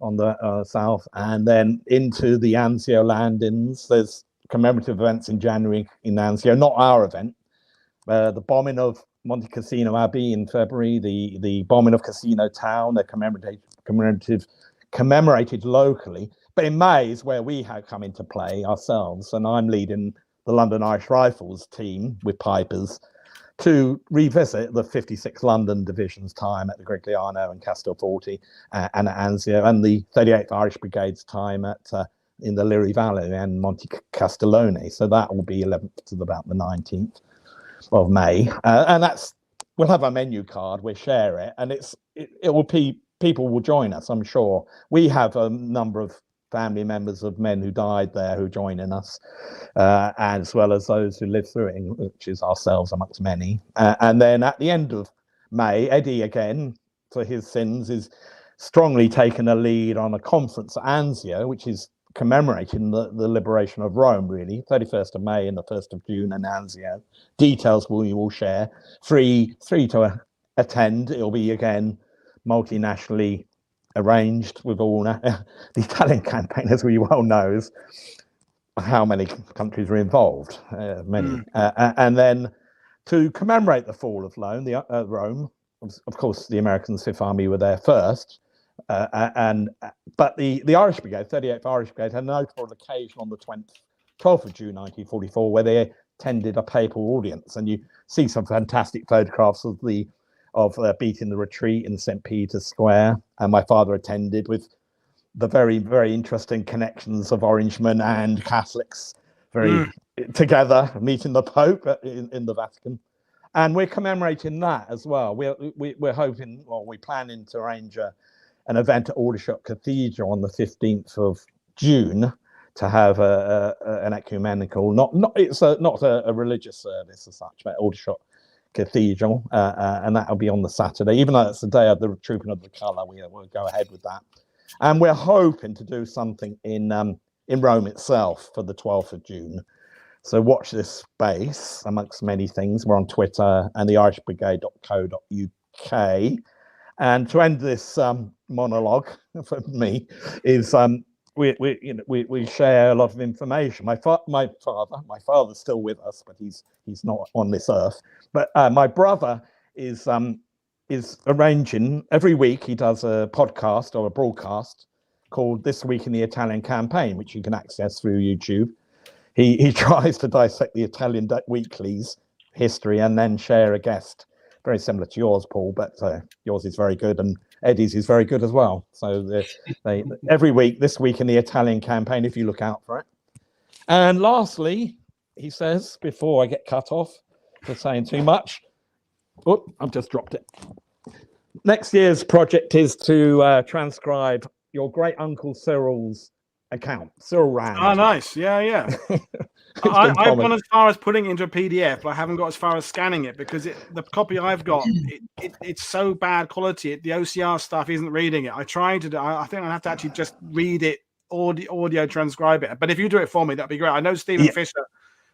Speaker 8: on the south. And then into the Anzio landings. There's commemorative events in January in Anzio, not our event. The bombing of Monte Cassino Abbey in February, the bombing of Casino Town, they're commemorated locally, but in May is where we have come into play ourselves, and I'm leading the London Irish Rifles team with Pipers to revisit the 56 London Division's time at the Garigliano and Castelforte and at Anzio, and the 38th Irish Brigade's time at in the Liri Valley and Monte Castellone. So that will be 11th to about the 19th of May, and we'll have a menu card, we'll share it, and it will be. People will join us, I'm sure. We have a number of family members of men who died there who joining us, as well as those who lived through it, which is ourselves amongst many. And then at the end of May, Eddie, again, for his sins, is strongly taking a lead on a conference at Anzio, which is commemorating the liberation of Rome, really, 31st of May and the 1st of June in Anzio. Details we will share. Free to attend. It'll be, again, multinationally arranged with all the Italian campaign, as we well know, how many countries are involved, many. And then to commemorate the fall of Rome, of course, the Americans' Fifth Army were there first, but the Irish Brigade, 38th Irish Brigade, had a notable occasion on the 12th of June 1944, where they attended a papal audience, and you see some fantastic photographs of beating the retreat in St. Peter's Square, and my father attended with the very, very interesting connections of Orangemen and Catholics together, meeting the Pope in the Vatican. And we're commemorating that as well. We're hoping, well, we're planning to arrange an event at Aldershot Cathedral on the 15th of June to have an ecumenical, not a religious service as such, but Aldershot Cathedral, and that'll be on the Saturday. Even though it's the day of the Trooping of the Colour, we'll go ahead with that. And we're hoping to do something in Rome itself for the 12th of June. So watch this space, amongst many things. We're on Twitter and the irishbrigade.co.uk. And to end this monologue for me is we share a lot of information. My father's still with us, but he's not on this earth. But my brother is arranging every week. He does a podcast or a broadcast called This Week in the Italian Campaign, which you can access through YouTube. He tries to dissect the Italian weeklies history and then share a guest, very similar to yours, Paul, but yours is very good and Eddie's is very good as well. So they every week, This Week in the Italian Campaign, if you look out for it. And lastly, he says, before I get cut off for saying too much. Oh, I've just dropped it. Next year's project is to transcribe your great uncle Cyril's account, Cyril Rand.
Speaker 1: Oh, nice. Yeah, yeah. I've gone as far as putting it into a PDF, but I haven't got as far as scanning it because the copy I've got, it's so bad quality. The OCR stuff isn't reading it. I tried to do. I think I have to actually just read it, audio transcribe it. But if you do it for me, that'd be great. I know Stephen Fisher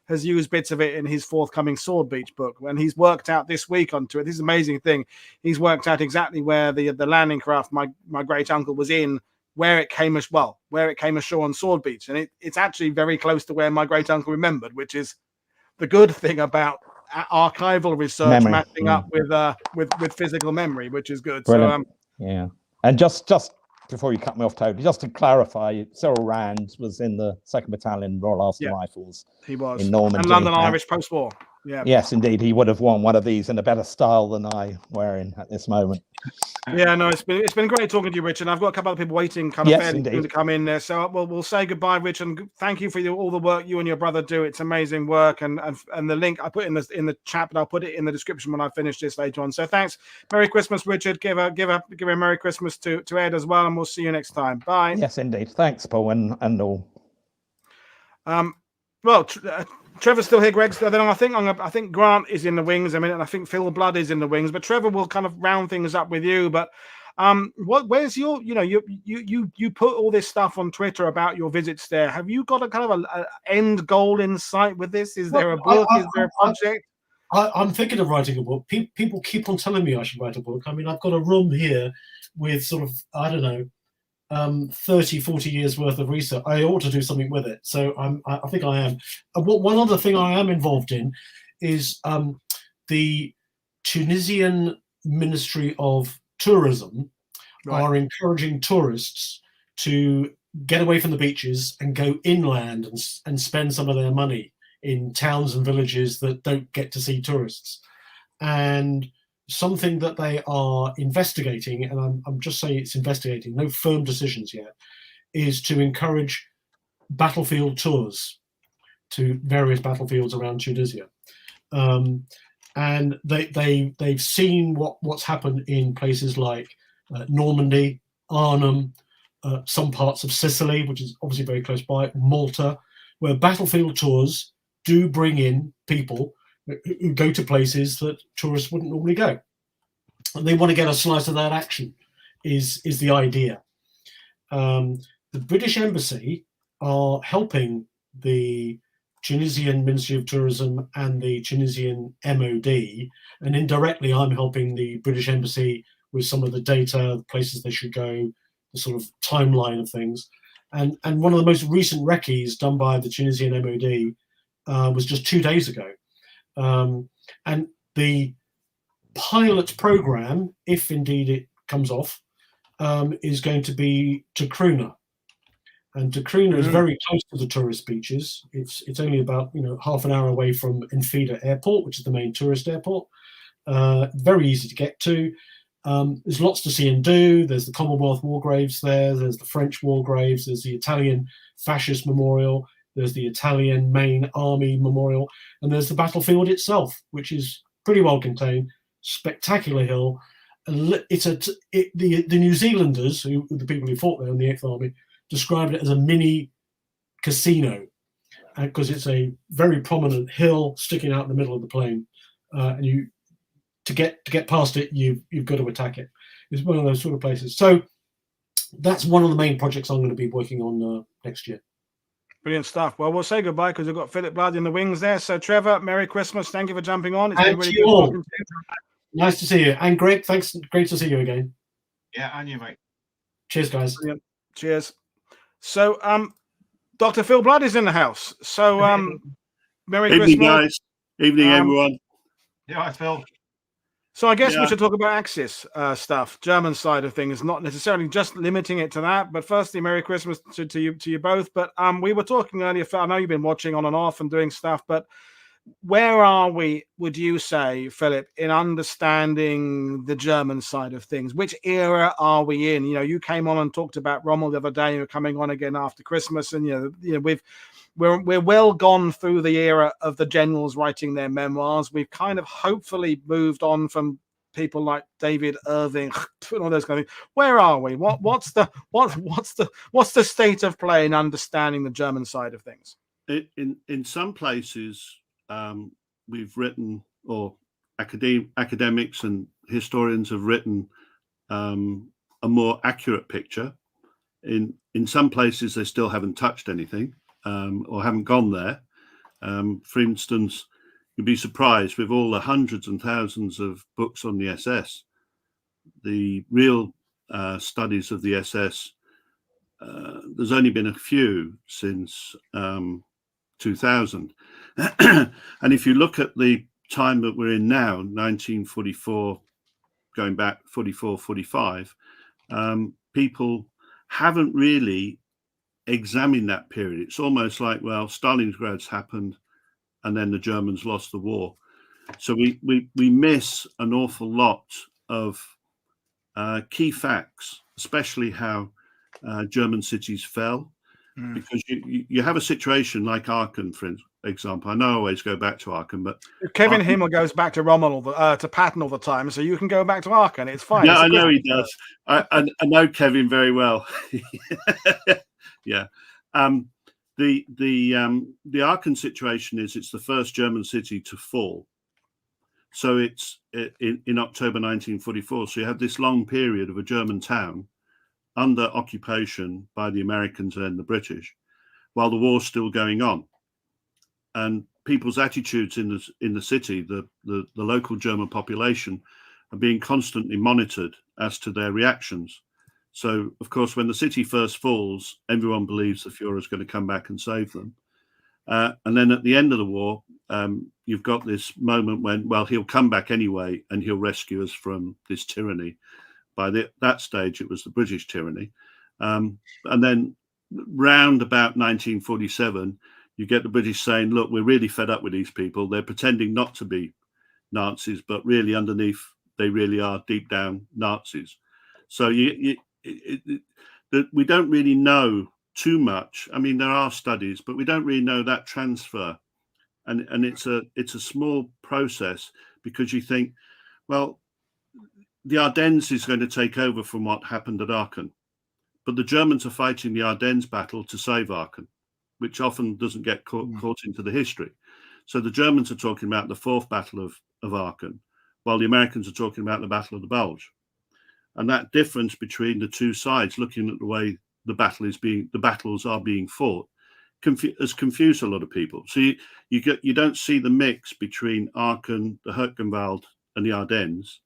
Speaker 1: has used bits of it in his forthcoming Sword Beach book, and he's worked out this week onto it. This is an amazing thing. He's worked out exactly where the landing craft my great uncle was in, where it came ashore on Sword Beach, and it's actually very close to where my great uncle remembered, which is the good thing about archival research matching up with physical memory, which is good.
Speaker 8: Brilliant. So and just before you cut me off, Toby, just to clarify, Cyril Rand was in the 2nd Battalion Royal Ulster Rifles.
Speaker 1: He was
Speaker 8: in Normandy,
Speaker 1: and London Irish post-war. Yeah.
Speaker 8: Yes, indeed, he would have worn one of these in a better style than I wearing at this moment.
Speaker 1: Yeah, no, it's been great talking to you, Richard. I've got a couple of people waiting, fairly soon to come in there. So we'll say goodbye, Richard, and thank you for all the work you and your brother do. It's amazing work, and the link I put in the chat, but I'll put it in the description when I finish this later on. So thanks, Merry Christmas, Richard. Give a Merry Christmas to Ed as well, and we'll see you next time. Bye.
Speaker 8: Yes, indeed. Thanks, Paul, and all.
Speaker 1: Well. Trevor's still here, Greg. So then I think Grant is in the wings a minute, and I think Phil Blood is in the wings. But Trevor will kind of round things up with you. But where's your? You put all this stuff on Twitter about your visits there. Have you got a kind of a end goal in sight with this? Is there a book? Is there a project?
Speaker 7: I'm thinking of writing a book. People keep on telling me I should write a book. I mean, I've got a room here with sort of, I don't know, 30, 40 years worth of research. I ought to do something with it. So I think I am. One other thing I am involved in is the Tunisian Ministry of Tourism are encouraging tourists to get away from the beaches and go inland and spend some of their money in towns and villages that don't get to see tourists. And something that they are investigating, and I'm just saying it's investigating, no firm decisions yet, is to encourage battlefield tours to various battlefields around Tunisia. And they've seen what's happened in places like Normandy, Arnhem, some parts of Sicily, which is obviously very close by, Malta, where battlefield tours do bring in people who go to places that tourists wouldn't normally go. And they want to get a slice of that action, is the idea. The British Embassy are helping the Tunisian Ministry of Tourism and the Tunisian MOD, and indirectly I'm helping the British Embassy with some of the data, the places they should go, the sort of timeline of things. And one of the most recent recce's done by the Tunisian MOD was just 2 days ago. And the pilot program, if indeed it comes off, is going to be Takruna. And Takruna is very close to the tourist beaches. It's only about half an hour away from Enfida Airport, which is the main tourist airport. Very easy to get to. There's lots to see and do. There's the Commonwealth war graves there. There's the French war graves. There's the Italian fascist memorial. There's the Italian main army memorial. And there's the battlefield itself, which is pretty well contained. Spectacular hill. The New Zealanders, the people who fought there in the 8th Army, described it as a mini casino because it's a very prominent hill sticking out in the middle of the plain, and to get past it, you've got to attack it. It's one of those sort of places. So that's one of the main projects I'm going to be working on next year.
Speaker 1: Brilliant stuff. Well, we'll say goodbye because we've got Philip Blood in the wings there. So, Trevor, Merry Christmas. Thank you for jumping on. It's been really good talking to you.
Speaker 7: Nice to see you. And Greg, thanks. Great to see you again.
Speaker 9: Yeah, and you, mate.
Speaker 7: Cheers, guys.
Speaker 1: Brilliant. Cheers. So, Dr. Phil Blood is in the house. So, Merry
Speaker 10: Evening,
Speaker 1: Christmas.
Speaker 10: guys. Evening, everyone.
Speaker 9: Yeah, hi, Phil.
Speaker 1: So I guess we should talk about Axis stuff, German side of things, not necessarily just limiting it to that. But firstly, Merry Christmas to you both. But we were talking earlier, Phil, I know you've been watching on and off and doing stuff, but where are we, would you say, Philip, in understanding the German side of things? Which era are we in? You came on and talked about Rommel the other day. You're coming on again after Christmas, and we're well gone through the era of the generals writing their memoirs. We've kind of hopefully moved on from people like David Irving and all those kind of things. Where are we? What's the state of play in understanding the German side of things?
Speaker 10: In some places, we've written, or academics and historians have written a more accurate picture. In some places, they still haven't touched anything or haven't gone there. For instance, you'd be surprised with all the hundreds and thousands of books on the SS. The real studies of the SS, there's only been a few since 2000. And if you look at the time that we're in now, 1944, going back 44, 45, people haven't really examined that period. It's almost like, well, Stalingrad's happened and then the Germans lost the war. So we miss an awful lot of key facts, especially how German cities fell. Because you have a situation like Aachen, for example. I know I always go back to Aachen, but
Speaker 1: Kevin Hymel goes back to Rommel to Patton all the time, so you can go back to Aachen. It's fine.
Speaker 10: Yeah, I know he does. I know Kevin very well. Yeah. The Aachen situation is it's the first German city to fall. So it's in October 1944. So you have this long period of a German town under occupation by the Americans and the British, while the war's still going on, and people's attitudes in the city, the local German population, are being constantly monitored as to their reactions. So, of course, when the city first falls, everyone believes the Führer is going to come back and save them, and then at the end of the war, you've got this moment when, well, he'll come back anyway, and he'll rescue us from this tyranny. By that stage, it was the British tyranny. And then round about 1947, you get the British saying, look, we're really fed up with these people. They're pretending not to be Nazis, but really underneath, they really are deep down Nazis. So we don't really know too much. I mean, there are studies, but we don't really know that transfer. And it's a small process, because you think, well, the Ardennes is going to take over from what happened at Aachen, but the Germans are fighting the Ardennes battle to save Aachen, which often doesn't get caught into the history. So the Germans are talking about the fourth battle of Aachen, while the Americans are talking about the Battle of the Bulge. And that difference between the two sides, looking at the way the battles are being fought, has confused a lot of people. So you don't see the mix between Aachen, the Hürtgenwald, and the Ardennes.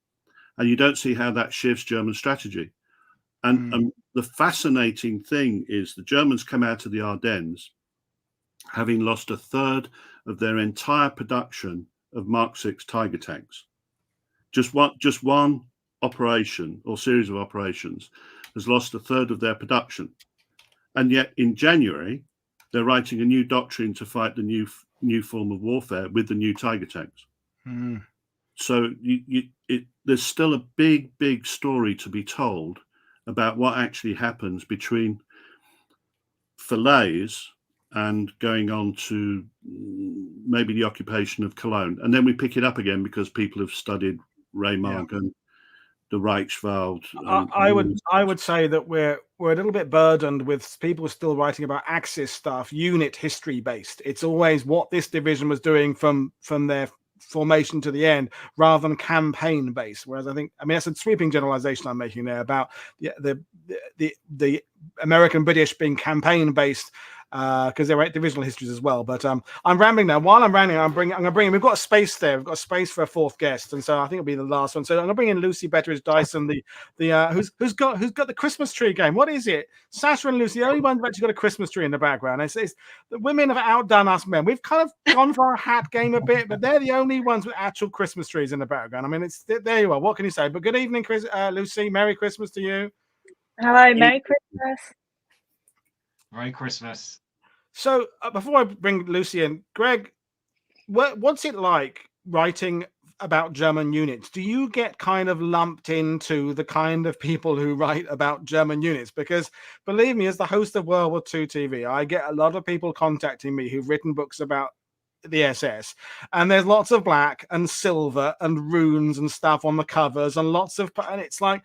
Speaker 10: And you don't see how that shifts German strategy. And the fascinating thing is the Germans come out of the Ardennes having lost a third of their entire production of Mark VI Tiger tanks. Just one operation or series of operations has lost a third of their production. And yet in January, they're writing a new doctrine to fight the new form of warfare with the new Tiger tanks. So there's still a big story to be told about what actually happens between Falaise and going on to maybe the occupation of Cologne. And then we pick it up again because people have studied Remagen, the Reichswald.
Speaker 1: I would say that we're a little bit burdened with people still writing about Axis stuff, unit history based. It's always what this division was doing from their formation to the end, rather than campaign based. Whereas I mean that's a sweeping generalization I'm making there about the American British being campaign based, because there are divisional histories as well. But I'm rambling now. While I'm rambling, I'm going to bring in, we've got a space there. We've got a space for a fourth guest, and so I think it'll be the last one. So I'm going to bring in Lucy Betteridge-Dyson, who's got the Christmas tree game. What is it? Sasha and Lucy, the only ones who've actually got a Christmas tree in the background. It's the women have outdone us men. We've kind of gone for a hat game a bit, but they're the only ones with actual Christmas trees in the background. I mean, there you are. What can you say? But good evening, Lucy. Merry Christmas to you.
Speaker 11: Hello, Merry Christmas.
Speaker 9: Merry Christmas.
Speaker 1: So before I bring Lucy in, Greg, what's it like writing about German units, do you get kind of lumped into the kind of people who write about German units? Because believe me, as the host of World War II TV, I get a lot of people contacting me who've written books about the SS, and there's lots of black and silver and runes and stuff on the covers, and and it's like,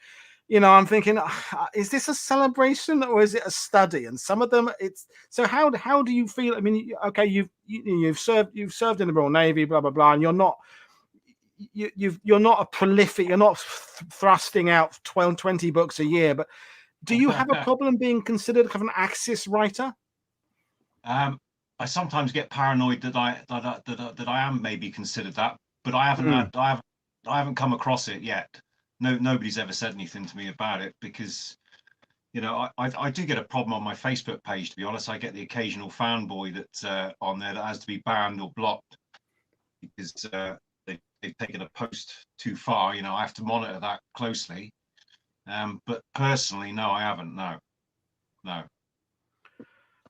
Speaker 1: you know, I'm thinking, is this a celebration or is it a study? And some of them, it's so. How do you feel? I mean, okay, you've served in the Royal Navy, blah blah blah, and you're not a prolific. You're not thrusting out 20 books a year. But do you have a problem being considered kind of an Axis writer?
Speaker 9: I sometimes get paranoid that I am maybe considered that, but I haven't come across it yet. No, nobody's ever said anything to me about it, because, you know, I do get a problem on my Facebook page, to be honest. I get the occasional fanboy that's on there that has to be banned or blocked because they've taken a post too far. You know, I have to monitor that closely. But personally, no, I haven't. No.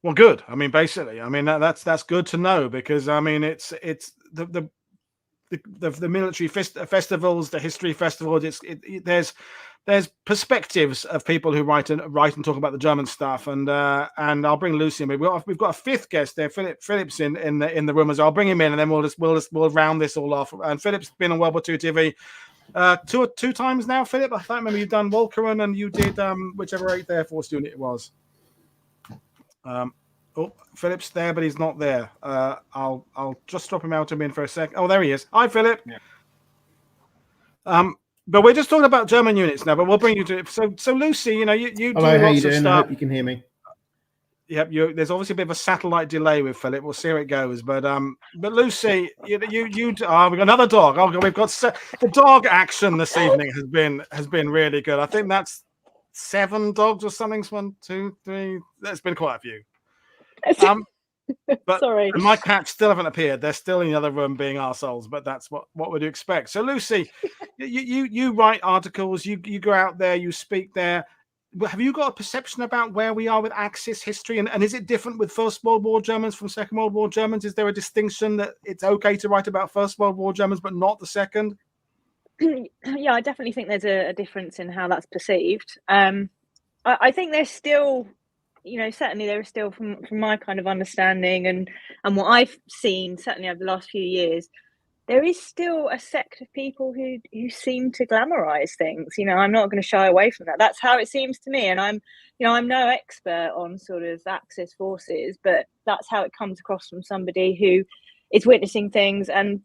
Speaker 1: Well, good. I mean, basically, I mean that's good to know, because I mean it's the military festivals, the history festivals. There's perspectives of people who write and talk about the German stuff, and I'll bring Lucy in. We've got a fifth guest there, Philip's in the room as well. I'll bring him in, and then we'll round this all off. And Philip's been on World War II TV two times now. Philip, I can't remember, you've done Walcheren and you did whichever 8th Air Force unit it was. Oh, Philip's there, but he's not there. I'll just drop him out of in for a sec. Oh, there he is. Hi, Philip. Yeah. But we're just talking about German units now. But we'll bring you to it. So Lucy, you know, you do
Speaker 12: Hello, how
Speaker 1: lots
Speaker 12: you doing?
Speaker 1: of stuff.
Speaker 12: I hope you can hear me.
Speaker 1: Yep, there's obviously a bit of a satellite delay with Philip. We'll see how it goes. But Lucy, we've got another dog. Oh, we've got the dog action this evening has been really good. I think that's 7 dogs or something. 1, 2, 3. There's been quite a few. But
Speaker 11: Sorry,
Speaker 1: my cats still haven't appeared. They're still in the other room being arseholes, but that's what would you expect. So Lucy, you write articles, you go out there, you speak there. Have you got a perception about where we are with Axis history, and is it different with First World War Germans from Second World War Germans? Is there a distinction that it's okay to write about First World War Germans but not the Second?
Speaker 11: Yeah, I definitely think there's a difference in how that's perceived. I think there's still, you know, certainly there is still, from my kind of understanding and what I've seen, certainly over the last few years, there is still a sect of people who seem to glamorize things. You know, I'm not going to shy away from that. That's how it seems to me. And I'm no expert on sort of Axis forces, but that's how it comes across from somebody who is witnessing things. And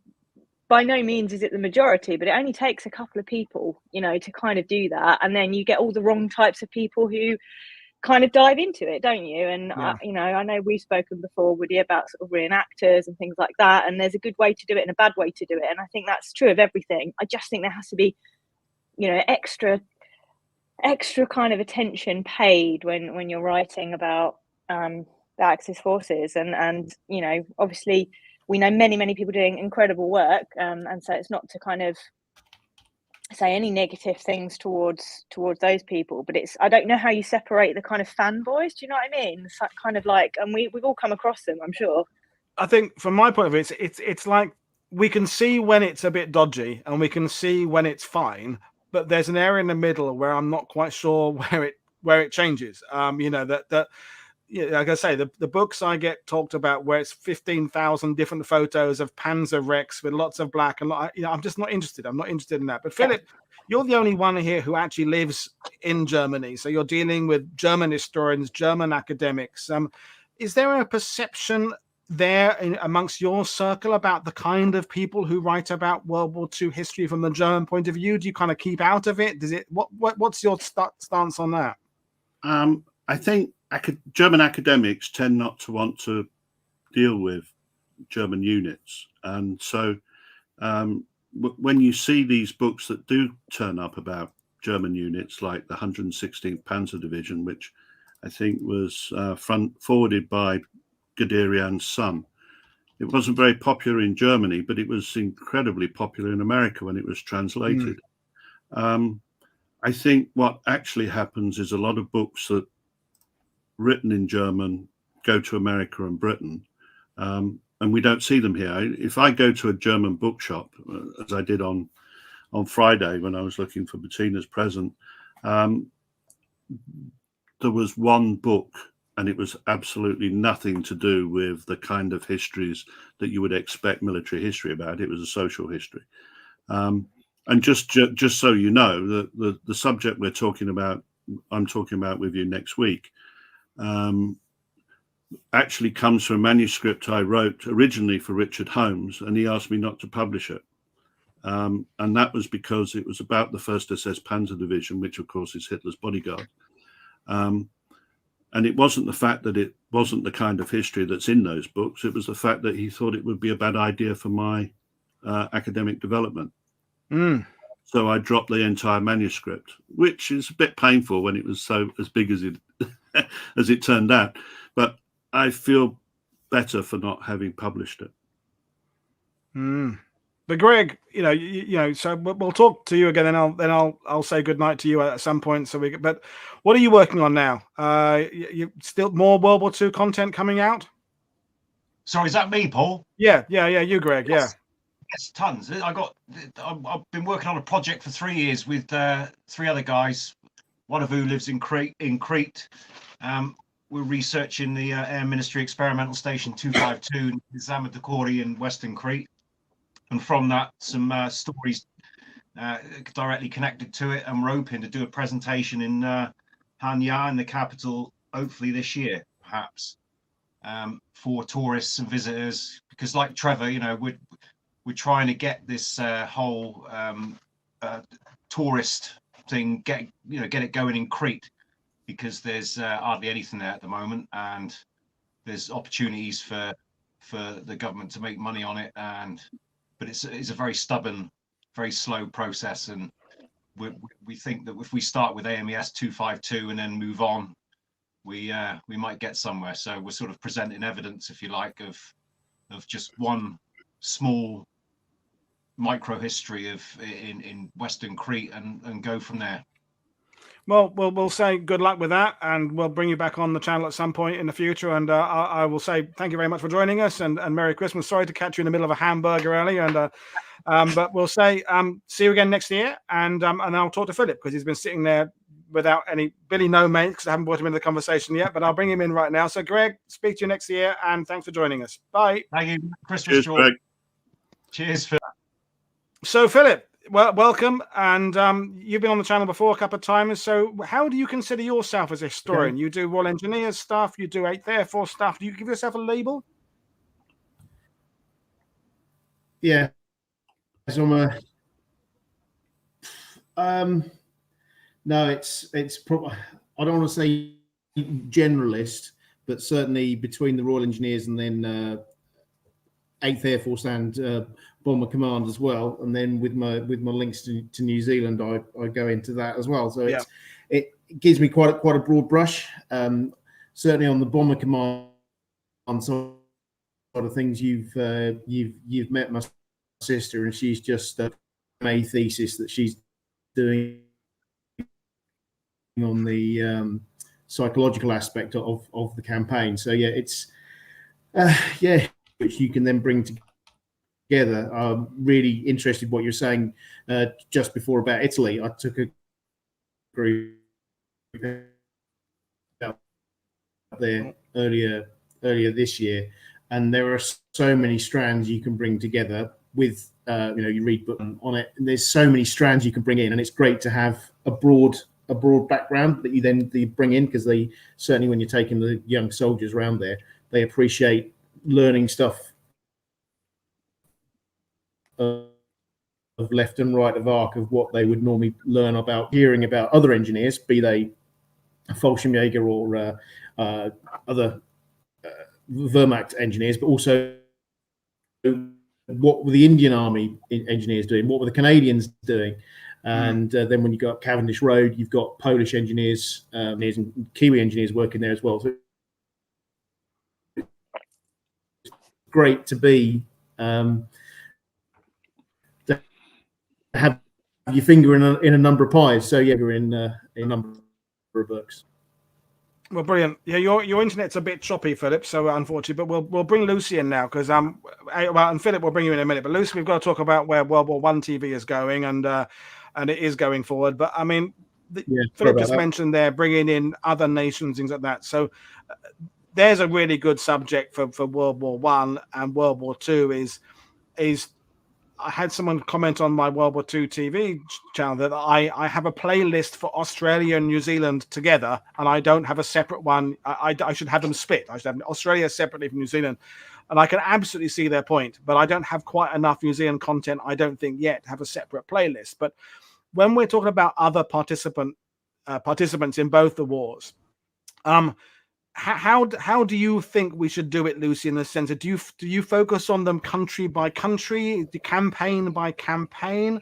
Speaker 11: by no means is it the majority, but it only takes a couple of people, you know, to kind of do that. And then you get all the wrong types of people who kind of dive into it, don't you? And
Speaker 1: yeah.
Speaker 11: You know, I know we've spoken before, Woody, about sort of reenactors and things like that, and there's a good way to do it and a bad way to do it, and I think that's true of everything. I just think there has to be, you know, extra kind of attention paid when you're writing about the Axis forces, and you know, obviously we know many people doing incredible work, and so it's not to kind of say any negative things towards those people, but I don't know how you separate the kind of fanboys. Do you know what I mean? It's that kind of like, and we've all come across them, I'm sure.
Speaker 1: I think from my point of view, it's like we can see when it's a bit dodgy and we can see when it's fine, but there's an area in the middle where I'm not quite sure where it changes. You know, that yeah, like I say, the books I get talked about where it's 15,000 different photos of Panzer wrecks with lots of black, and you know, I'm just not interested. I'm not interested in that. But Philip, you're the only one here who actually lives in Germany, so you're dealing with German historians, German academics. Is there a perception there amongst your circle about the kind of people who write about World War II history from the German point of view? Do you kind of keep out of it? What's your stance on that?
Speaker 10: I think German academics tend not to want to deal with German units, and so when you see these books that do turn up about German units, like the 116th Panzer Division, which I think was forwarded by Guderian's son, it wasn't very popular in Germany, but it was incredibly popular in America when it was translated. I think what actually happens is a lot of books that written in German go to America and Britain, and and we don't see them here. If I go to a German bookshop, as I did on Friday when I was looking for Bettina's present, there was one book, and it was absolutely nothing to do with the kind of histories that you would expect military history about. It was a social history. And just so you know, the subject I'm talking about with you next week, actually comes from a manuscript I wrote originally for Richard Holmes, and he asked me not to publish it. And that was because it was about the 1st SS Panzer Division, which of course is Hitler's bodyguard. And it wasn't the fact that it wasn't the kind of history that's in those books. It was the fact that he thought it would be a bad idea for my academic development. So I dropped the entire manuscript, which is a bit painful when it was so as big as it as it turned out. But I feel better for not having published it.
Speaker 1: But Greg, so we'll talk to you again, then I'll say goodnight to you at some point. But what are you working on now? You still more World War II content coming out?
Speaker 9: Sorry, is that me, Paul?
Speaker 1: Yeah, you, Greg.
Speaker 9: Yes, tons. I've been working on a project for 3 years with 3 other guys, one of who lives in Crete. We're researching the Air Ministry Experimental Station 252 in Zamadakori in Western Crete. And from that, some stories directly connected to it. And we're hoping to do a presentation in Hanya, in the capital, hopefully this year, perhaps, for tourists and visitors. Because like Trevor, we're trying to get this whole tourist thing, get it going in Crete, because there's hardly anything there at the moment, and there's opportunities for the government to make money on it, but it's a very stubborn, very slow process, and we think that if we start with AMES 252 and then move on, we might get somewhere. So we're sort of presenting evidence, if you like, of just one small micro history in Western Crete, and go from there.
Speaker 1: Well, we'll say good luck with that, and we'll bring you back on the channel at some point in the future. And I will say thank you very much for joining us, and Merry Christmas. Sorry to catch you in the middle of a hamburger early, and but we'll say see you again next year, and I'll talk to Philip, because he's been sitting there without any Billy no mate, because I haven't brought him into the conversation yet, but I'll bring him in right now. So Greg, speak to you next year, and thanks for joining us. Bye.
Speaker 9: Thank you. Christmas,
Speaker 10: Cheers,
Speaker 9: George.
Speaker 10: Greg.
Speaker 9: Cheers, Phil.
Speaker 1: So Philip, well, welcome, and you've been on the channel before a couple of times. So how do you consider yourself as a historian? You do Royal Engineers stuff, you do 8th Air Force stuff. Do you give yourself a label?
Speaker 12: Yeah, so I'm no, it's probably, I don't want to say generalist, but certainly between the Royal Engineers and then 8th Air Force and Bomber Command as well, and then with my links to New Zealand, I go into that as well. So it gives me quite a broad brush. Certainly on the Bomber Command side of things, you've met my sister, and she's just a thesis that she's doing on the psychological aspect of the campaign. So yeah, it's which you can then bring together. I'm really interested in what you're saying just before about Italy. I took a group out there earlier this year, and there are so many strands you can bring together with you read book on it, and there's so many strands you can bring in, and it's great to have a broad background that you bring in, because they certainly, when you're taking the young soldiers around there, they appreciate learning stuff of left and right of arc of what they would normally learn about hearing about other engineers, be they Fallschirmjäger or other Wehrmacht engineers, but also what were the Indian Army engineers doing, what were the Canadians doing. And then when you go up Cavendish Road, you've got Polish engineers, and Kiwi engineers working there as well. So it's great to be to have your finger in a number of pies. So yeah, you're in a number of books.
Speaker 1: Well, brilliant. Yeah, your internet's a bit choppy, Philip. So unfortunately, but we'll bring Lucy in now because well, and Philip will bring you in a minute. But Lucy, we've got to talk about where World War One TV is going, and it is going forward. But I mean, Philip just mentioned there bringing in other nations, things like that. So there's a really good subject for World War One and World War Two. Is I had someone comment on my World War II TV channel that I have a playlist for Australia and New Zealand together, and I don't have a separate one. I should have them split. I should have Australia separately from New Zealand, and I can absolutely see their point. But I don't have quite enough New Zealand content, I don't think, yet to have a separate playlist. But when we're talking about other participants in both the wars, how do you think we should do it, Lucy? In the sense of do you focus on them country by country, the campaign by campaign?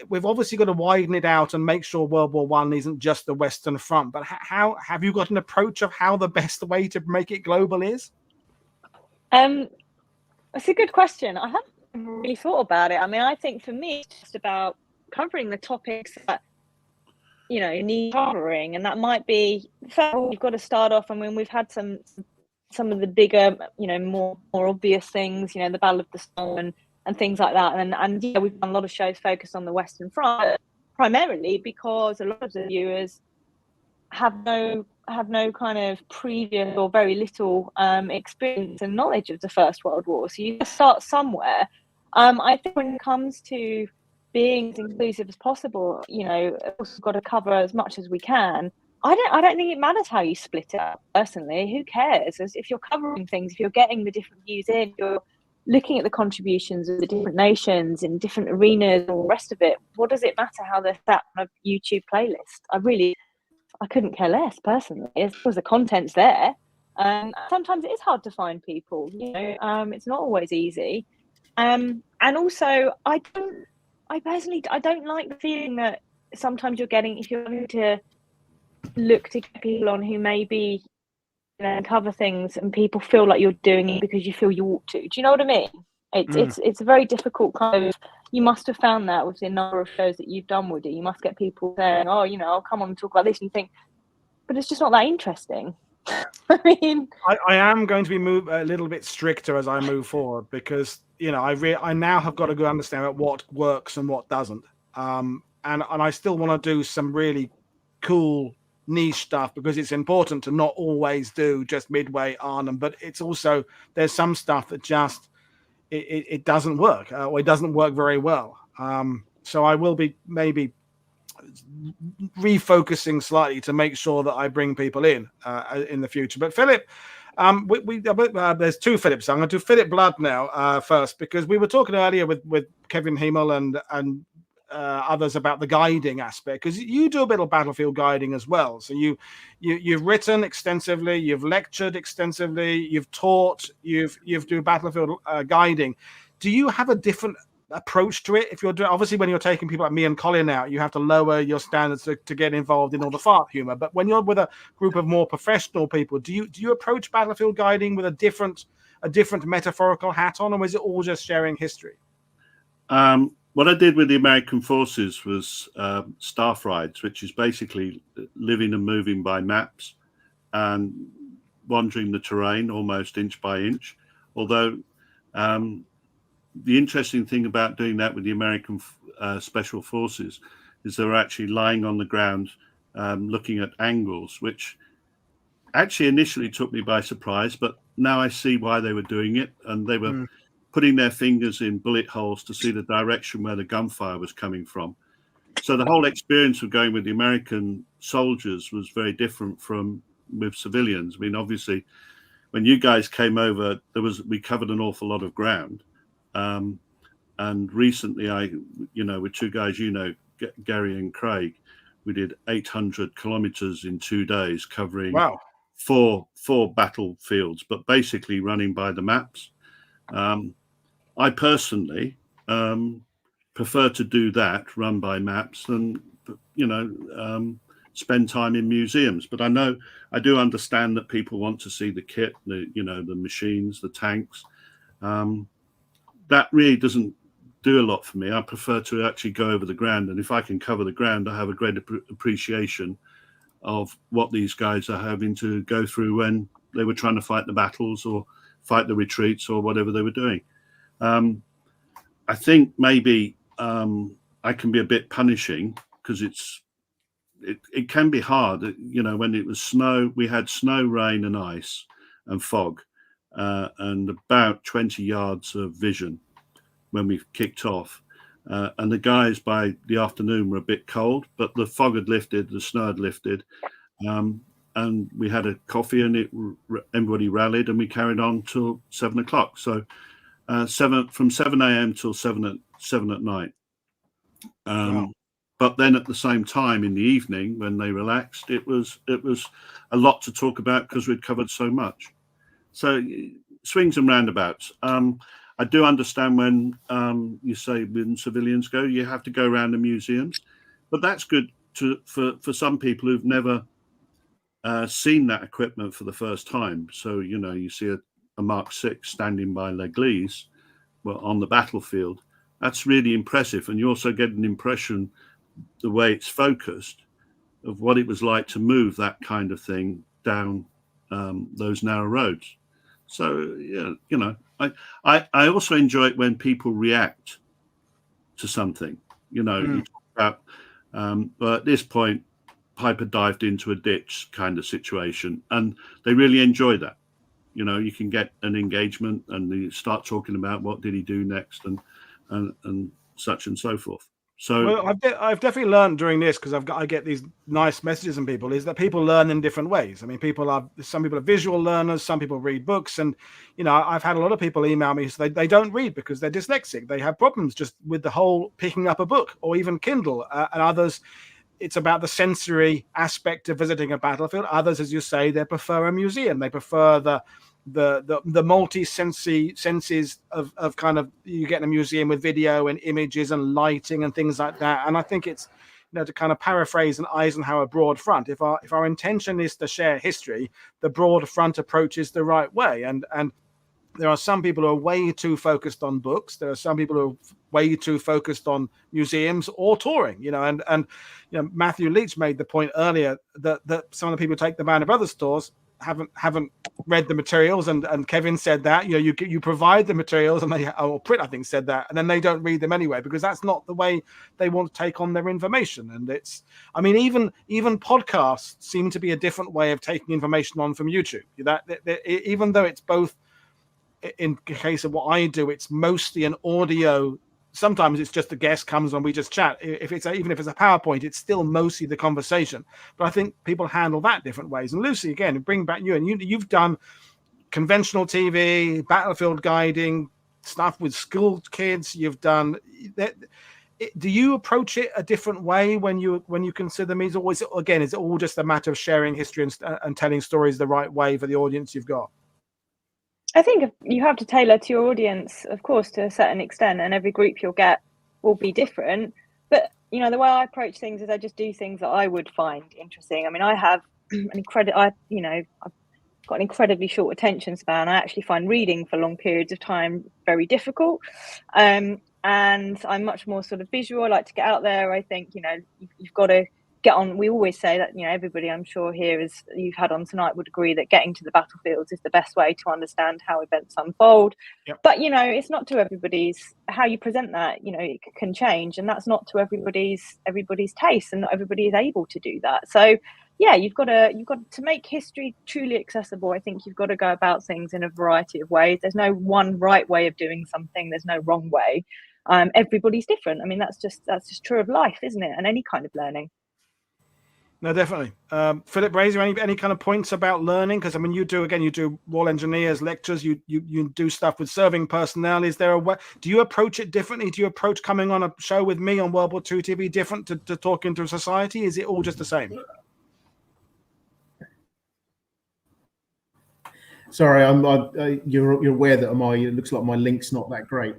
Speaker 1: We've obviously got to widen it out and make sure World War One isn't just the Western Front. But how have you got an approach of how the best way to make it global is?
Speaker 11: That's a good question. I haven't really thought about it. I mean, I think for me, it's just about covering the topics that need covering, and that might be you've got to start off. I mean, we've had some of the bigger, more obvious things, the Battle of the Somme and things like that, and we've done a lot of shows focused on the Western Front, primarily because a lot of the viewers have no kind of previous or very little experience and knowledge of the First World War. So you just start somewhere. I think when it comes to being as inclusive as possible, also got to cover as much as we can. I don't think it matters how you split it up, personally. Who cares? If you're covering things, if you're getting the different views in, you're looking at the contributions of the different nations in different arenas and all the rest of it, what does it matter how they're sat on a YouTube playlist? I couldn't care less, personally, as long as the content's there. Sometimes it is hard to find people, it's not always easy. And also, I personally don't like the feeling that sometimes if you're going to look to get people on who maybe cover things and people feel like you're doing it because you feel you ought to. Do you know what I mean? It's a very difficult kind of. You must have found that with the number of shows that you've done, Woody. You must get people saying, "Oh, I'll come on and talk about this," and you think, but it's just not that interesting. I mean,
Speaker 1: I am going to be a little bit stricter as I move forward because I now have got a good understanding of what works and what doesn't, and I still want to do some really cool niche stuff because it's important to not always do just Midway, Arnhem, but it's also there's some stuff that just it doesn't work or it doesn't work very well. So I will be maybe refocusing slightly to make sure that I bring people in the future. But Philip, there's two Philips. I'm going to do Philip Blood now first because we were talking earlier with Kevin Hymel and others about the guiding aspect because you do a bit of battlefield guiding as well. So you've written extensively, you've lectured extensively, you've taught, you've do battlefield guiding. Do you have a different approach to it? If you're doing, obviously when you're taking people like me and Colin out, you have to lower your standards to get involved in all the fart humor. But when you're with a group of more professional people, do you approach battlefield guiding with a different metaphorical hat on, or is it all just sharing history?
Speaker 10: What I did with the American forces was staff rides, which is basically living and moving by maps and wandering the terrain almost inch by inch. Although the interesting thing about doing that with the American special forces is they're actually lying on the ground looking at angles, which actually initially took me by surprise, but now I see why they were doing it. And they were putting their fingers in bullet holes to see the direction where the gunfire was coming from. So the whole experience of going with the American soldiers was very different from with civilians. I mean, obviously, when you guys came over, we covered an awful lot of ground. And recently with two guys, Gary and Craig, we did 800 kilometers in 2 days covering four battlefields, but basically running by the maps. I personally prefer to do that, run by maps, than spend time in museums. But I do understand that people want to see the kit, the machines, the tanks. That really doesn't do a lot for me. I prefer to actually go over the ground, and if I can cover the ground, I have a great appreciation of what these guys are having to go through when they were trying to fight the battles or fight the retreats or whatever they were doing. I think maybe I can be a bit punishing because it can be hard. You know, when it was snow, we had snow, rain and ice and fog and about 20 yards of vision when we kicked off. And the guys by the afternoon were a bit cold, but the fog had lifted, the snow had lifted. And we had a coffee and everybody rallied and we carried on till 7 o'clock. So from 7 a.m. till 7 at night.
Speaker 1: Wow.
Speaker 10: But then at the same time in the evening when they relaxed, it was a lot to talk about because we'd covered so much. So swings and roundabouts. I do understand when you say when civilians go, you have to go around the museums, but that's good for some people who've never seen that equipment for the first time. So, you know, you see a Mark VI standing by L'Église, well, on the battlefield. That's really impressive. And you also get an impression, the way it's focused, of what it was like to move that kind of thing down those narrow roads. So, yeah, you know, I also enjoy it when people react to something, you know, you talk about, but at this point, Piper dived into a ditch kind of situation and they really enjoy that. You know, you can get an engagement and you start talking about what did he do next and such and so forth. So
Speaker 1: well, I've definitely learned during this because I get these nice messages from people is that people learn in different ways. I mean, some people are visual learners, some people read books, and you know, I've had a lot of people email me so they don't read because they're dyslexic. They have problems just with the whole picking up a book or even Kindle, and others. It's about the sensory aspect of visiting a battlefield. Others, as you say, they prefer a museum. They prefer the senses of kind of you get in a museum with video and images and lighting and things like that. And I think it's, you know, to kind of paraphrase an Eisenhower broad front. If our intention is to share history, the broad front approach is the right way. And there are some people who are way too focused on books. There are some people who are way too focused on museums or touring, you know, and you know, Matthew Leitch made the point earlier that some of the people who take the Band of Brothers tours haven't read the materials, and Kevin said that, you know, you provide the materials and or Prit, I think, said that, and then they don't read them anyway because that's not the way they want to take on their information. And it's, I mean, even podcasts seem to be a different way of taking information on from YouTube. That even though it's both, in case of what I do, it's mostly an audio. Sometimes it's just the guest comes on, we just chat. Even if it's a PowerPoint, it's still mostly the conversation. But I think people handle that different ways. And Lucy, again, bring back you, and you've done conventional TV, battlefield guiding stuff with school kids. You've done that. Do you approach it a different way when you consider meetings, or is it all just a matter of sharing history and telling stories the right way for the audience you've got?
Speaker 11: I think you have to tailor to your audience, of course, to a certain extent, and every group you'll get will be different. But, you know, the way I approach things is I just do things that I would find interesting. I mean, I have I've got an incredibly short attention span. I actually find reading for long periods of time very difficult. And I'm much more sort of visual. I like to get out there. I think, you know, you've got to get on. We always say that, you know, everybody I'm sure here is you've had on tonight would agree that getting to the battlefields is the best way to understand how events unfold. Yep. But, you know, it's not to everybody's, how you present that, you know, it can change, and that's not to everybody's taste, and not everybody is able to do that. So yeah, you've got to make history truly accessible. I think you've got to go about things in a variety of ways. There's no one right way of doing something. There's no wrong way. Everybody's different. I mean, that's just true of life, isn't it? And any kind of learning.
Speaker 1: No, definitely. Philip, Brazier, any kind of points about learning? Because I mean, you do Royal Engineers lectures. You do stuff with serving personnel. Is there a way? Do you approach it differently? Do you approach coming on a show with me on World War II TV different to talking to society? Is it all just the same?
Speaker 12: Sorry, you're aware that it looks like my link's not that great.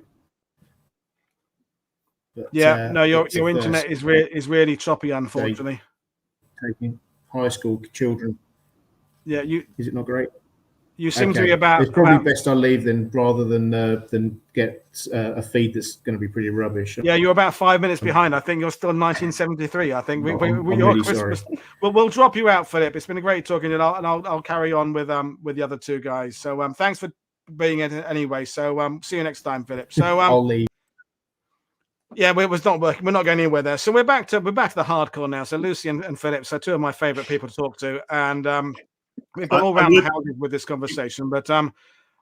Speaker 1: But, yeah, no, your internet is really choppy, unfortunately.
Speaker 12: Taking high school children.
Speaker 1: Yeah,
Speaker 12: is it not great?
Speaker 1: You seem to be about.
Speaker 12: It's probably best I leave then, rather than get a feed that's going to be pretty rubbish.
Speaker 1: Yeah, you're about 5 minutes behind. I think you're still in 1973. I think
Speaker 12: I'm
Speaker 1: your
Speaker 12: really
Speaker 1: Christmas.
Speaker 12: sorry.
Speaker 1: We'll drop you out, Philip. It's been a great talking, and I'll carry on with the other two guys. So thanks for being in anyway. So see you next time, Philip. So
Speaker 12: I'll leave.
Speaker 1: Yeah, it was not working. We're not going anywhere there. So we're back to the hardcore now. So Lucy and Philip, so two of my favorite people to talk to, and we've gone all around the houses with this conversation. But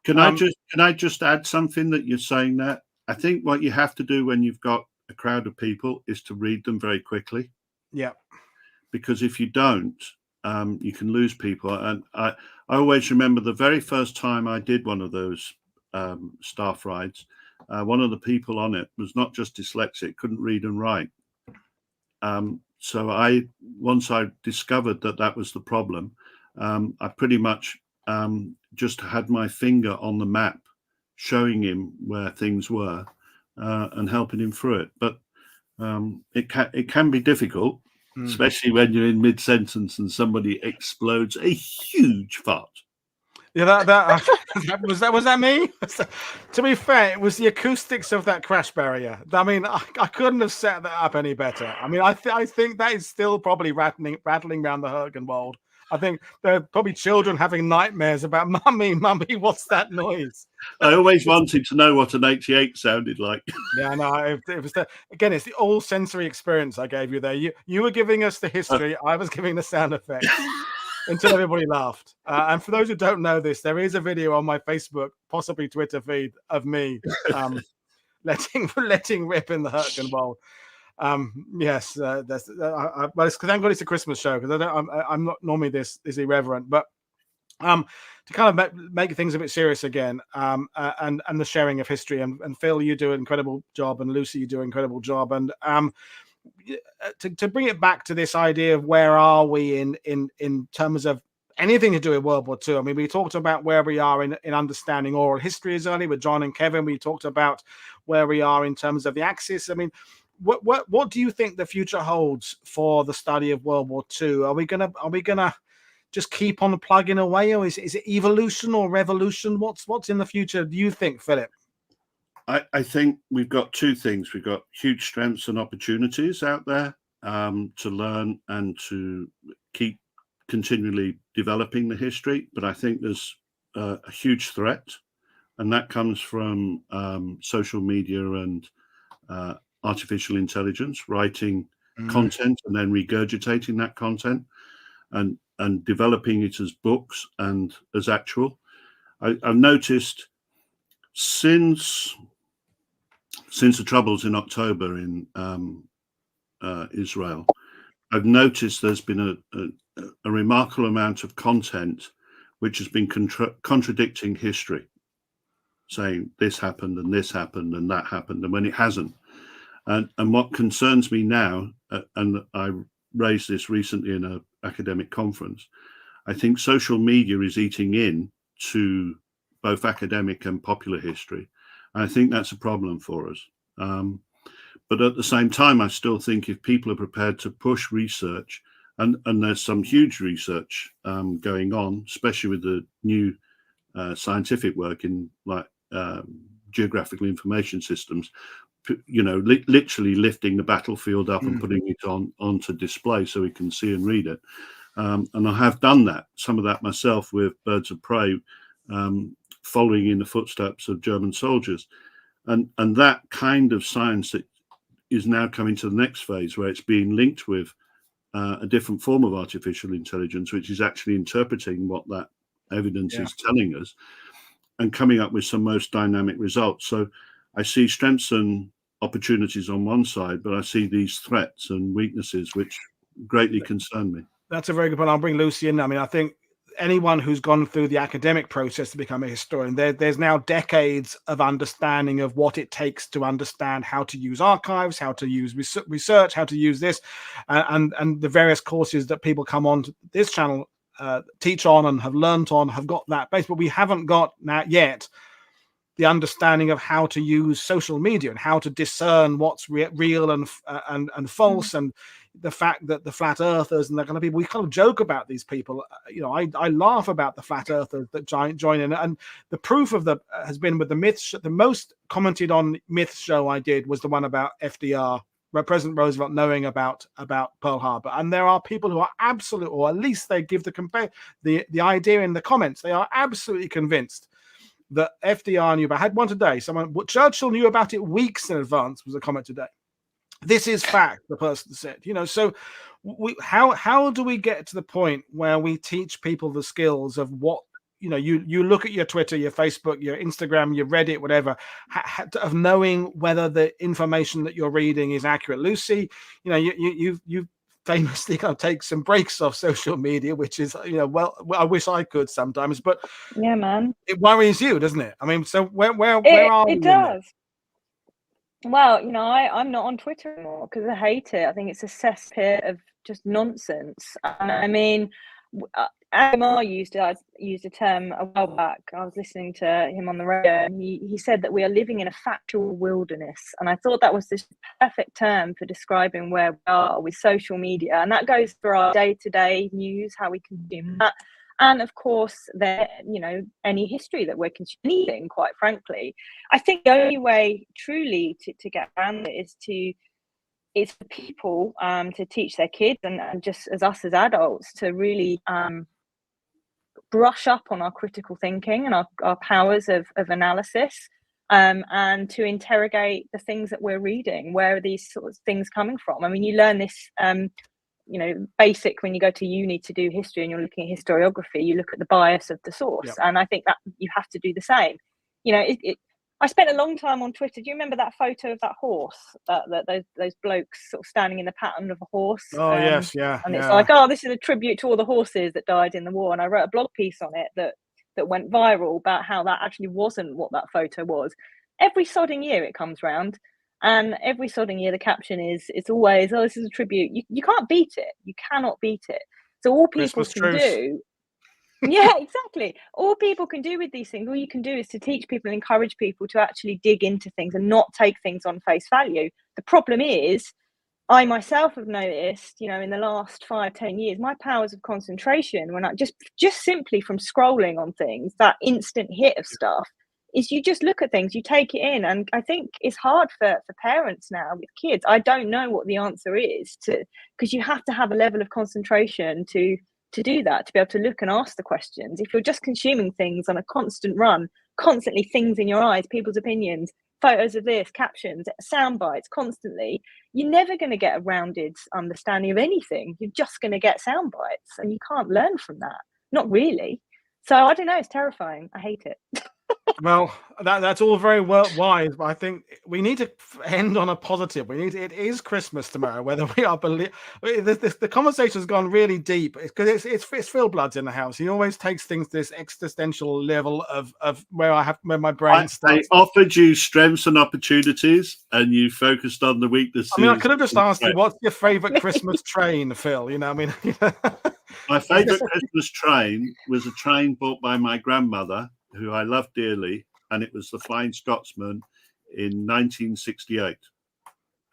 Speaker 10: can I just add something that you're saying there? I think what you have to do when you've got a crowd of people is to read them very quickly.
Speaker 1: Yeah.
Speaker 10: Because if you don't, you can lose people. And I always remember the very first time I did one of those staff rides. One of the people on it was not just dyslexic, couldn't read and write. So once I discovered that was the problem, I pretty much just had my finger on the map, showing him where things were and helping him through it. But it can be difficult, especially when you're in mid-sentence and somebody explodes a huge fart.
Speaker 1: Yeah, was that me? To be fair, it was the acoustics of that crash barrier. I mean, I couldn't have set that up any better. I mean, I think that is still probably rattling around the Hergenwald. I think there are probably children having nightmares about mummy, what's that noise?
Speaker 10: I always wanted to know what an 88 sounded like.
Speaker 1: Yeah, no, it was again, it's the all sensory experience I gave you there. You were giving us the history, I was giving the sound effects. Until everybody laughed. And for those who don't know this, there is a video on my Facebook, possibly Twitter feed, of me letting rip in the Hergenwald. Yes, but thank God it's a Christmas show, because I'm not normally this irreverent, but to kind of make things a bit serious again, and the sharing of history, and Phil, you do an incredible job, and Lucy, you do an incredible job, and to bring it back to this idea of where are we in terms of anything to do with World War II. I mean, we talked about where we are in understanding oral histories earlier with John and Kevin. We talked about where we are in terms of the Axis. I mean, what do you think the future holds for the study of World War II? Are we gonna just keep on plugging away, or is it evolution or revolution? What's in the future, do you think, Philip?
Speaker 10: I think we've got two things. We've got huge strengths and opportunities out there to learn and to keep continually developing the history. But I think there's a huge threat, and that comes from social media and artificial intelligence, writing content and then regurgitating that content and developing it as books and as actual. I've noticed since the troubles in October in Israel, I've noticed there's been a remarkable amount of content which has been contradicting history, saying this happened and this happened and that happened, and when it hasn't. And what concerns me now, and I raised this recently in an academic conference, I think social media is eating in to both academic and popular history. I think that's a problem for us. But at the same time, I still think if people are prepared to push research, and there's some huge research going on, especially with the new scientific work in like geographical information systems, literally lifting the battlefield up and putting it onto display so we can see and read it. And I have done that, some of that myself with Birds of Prey, following in the footsteps of German soldiers, and that kind of science that is now coming to the next phase, where it's being linked with a different form of artificial intelligence, which is actually interpreting what that evidence is telling us and coming up with some most dynamic results. So I see strengths and opportunities on one side, but I see these threats and weaknesses which greatly concern me.
Speaker 1: That's a very good point. I'll bring Lucy in. I mean, I think anyone who's gone through the academic process to become a historian, there's now decades of understanding of what it takes to understand how to use archives, how to use research, how to use this, and the various courses that people come on to this channel teach on and have learnt on, have got that base, but we haven't got that yet the understanding of how to use social media and how to discern what's real and false. And the fact that the flat earthers and that kind of people, we kind of joke about these people. I laugh about the flat earthers that join in, and the proof of has been with the myths. The most commented on myth show I did was the one about FDR, President Roosevelt knowing about Pearl Harbor, and there are people who are absolute, or at least they give the idea in the comments. They are absolutely convinced that FDR knew about. I had one today. Churchill knew about it weeks in advance. Was a comment today. This is fact. The person said. So how do we get to the point where we teach people the skills of what? You look at your Twitter, your Facebook, your Instagram, your Reddit, whatever, of knowing whether the information that you're reading is accurate. Lucy, you famously kind of take some breaks off social media, which is, well, I wish I could sometimes, but
Speaker 11: yeah, man,
Speaker 1: it worries you, doesn't it? I mean, so where are we?
Speaker 11: It does. Well, I'm not on Twitter anymore because I hate it. I think it's a cesspit of just nonsense. I mean, Amar used a term a while back. I was listening to him on the radio, and he said that we are living in a factual wilderness. And I thought that was this perfect term for describing where we are with social media. And that goes for our day-to-day news, how we consume that. And of course, any history that we're consuming, quite frankly. I think the only way truly to get around it is for people to teach their kids and just as us as adults to really brush up on our critical thinking and our powers of analysis, and to interrogate the things that we're reading. Where are these sort of things coming from? I mean, you learn this basic when you go to uni to do history and you're looking at historiography. You look at the bias of the source. Yep. And I think that you have to do the same. I spent a long time on Twitter. Do you remember that photo of that horse, that those blokes sort of standing in the pattern of a horse?
Speaker 1: Oh, yes, yeah.
Speaker 11: And it's like, oh, this is a tribute to all the horses that died in the war. And I wrote a blog piece on it that went viral about how that actually wasn't what that photo was. Every sodding year it comes round, and every sodding year the caption is, it's always, oh, this is a tribute. You can't beat it. You cannot beat it. So all people can do. Yeah, exactly. All people can do with these things, all you can do is to teach people and encourage people to actually dig into things and not take things on face value. The problem is, I myself have noticed, in the last 5-10 years, my powers of concentration, when I just simply from scrolling on things, that instant hit of stuff, is you just look at things, you take it in. And I think it's hard for parents now with kids. I don't know what the answer is, because you have to have a level of concentration to do that, to be able to look and ask the questions. If you're just consuming things on a constant run, constantly things in your eyes, people's opinions, photos of this, captions, sound bites constantly, you're never going to get a rounded understanding of anything. You're just going to get sound bites, and you can't learn from that. Not really. So I don't know, it's terrifying. I hate it.
Speaker 1: Well, that's all very wise, but I think we need to end on a positive. It is Christmas tomorrow, whether we are the conversation has gone really deep because it's Phil Blood's in the house. He always takes things to this existential level of where my brain starts.
Speaker 10: I offered you strengths and opportunities, and you focused on the weaknesses.
Speaker 1: I mean, I could have just asked you, what's your favorite Christmas train, Phil?
Speaker 10: My favorite Christmas train was a train bought by my grandmother, who I love dearly, and it was the Flying Scotsman in 1968.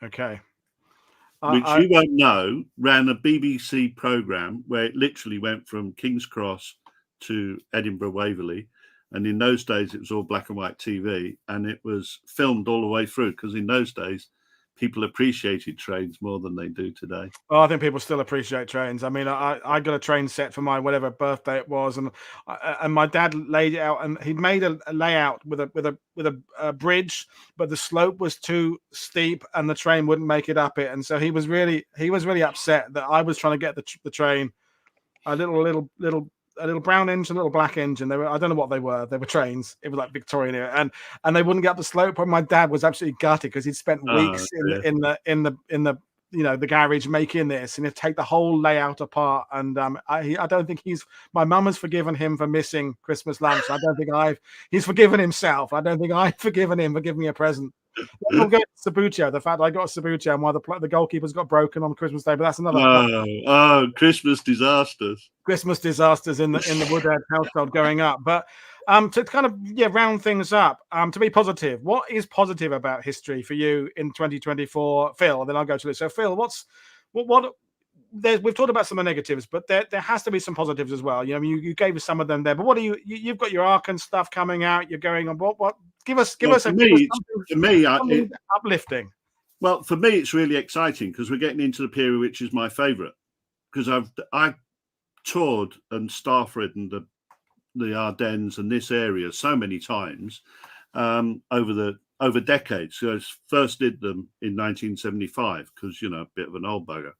Speaker 1: Okay.
Speaker 10: Which you won't know, ran a BBC programme where it literally went from King's Cross to Edinburgh Waverley. And in those days, it was all black and white TV, and it was filmed all the way through, because in those days, people appreciated trains more than they do today.
Speaker 1: Well, I think people still appreciate trains. I mean, I got a train set for my whatever birthday it was, and my dad laid it out, and he'd made a layout with a bridge, but the slope was too steep, and the train wouldn't make it up it, and so he was really upset that I was trying to get the train a little brown engine, a little black engine. I don't know what they were. They were trains. It was like Victorian era, and they wouldn't get up the slope. And my dad was absolutely gutted because he'd spent weeks in the the garage making this, and he'd take the whole layout apart. And I don't think my mum has forgiven him for missing Christmas lunch. I don't think he's forgiven himself. I don't think I've forgiven him for giving me a present. We'll go to Sabuccio. The fact I got a Sabuccio and why the goalkeepers got broken on Christmas Day, but that's another.
Speaker 10: Christmas disasters.
Speaker 1: Christmas disasters in the Woodadge household going up. But to kind of round things up, to be positive, what is positive about history for you in 2024, Phil? And then I'll go to this. So, Phil, what we've talked about some of the negatives, but there has to be some positives as well. You know, you gave us some of them there, but what are you've got your Ark and stuff coming out. You're going on what? Give us something uplifting.
Speaker 10: Well, for me, it's really exciting because we're getting into the period which is my favourite, because I've toured and staff ridden the Ardennes and this area so many times over decades. So I first did them in 1975 because, you know, a bit of an old bugger.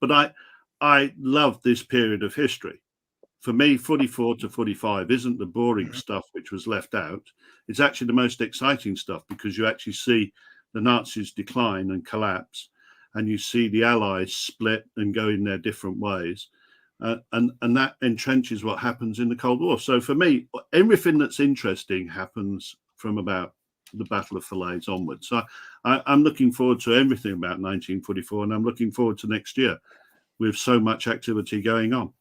Speaker 10: But I love this period of history. For me, 44 to 45 isn't the boring stuff which was left out. It's actually the most exciting stuff because you actually see the Nazis decline and collapse, and you see the Allies split and go in their different ways. And that entrenches what happens in the Cold War. So for me, everything that's interesting happens from about the Battle of Falaise onwards. So I'm looking forward to everything about 1944, and I'm looking forward to next year with so much activity going on.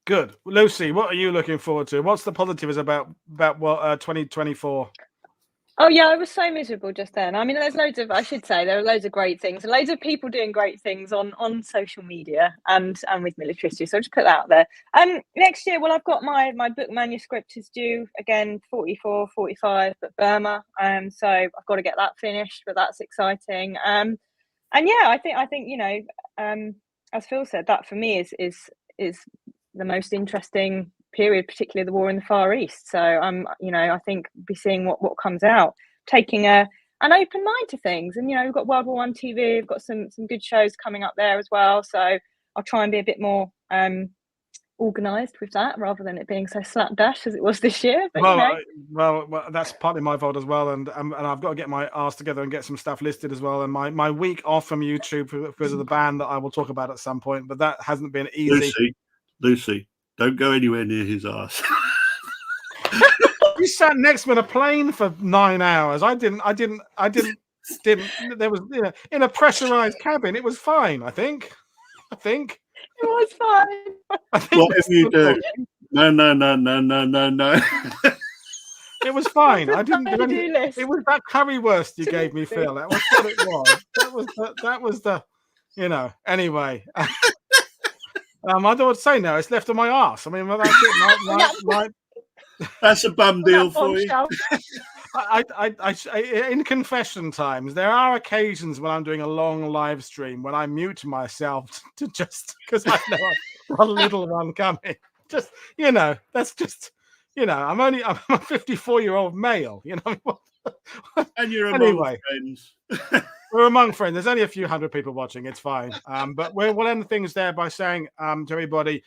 Speaker 1: Good. Lucy, what are you looking forward to? What's the positives about 2024?
Speaker 11: Oh yeah, I was so miserable just then. I mean, there are loads of great things, and loads of people doing great things on social media and with military history. So I'll just put that out there. Next year, well, I've got my book manuscript is due again, 44, 45, but Burma. So I've got to get that finished, but that's exciting. And yeah, I think you know, as Phil said, that for me is the most interesting period, particularly the war in the Far East. So you know, I think be seeing what comes out, taking an open mind to things. And you know, we've got WW1 TV, we've got some good shows coming up there as well. So I'll try and be a bit more organised with that, rather than it being so slapdash as it was this year. But
Speaker 1: well, that's partly my fault as well, and I've got to get my arse together and get some stuff listed as well. And my week off from YouTube because of the ban that I will talk about at some point, but that hasn't been easy.
Speaker 10: Lucy, don't go anywhere near his ass.
Speaker 1: You sat next to me in a plane for 9 hours. I didn't. There was, you know, in a pressurized cabin. It was fine. I think.
Speaker 11: It was fine.
Speaker 10: Whatever you do. No.
Speaker 1: It was fine. I didn't do anything. It was that currywurst you gave me, Phil. That was what it was. That was the, you know. Anyway. I don't want to say now. It's left on my arse. I mean, well, that's it.
Speaker 10: That's a bum deal for you.
Speaker 1: In confession times, there are occasions when I'm doing a long live stream when I mute myself to just because I know a little one coming. Just, you know, that's just, you know, I'm a 54-year-old male. You know,
Speaker 10: and you're among friends.
Speaker 1: We're among friends. There's only a few hundred people watching. It's fine. But we'll end things there by saying to everybody,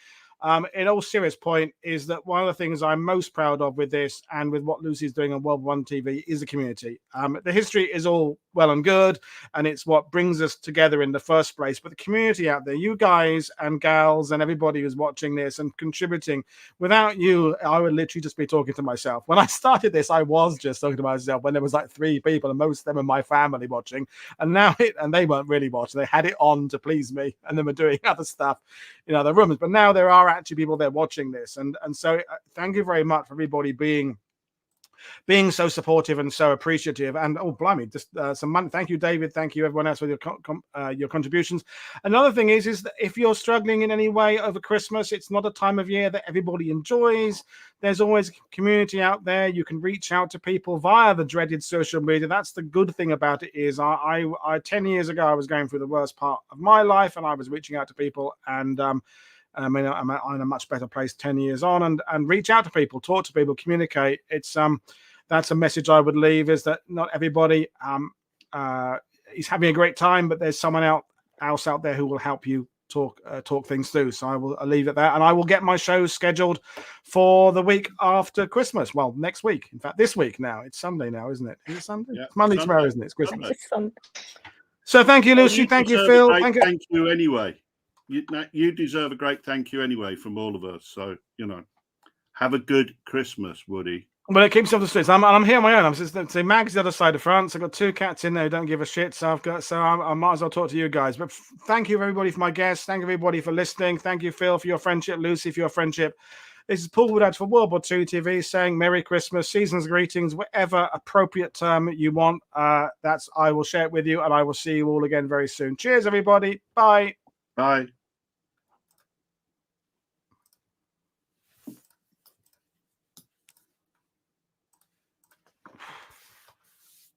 Speaker 1: in all serious point, is that one of the things I'm most proud of with this and with what Lucy's doing on WW1 TV is the community. The history is all well and good, and it's what brings us together in the first place. But the community out there, you guys and gals and everybody who's watching this and contributing, without you, I would literally just be talking to myself. When I started this, I was just talking to myself when there was like 3 people, and most of them are my family watching. And now and they weren't really watching. They had it on to please me, and then were doing other stuff in other rooms. But now there are actually people there watching this, and so thank you very much for everybody being so supportive and so appreciative. And oh blimey, just some money. Thank you, David. Thank you, everyone else, for your contributions. Another thing is that if you're struggling in any way over Christmas, it's not a time of year that everybody enjoys. There's always community out there. You can reach out to people via the dreaded social media. That's the good thing about it. Is I 10 years ago I was going through the worst part of my life, and I was reaching out to people, and I mean, I'm in a much better place 10 years on, and reach out to people, talk to people, communicate. It's that's a message I would leave, is that not everybody is having a great time, but there's someone else out there who will help you talk things through. So I'll leave it there, and I will get my shows scheduled for the week after Christmas. Well, next week, in fact, this week now. It's Sunday now, isn't it? Is it Sunday?
Speaker 10: Yeah,
Speaker 1: it's Monday
Speaker 10: Sunday.
Speaker 1: Tomorrow, isn't it? It's Christmas.
Speaker 11: It's Sunday.
Speaker 1: So thank you, Lucy. Thank you, Phil.
Speaker 10: Thank you anyway. You deserve a great thank you anyway from all of us. So, you know, have a good Christmas, Woody.
Speaker 1: Well, it keeps off the streets. I'm here on my own. I'm just saying, Mag's the other side of France. I've got 2 cats in there who don't give a shit. So I might as well talk to you guys. But thank you, everybody, for my guests. Thank you, everybody, for listening. Thank you, Phil, for your friendship. Lucy, for your friendship. This is Paul Woodadge for World War II TV saying Merry Christmas, season's greetings, whatever appropriate term you want. I will share it with you, and I will see you all again very soon. Cheers, everybody. Bye.
Speaker 10: Bye.